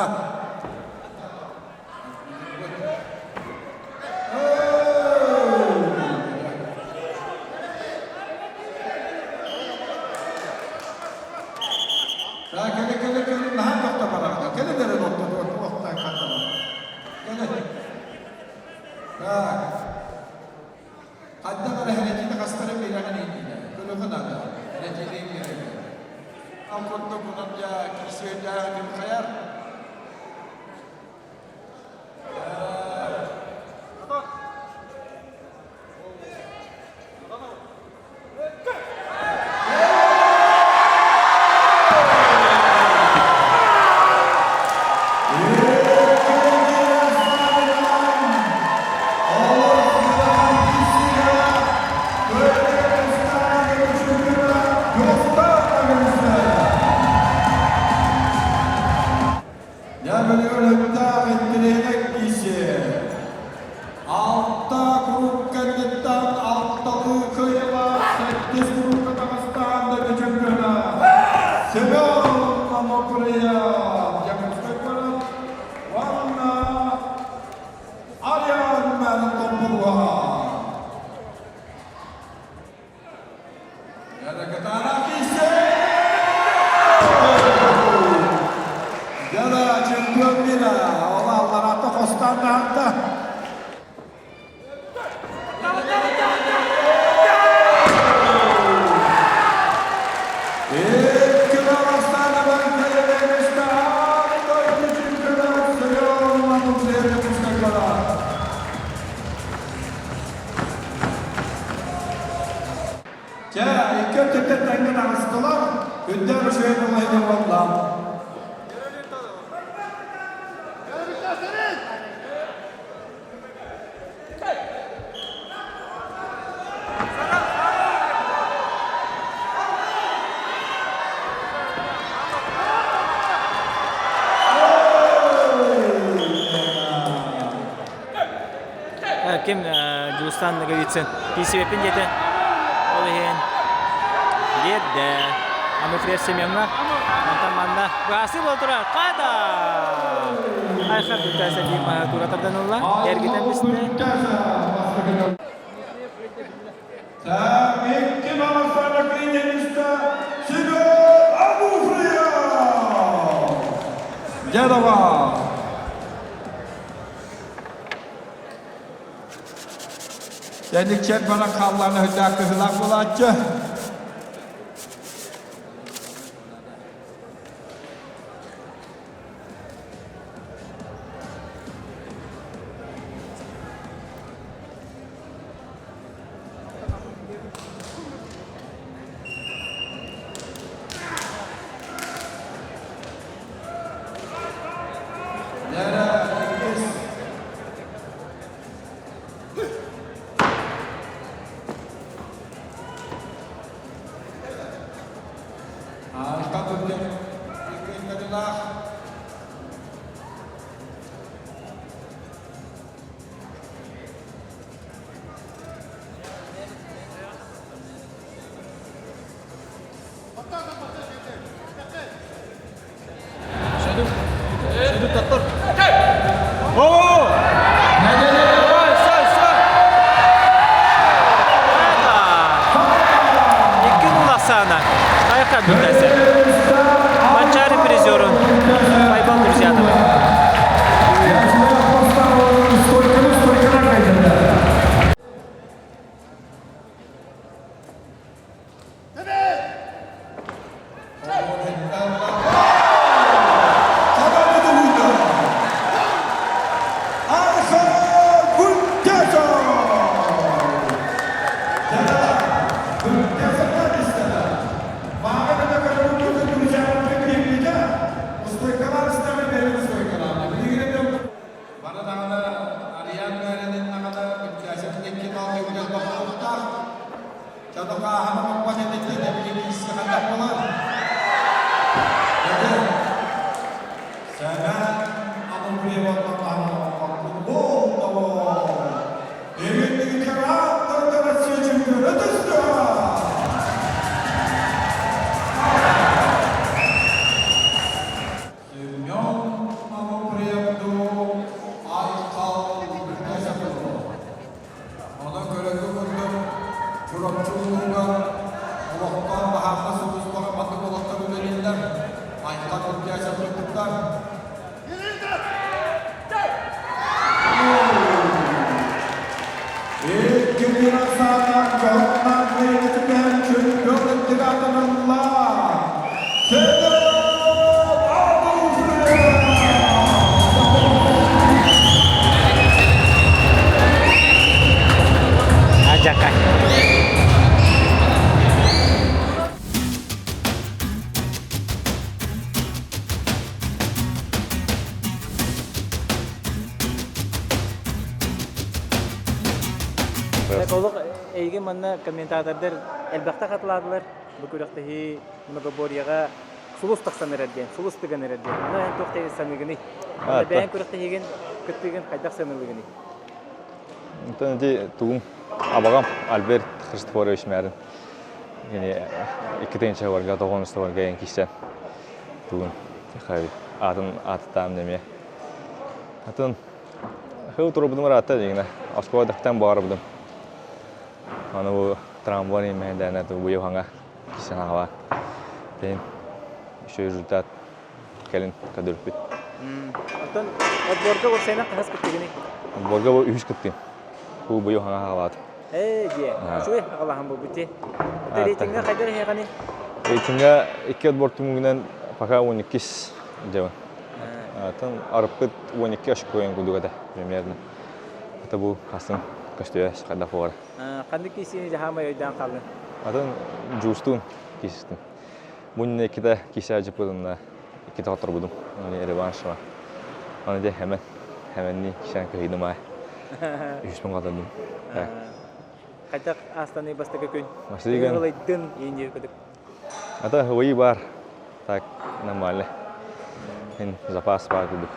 Kim Julistan Gavitsin PCV'pin jeti Olihin Gedde Amifrer Semyon'a Mantamanda berhasil oldular Kada Ayşar Dutasa di Mahatura Tardanullah Ergiten Bisne Tabii Malasana Kıyı'nda Sigo Abufriya Cadava Sendikçen bana kallarını hüdakı hılak bulatçı. Манчари призером. Байбал, друзья. Олық әйге манна комментатордар әлбәқті қатыладылар. Бұл көріқтігі многоборияға сулус тақсан әрәдген, сулус тіген әрәдген. Ана ән тоқтайыз санығыны. Бәйін көріқтігін күттігін қайдақ санығыны. Тәнде туғым абағам Альберт Христофорович мәрін. Екітінші варға, 9-шы варға ең кешен туғым. Атын атытам деме. Атын хыл тұру бұдым ратта дегені. Аскова дақтан бағар бұдым. Аны бұл трамбон емейді әнәті бұл еуғанға кешен ағала. Дейін үші результат кәлін қадырып бүт. Атын отборға орсайна қағыз күттігіні? Отборға бұл үйіш күттігін. Бұл еуғанға ағалады. Де, шуй ағалағын бұл бүтте. Рейтинга қайдар еғаны? Рейтинга 2 отбор түмігінен пока 12 жауын. Атын арыппыт 12 ашық қойын күдігеді примерно. Это бұл қасын көстөйәс қайда қоғар. Қанды кейсені жағамай өйден қалды? Атын жуыстың кейсістің. Бұнын екіде кейсе әжіп бұдымда екіде қатыр бұдым. Реваншыма. Оны де әмәнні кешен көйдім ай. 300 қатырдым. Қайтақ астаны бастығы көң? Басты деген. Ғылайдың еңдер көдік? Ата ғойы бар. Так, нормально. Мен запас бар көдік.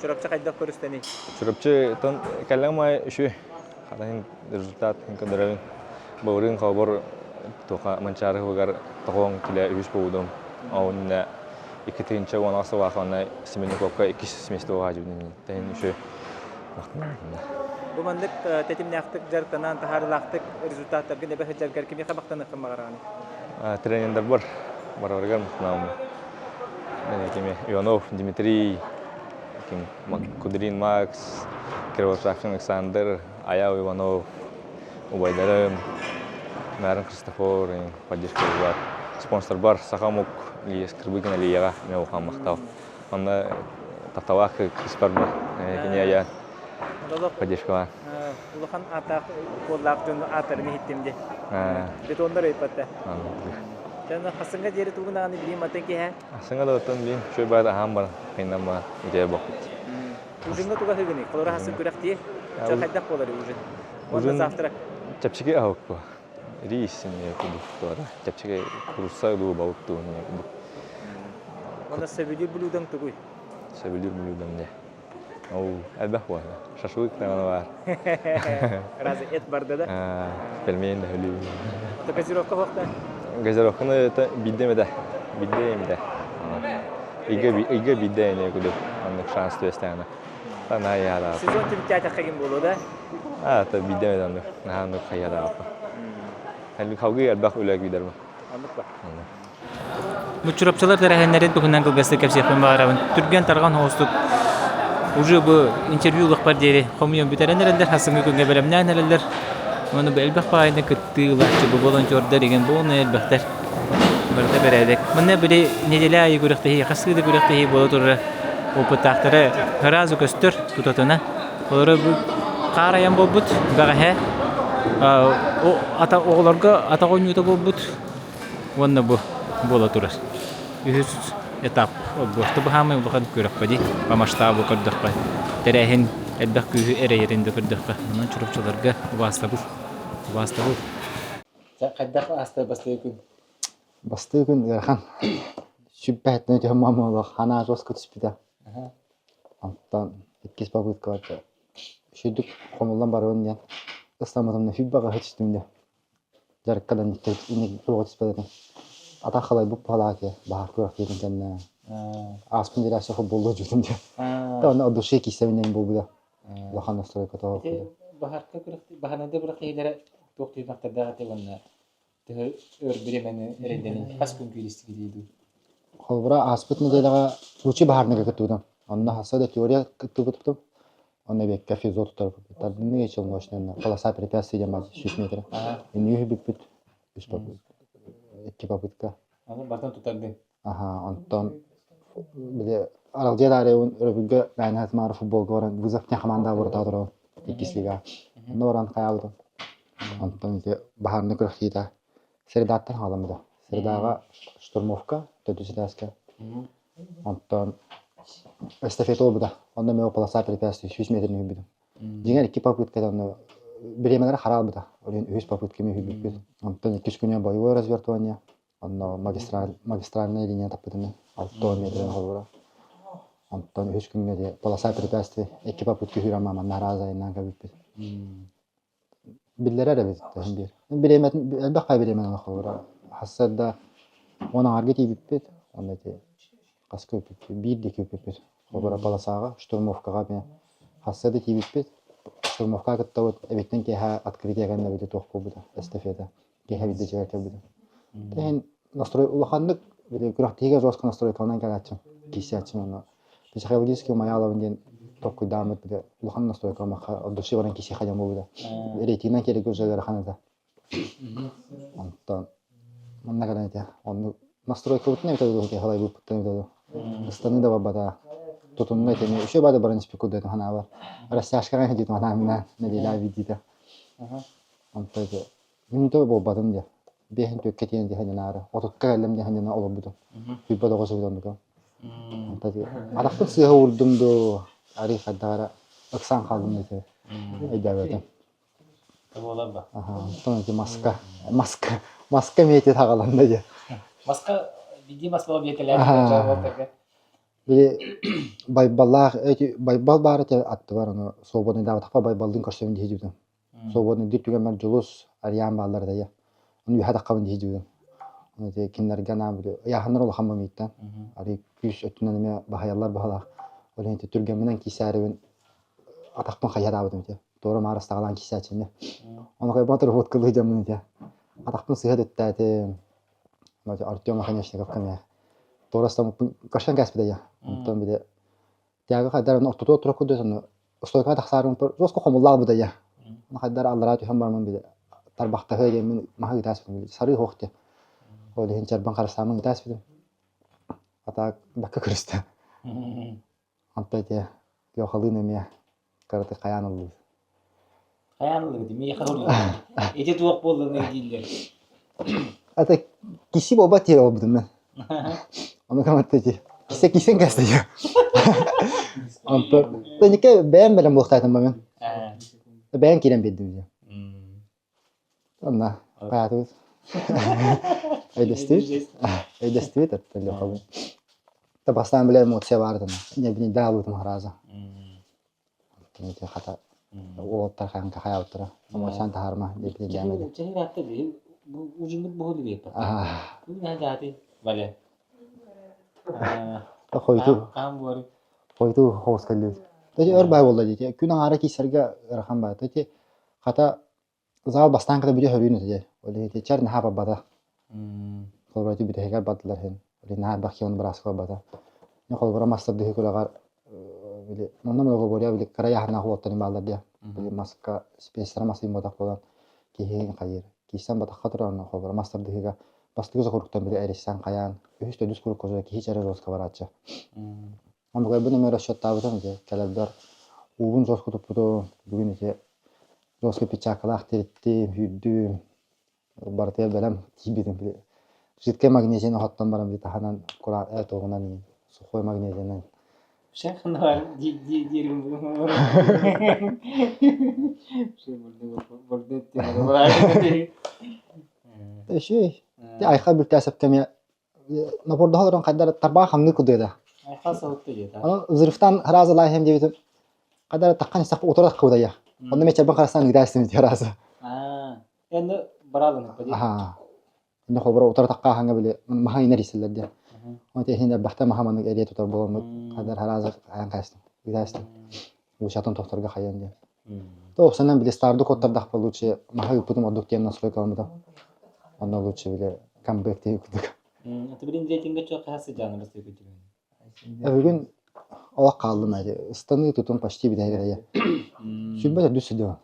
Чурапчы қайдақ көрістені? Чурапчы кәлің май үші. Қадайын результат кәдірәуін. Баурын қалбыр тоқа манчары ғығар тоғын келе үйіс болудым. Ауынна 2-тінші онақсы вақығына семені көпқа 2 семесті оға жібінен. Тәйін үші вақтың ағында. Бұл мандық тәтімне ақтық жарықтанан тахарылақтық результаттарғы нәбәхі жарғар кеме қабақтан ұққын мағарағаны? Тренерлер бар. Барварғар мұқтынауым. Ионов, Дмитрий, Кудрин Макс, Кривошапшин Александр, Аяв Иванов. убайдарым, Мәрін Христофор, поддержка бар. Спонсор бар, Сақамук, Лиес Кырбыгин Алияға, мен оған мақтау. Онда Татавақ Криспар бар, кене аян поддержка бар. Улахан атақ қоллақ жөнді атарыны хиттемде. Бетондар өйпатты. Жаңа қасыңға жері туғынағаны білейін матын ке, Асыңға да өттен білейін, шөй бәрді ағам бар, қайындан бар, жайы бақыт. Ужинға туға хығыны, қолары хасың көрек тие, жа қайдақ болары ужин. Онда завтрак. Чапчыге ағып ба. Рейсін күдік туара. Чапчыге құрса ұлығы бауыт туғын күдік. Онда сәбілер білудің түгіл. Сәбілер білудің де. Ол әлбәқ бар. Шашлык тағаны бар. Разы эт барды да? Пельмен де өлі. Ота газировка хоқта? Газировканы биддеме де. Биддеме де. Иге биддеме күдік. Анық шанс төстәңі. Тана яда. Сезон түбі тәті қағын болу да? Та биддеме де анық. Нағанық қаяда апа. Әлбәқ қауғы әлбәқ өләк бидер ба. Анық ба? Мұчырапчылар тәрәхәнләрен бүгіннен қылғасы кәпсекпен бағарабын. Түрген тарған хоғыстық. Уже бұл интервьюлық бар дейі. Қомион бүтеренерелер, хасыңғы күнге бәлемнен әрелер. Оны бұл әлбәқ бағайны күттігілақчы бұл волонтердар еген бұл оны әлбәқтер. Бұрды бәрәдік. Мұны білі неделі айы көріқтігі, қасқыды көріқтігі болы тұры опыттақтары ғыразы көстір тұтатына. Олары бұл қараян бол бұд, баға оғыларға ата қойнуыда бол бұд. Оны бұл болы тұрыр. Үхіз этап олбуқты бұхамай ұлыған көрік бәді, ба масштабы көрдік бәді. Тәрәхін әлбәқ күйі әрейерінде көрдік бәді. Мұнан чұрыпчыларға басты бұл. Қайдақ асты басты күн? Басты күн, ғархан. Шүппәтіне түйім мамылы, қана жосқы түспеді. Антан, еткес бабытқа барды. Шүдік қомылдан бар өнден. Ыстамадымны фиббаға хетістімде. Жарыққадан инек бұлға түспеді. Ата қалай бұп палаке, бағар көрік едін кәнне. Аспын дері асықы болды жүдімде. Оны ұдышы кестемінен бұл бұда. Лақан настрой қатауы бұда. Бағарқа көрікті, бағанады бұрақ ейлері тоқты мақтардағы тегінна. Түхі өр біремені әренденің қас күн көйлістігі дейді. Қолбыра аспыт неделіға лучи бағарныға күттудым. Онына хаса да теория күтті бұтыптым. Оны бек кафе зор тұтар бұд. Тардың не ечел ношнен. Қоласа препятствие демады 6 метр. Ені үйі бүк бүт. Үш бабыд. Iki попытка. Аны бартан тұтардың? Онтон арал жедары өрбүгө мен хатмар футболга баран вызов не команда бурда туру икислига. Норан каялды. Онтон бахарны көрхида. Средаттан халамды. Средага штурмовка, төтүсүдаска. Онтон эстафета болду. Онда мен полоса препятствий 100 метрный убиду. Дигер 2 попыткада оны беремелер харалбыда. Олен 3 попытками убиду. Онтон 2 күнү боевое развертывание. Онно магистральная линия таппытыны 6 метрден холбура. Онтон 3 күнгө де полоса препятствий 2 попытки хүрама наразы айынан кабиппит. Биллер эребит бир. Биремет элбакка биремен холбура. Хассада оны арга тийбиппит. Онда те кас көпүп, бирди көпүп. Холбура полосага штурмовкага мен хассада тийбиппит. Штурмовка кыттабыт эбектен кеха открытие гана бите тох болбуда. Эстафета. Кеха бидде жер кебуду. Тен настрой улахандык бире күрактеге жоско настройкалан калачым. Кисячым аны. Психологически маяловын ден токку дамыт бире улахан настройкалма души баран киси хадам болбуда. Ретина керек өзгөр ханада. Онтон мында каната. Оны настройка бутне битеді ке халай бутне битеді. Станы да бабада. Тотунна теме үшө бада баран спеку да хана бар. Расяшкага хедит мана мына недела видите. Онтон минуто болбадым де. Бехин төккетен де ханары. Отукка элем де ханына оло буду. Бибада госудан да. Онтон адактын сыга урдумду. Ари хадара аксан калдым десе. Эдабата. Таболар ба. Онтон маска мете тагаланда де. Маска биди маска объектелер жабылтырга. Байбаллар байбал бары те атты бар аны свободный да тапа байбалдын көрсөмүн дийдүм. Свободный дип түгөнмөр жулус ариан баллар да я. Onu bir hadakka ben diyeceğim. Onu de kimler gana biliyor. Ya hanır ol hamam itten. Ari küs ötünden me bahayallar bahalar. Öyle te Türkmen'den kisarın atakpan hayada adım te. Doğru marasta kalan kisa içinde. Onu koy batır vot kılacağım bunu te. Atakpan sıhhat etti te. Onu Artyom Akhanyashni kapkan ya. Doğru stam kaşan gaspede ya. Ondan bir de diğer kadar onu ortada oturup kudu sonu. Stoyka taksarın per. Josko komullar bu da ya. Onu kadar Allah'a tühem barman bir de. тарбақтағы мен махы гитаспын сары хоқты. Ол хин чарбан қарасамын гитаспын. Ата бакка күрісті. Антпете йохалыны ме караты қаянылды. Қаянылды деме яқырылды. Ете туақ болды не дейділер. Ата киси боба тер олбудum мен. Onu kamatты. Кисен касты. Антор. Тенике бәм белән булыктайтым мен. Бәм кирен беддим. Онна каятыбыз. Эйдестит аттылы калды. Табастан белән эмоция барды. Не бини дабытым хараза. Тенике хата. О тархан кая утыра. Эмоциян тахарма деп дигәмәде. Чехиратты бил. Bu ucumut boğulu bir yapar. Bu ne jati? Vale. Koydu. Kam var. Koydu hoş kaldı. Tabii örbay oldu dedi. Gün ara ki serga rakam var. Tabii kata zal bastan kadar bir hörüyün dedi. Öyle dedi. Çar ne hapa bada. Kolbrati bir tekrar badılar hen. Öyle ne bakıyon biraz kal bada. Ne kolbra master diye kulagar. Böyle ondan logo boya böyle karaya hana hoğutlarını bağladı ya. Böyle maska spesra masayı modak olan ki hayır. Кисан бата хатырана хобар мастер дигега бастыгы жокуруктан бири эресан каян өстө дүс курук кожа кихи чара жоска барача. Андыгы буну мен расчет табытам же калабдар угун жоску тупуду бүгүн эте жоска пичакалак теритти хүддү барте белем тибидим били. Житке магнезияны хаттан барам бит ханан кура этогунан сухой магнезияны. Шехна var diyelim bu. Şey burada etti. Şey. De ayxa bir tasap kemiye. Naporda halaran kadar tarbağa hamlı kuduydu. Ayxa savuttu dedi. Onu zırftan haraza layhem diye kadar takkan isap oturak kudaya. Onda meçerban karastan gidersin diye haraza. Yani baralın pedi. Ne xobara oturak takka hanga bile maha iner hisseler diye. Onu tehinde baxta mahamanlık eriye tutar boğulmak kadar haraza ayan kaçtım. Gidersin. Bu şatın tohtarga kayan diye. Тоқсанан биле старду коттардах получше махай путум одук тем настройкаламда. Анна лучше биле камбэк тей кудук. Это блин рейтинга чок хасы жаны басты күтүгөн. Бүгүн ала калдым айы. Станы тутум почти бидайга. Сүнбө дүсүдө.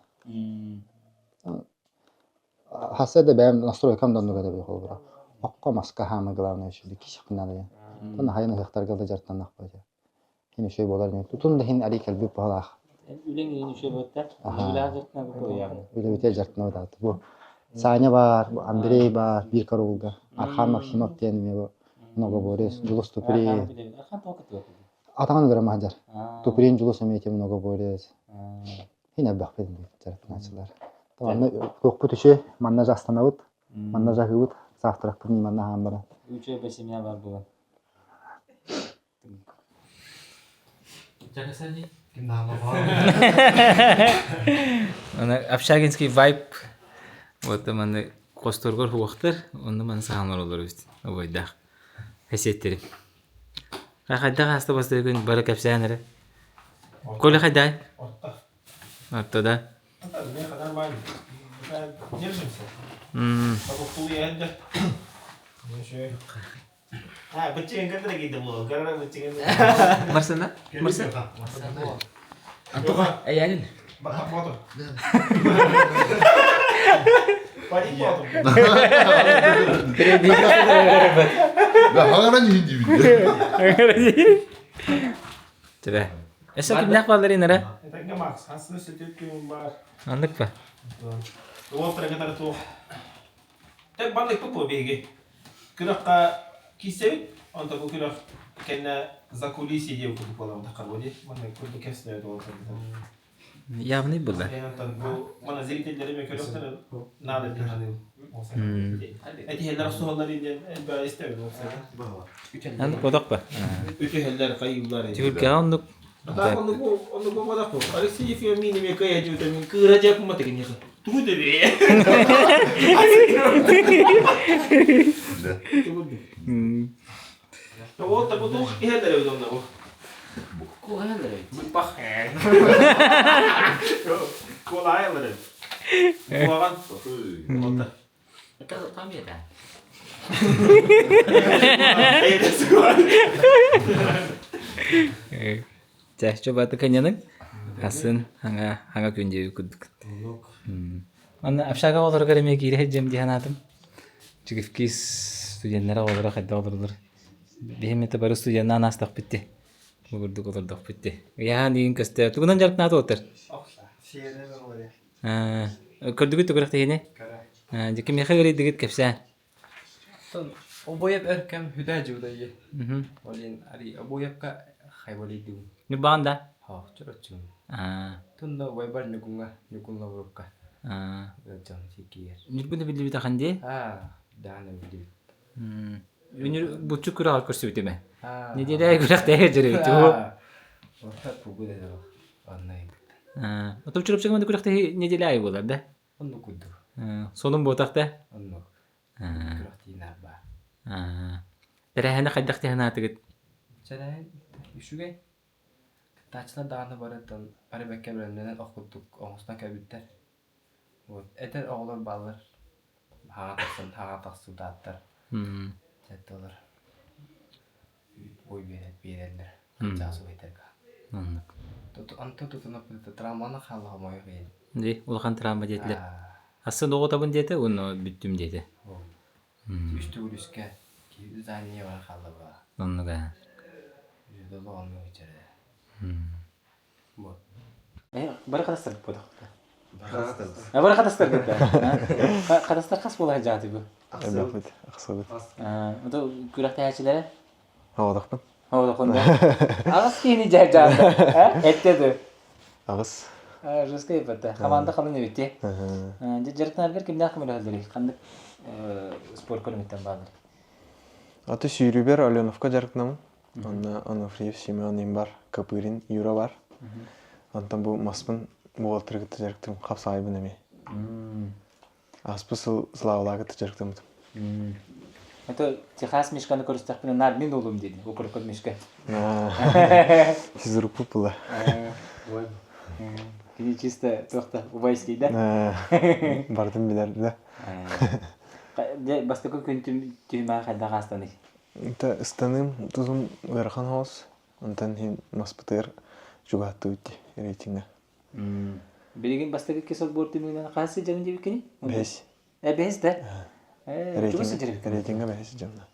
Хасада бэм настройкамдан нуга деп колбура. Акка маска хама главное шуды кишикнада. Тана хайны хактарга да жартанак байы. Кини шөй болар мен. Тутун да хин али келби балах. Ülen şey botta. Ülahatına koyuyor. Öyle bir jartına da. Bu Sanya var, bu Andrei var, bir karolga. Arhan Maksimov diye bu. Много борис, Julus Tupri. Arhan tokat yok. Атаган гара махажар. Туприн Julus эмете много борис. Хина бахпедин жартыначылар. Тамам көк бүтүшө манна жастанабыт. Манна жагыбыт. Завтрак пурни манна хамбара. Үчө бесемя бар bu. Чакасани Она общагинский вайб. Вот маны косторгор хуактар, онда маны саганар олар бит. Ойда. Хесеттер. Кайда хаста бастыргын бара капсанары. Коле кайда? Оттада. Мен кадар бар. Держимся. Папу янда. Неше. Бычыгын кандыра кейди бул. Гарара бычыгын. Марсана? Марса? Антуга, аянин. Бак мотор. Парик мотор. Да хагаран hindi bindi. Тебе. Эсэ кимнак балдары нара? Это Макс, хасны сетөткөн бар. Андык ба? Вот трагатар то. Так бандык по беги. Кыракка кисеп, онда бу кырак кенне за кулиси деп кутуп алам такабоди. Мана курду кесне до отыр. Явный было. Мана зрительдерime көрөктөр надо диханы. Эти хеллер суулары ба истебиз болса. Аны бодок ба? Үчө хеллер кайылдар. Тюркия ондук. Ондук бодок. Алексеев мини ме кая жута мен кыражак мата кенеха. Тугу дебе. Вот так вот и хеллер өзөндө бу. Ко хеллер? Бах. Кола хеллер. Буган. Вот. Это там еда. Jah coba tekannya neng. Hasan hanga kunjau kuduk. Аны общага олар кереме кире жем диханатым. Чигифкис студентлер олар хадда оларлар. Бехемете бары студенттан астак битти. Бугурдук олардак битти. Я дигин көстө. Тугунан жаркна отыр. Көрдүгүт түгүрөктө ене. Жеке мехагыри дигит кепсе. Обояп эркем хүдэ жудайе. Олин ари обояпка хайвалиду. Ни банда? Ха, чорочун. Тунда вайбар нугунга вурукка. Жон сикиер. Нибуны билди бита ханди? Дана билди. Өнүр бучу курал көрсөтөмө. Неделе күрөктө жүрөйт. Орта пугуде да. Аннай. Отуп чырып чыгымды күрөктө неделе ай болар да. Онну куду. Сонун ботакта. Онну. Күрөктина ба. Терехне кайдакты ханатыгыт. Чарай үшүгө тачла дааны баратын арабекке беленден окуттук оңустан кебиттер. Вот этер оглор баллар хага тасудаттар. Чатталар. Ой берелер. Жасу этерга. Анта тутунап травманы халга мойгын. Ди, улхан травма жетилер. Асын ого табын дете, уну бүттүм дете. Үстүгүрүскө зания бар халга. Оннуга. Жудо аны өчөрө. Вот. Бары кадастыр бодакта. Бары кадастыр кетти. Кадастыр кас болай жаты бу. Аксабыт. Ото күрөктө ачылары? Авадакпын. Авадакпын. Агыс кийини жарды. Эттеди. Агыс. Жеска епетте. Команда калын эбитти. Жарыктанаргер кимден кымыралдыр? Кандай спорт көрмөттөн баалар. Аты Сүйрүбер Аленовка жарыктанамын. Ануфриев Семен бар, Капырин Юра бар. Антан бу маспын буалтыргыты жарыктым, капсайбын эми. Аспысыл славлагыты жарыктым. Это Техас мишканы көрүстөкпүнөн нармин улум деди. Укуркот мишка. Физрук пула. Ой. Кини чисто тохта убайский, да? Бардым билер, да. Басты көкүн түймө кайда гастаны. Это станым тузун верхан хаус. Антан хин маспытыр жугатты үтти рейтинга. Билген басты кесел борты менен кайсы жамын деп экени? Бес. Бес да? Рейтинга бес жамна.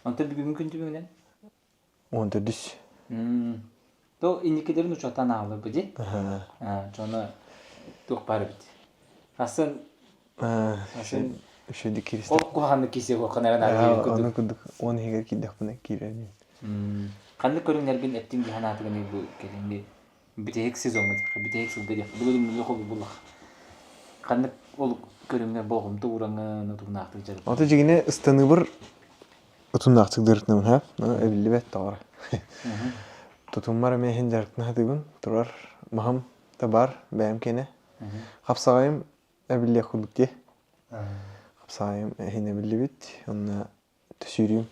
Антан бүгүн күнтү менен? 14. То иникедерин учактан алып бди. Жона тук бар бит. Асын Шөйді кересті. Ол қоғанды кесе қоқанаран аргейін күдік. Оны күдік, оны егер кейдек бұна керемін. Қанды көріңдерген әттен де ханатығын бұл келінді бітейік сезонға дейік, бітейік сылды дейік. Бүгілім жоқы бұлық. Қанды ол көріңдер болғымды ұраңын ұтымнақтық жарып. Аты жегіне ұстаны бір ұтымнақтық дұртынымын, әбілі бәт тағыр. Тұтымар әмейхен жарықтың ғадығын, тұрар мағым да бар, бәйім кені. Қапсағайым әбілі құлдық де. Қапсағайым әйін әбілі бет, онына түсірейім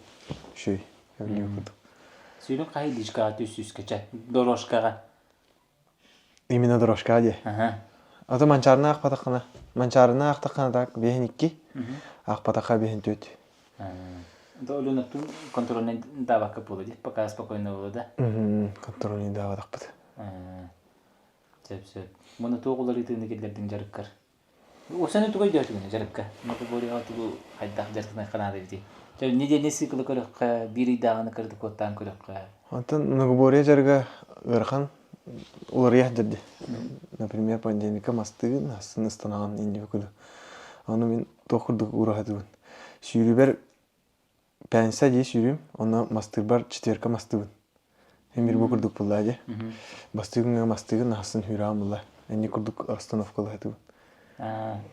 шөй әбілі құлдық. Сүйрім қай дишкаға түсіскече, дорожкаға? Именно дорожкаға де. Аты манчарына ақпатаққана. Манчарына ақтаққанадақ бейін ikki, ақпатаққа бейін төт. Олунаттың контрольный даваққа болды де, пока спокойно болды да? Контрольный давадақ бұд. Сөп-сөп. Мұны тоғылар етігіне келдердің жарыққар. Осаны түгөй дөтігіне жарыққа. Мұны бөрі аты бұл қайдақ жарыққына қанады бейді. Неделіне сикілі көріққа, бір идағаны кірді көттан көріққа. Атын многоборье жарга ырхан улар яхдырды. Например, понедельника мастыгын, асын ыстанаган инде бүкілі. Аны мен тоқырдық урахадығын. Сүйрібер пәнса дей сүйрім, оны мастыр бар четверка мастыгын. Hem bir bu kurduk bulladı. Bastığın mastığın aslında hüram bullah. Eni kurduk остановкалы hatu.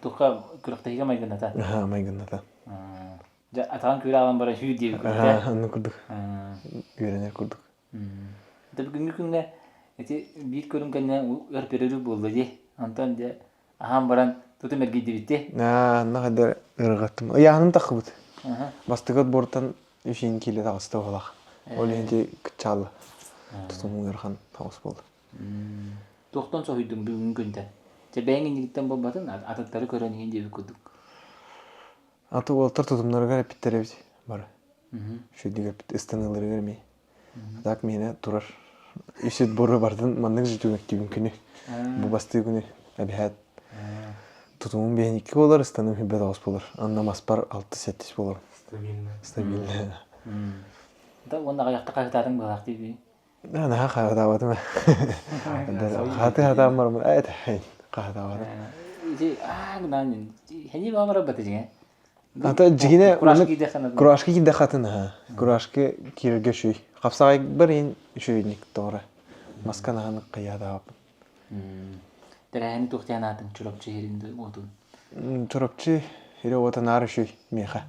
Tuqa kuraqtayga mayganata. Ha, mayganata. Ja atan kuralan bara hü diye kurdu. Onu kurduk. Öğrenir kurduk. Tabii günlük günde eti bir körünkene örpereri buldu diye. Antan ja aham baran tutu mergi dibitti. Ne kadar ırgattım. Ayağım takıbıt. Bastıgat bortan 3 kilo tağıstı olaq. Olunca kıçalı. Tutumun ırgan tağıs buldu. Toqtan soğuydum bugün günde. Je beğenin gitten bolbatın atatları körönügen diye kurduk. Atı oltar tutumları repittere bit бар. Şu diye istanılları vermey. Tak mene turar. İşit boru bardın mandık jitümek gibi günü. Bu bastığı günü abihat. Тутумун бен 2 болар, станым хибет 9 болар. Анна маспар 6-7 болар. Стабильно. Да, онда аяқта қағытадың бағақ дейді. Наха қағытабадым. Хаты мармын, айт, қағытабадым. Гынан, хәне бамара баты жиңе. Ата жигине Курашки киде хатын. Курашки кирге шүй. Қапсағай бір ен шүйник тоғыры. Масканағаны қиядабы. Тәрәхәні тоқтиянатын чұрапчы ерінді отын. Чұрапчы ере отын ары шүй меха.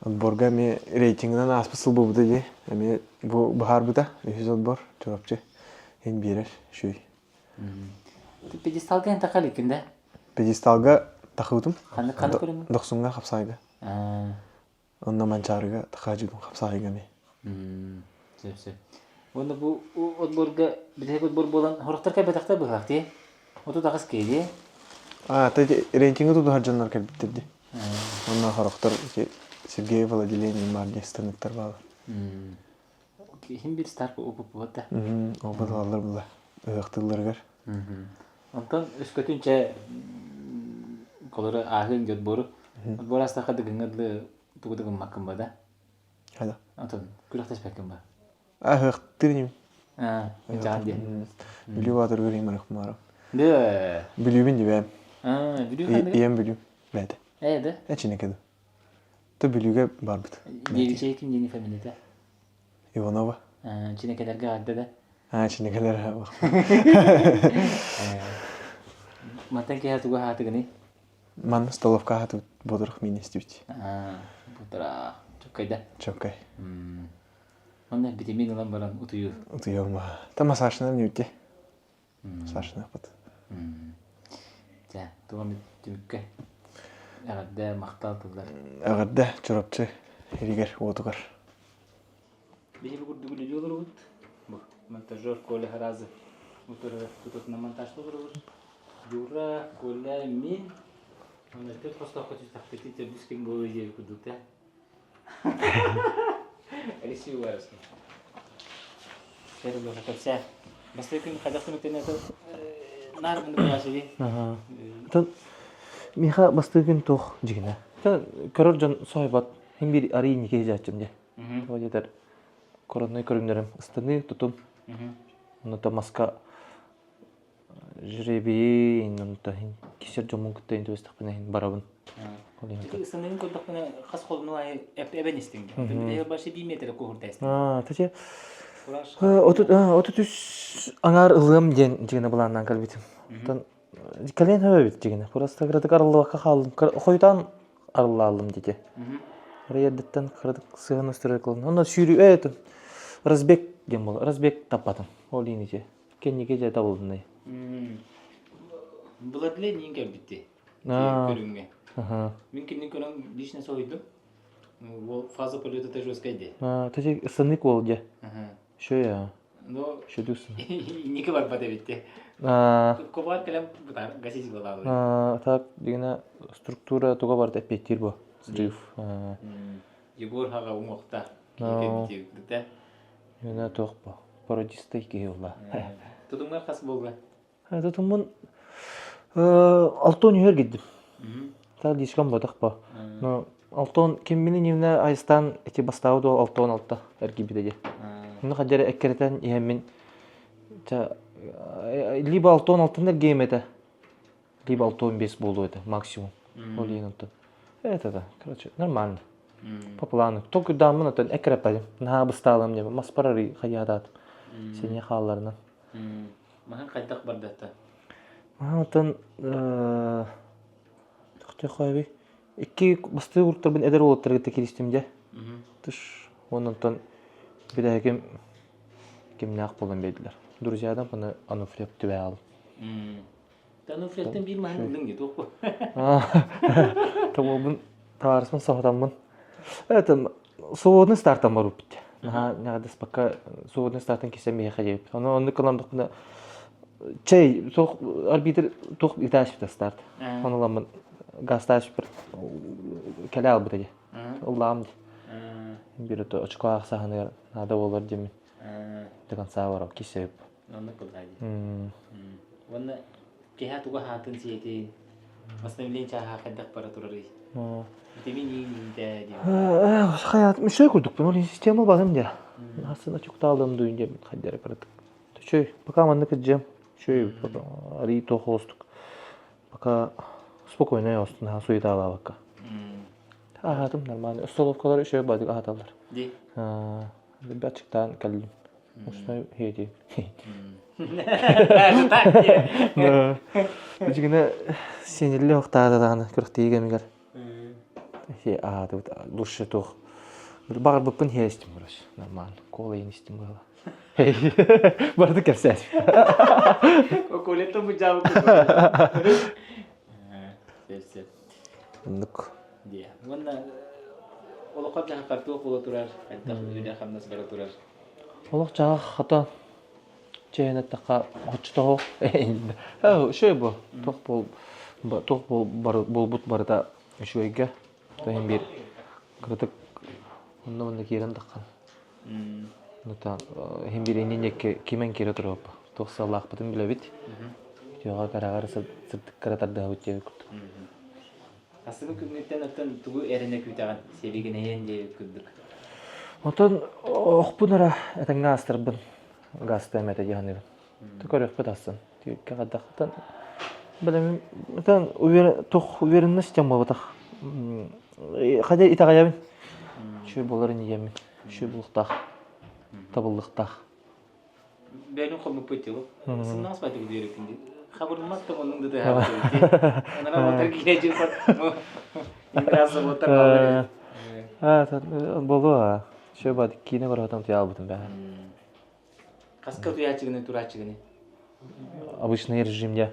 Отборга ме рейтингінен аспысыл бұбыды де. Әме бұл бұхар бұда, үйіз отбор, чұрапчы. Ен берер шүй. Педесталға ен тақал екінде? Педесталға тақылдым. Қаны көріңі? Доқсунға қапсайға. Онна манчарыға тақажудым қапсайға ме. Сөп. Онда бұл отборға, бітек отбор болан, хорықтар кәбетақта бұғақ де? Оту тағыз кейде? Рейтингі тұды харжанлар кәлбеттерді. Онна хорықтар Сергей Владиленин марне станықтар балы. Хим бір старпы опып болады? Опып алар бұла. Өқтілдергер. Онтан үскөтінче қолыры ағын отборы. Отбор астақа дығыңыдлы тұғыдығын мақым ба да? Қайда? Онтан күріқтес бәкім ба? Өқтірінім. Жан де. Білу батыр көрейм арықым арам. Да. Білумен де бәм. Білу қанды? Ем білу. Бәді. Әді? Әчіне кәді. То білуге бар бұд. Дегіше кім дені фамилията? Иванова. Чинекелерге ағды да? Чинекелер ағды. Мантан кея туға хатығыны? Ман столовка хаты бодырық мен істеуді. Бұтыра. Чөккайда? Чөккай. Онда бітемен ұлан баран ұтыю? Ұтыю ма. Та масашына не өтте. Масашына бұд. Жа, туған түмікке. Әғадда мақтал тұлдар. Әғадда чұрапчы ерігер отығар. Бейі бүгірді гүлі жолыр бұд. Бұл монтажер Коля Харазы. Бұтыры тұтытына монтажлы ғырыр. Юра, Коля, мен. Онда төт қостаққа түстақпеті тәбіскен болы жер күдікті. Ресеу барысын. Шәрі бұл қақапса. Басты күн қадақты мүктен әті нарғынды болашы де. Миха басты күн тоқ жігіне. Көрір жан сойбат. Хем бір арий неке жатчым де. Това жетер. Коронной көрімдерім. Истаны тұтым. Оныта маска жребей. Оныта кесер жомын күтті енді өстіқпіне барабын. Истаны көрдіқпіне қас қолымны әбән істің. Башы 1 метр көғырда істің. Тәте. Оты түс аңар ылым ден жігіне бұланнан кәлбетім. Кәлен өбіт жігіне. Просто қырдық арылы баққа қалым. Қойдан арылы алым деде. Рейердеттен қырдық сығын өстірі қылын. Онда сүйрі өйтін. Разбек ден бол. Разбек таппадым. Ол ені же. Кеннеге же табылдың. Бұл әділе нең кәбітті? Көріңге. Мен кеннен көрің лично сойдым. Фаза полета тоже скайде. Тәте сынық ол де. Шо я? Шо дұсын? Некі бар бада бетте. Кобар кәлем гасить болады. Так, дегені структура туға барды әппеттер бұл. Срыв. Егор хаға ұмықта. Кекемітегі күрді. Ена тоқ бұл. Пародисты кей олда. Тұтымға қас болға? Тұтымын алтон үйер кеддім. Так дешкан бодық бұл. Алтон кембені неміне айыстан әте бастауы ол алтон алтта әргебедеге. Оны қадері әккеретен емен либо алтон алтын әргеймеді, либо алтон 5 болу еді максимум. Ол ең ұнты. Это да, короче, нормально. По плану. Только дамын ұтын әкірепәдім. Наға бұсталым дем, маспарары қаядатым. Сене қалаларынан. Маған қайдақ бардатта? Маған ұтын тұқты қойбей. Iki bastı gruplar ben eder olutları tekiliştim de. Тыш оннан bir kim ne akbolan beydiler. Друзьядан bana Ануфреп tüve aldım. Ануфрептен bir mahal ildin git oku. Tamam bun tavarısın soğudan bun. Evet, soğudun starttan var bu bitti. Nağda spaka soğudun starttan kesemeye kayıp. Onu kalandık buna şey soğuk arbitr toq itaş bir start. Onu lan gastaş bir kale al buraya. Allah'ım di. Bir de açık ağ sahanı nada olur demin. Degan sağ var kesip. Onu kullandı. Onu kehat uga hatın siyeti Восстановление чаха каддак пара турары. Витамин де. Hayatım şöyle kurduk. Ben onun sistemi bakayım diye. Aslında çok da aldığım duyunca bir kadere kırdık. Şöyle пока mandık edeceğim. Şöyle arayı tohostuk. Пока спокойно я остана суетала пока. Hayatım нормально. Столовкалар şöyle badık ahatalar. Di. Bir açıktan kaldım. Üstüne hediye. Çünkü sinirli oktada da kırıktığı gemiler. Şey ahata luşu toh. Bir bağır bakın hestim burası. Normal. Kolayın istim böyle. Bardı kepses. O koleto bu cevap. Sevse. Nuk. Dia. Mana olah kerja kartu pulau turar. Entah sudah kamu sebagai turar. Allah çağa hata. Ceynet taka hoçto. Ha şey bu. Tok bol bol but barda şöyle. Tayin bir kritik ondan kiran takkan. Nuta hem bir inin ki kimen kira turap. Tok sallah patim bile bit. Joga kara sırtık kara tarda uçya kut. Aslında kümletten atan tuğu erine kütagan sevgi neyen diye küldük. Otan okpunara eten gastır bin. Gastı emete yanır. Tukarık pıtasın. Diyor ki kadaktan. Benim otan tok uverin nasıl cam batak. Hadi itagayabın. Şu boların yemin. Şu bulukta. Tabulukta. Benim konu pıtılı. Sınav spatı gidiyor şimdi. Habermas temanın da daha. Onlara motor gidecek var. İndirazı motor var. Ha, bolu. Şöyle badık kine var adam diye aldım ben. Kaska tuya çıkını tura çıkını. Обычный режимде.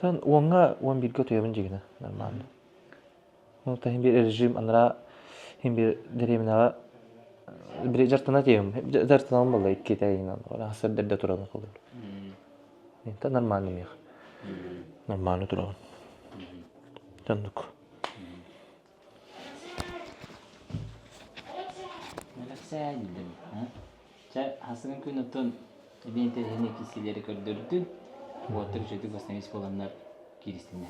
Там онга 11 год я бенжигне нормально. Ну та химбир режим анра химбир деремина bir jartana diyeyim. Hep jartana mı böyle iki tane inan. Ona hasar derde turanı kalır. Ne normal mi? Normal turan. Tanıdık. Meleksen dedim. Sen hasırın künatın identitenin kişileri gördürdün. Bu atır çocuk basnavis olanlar girişinde.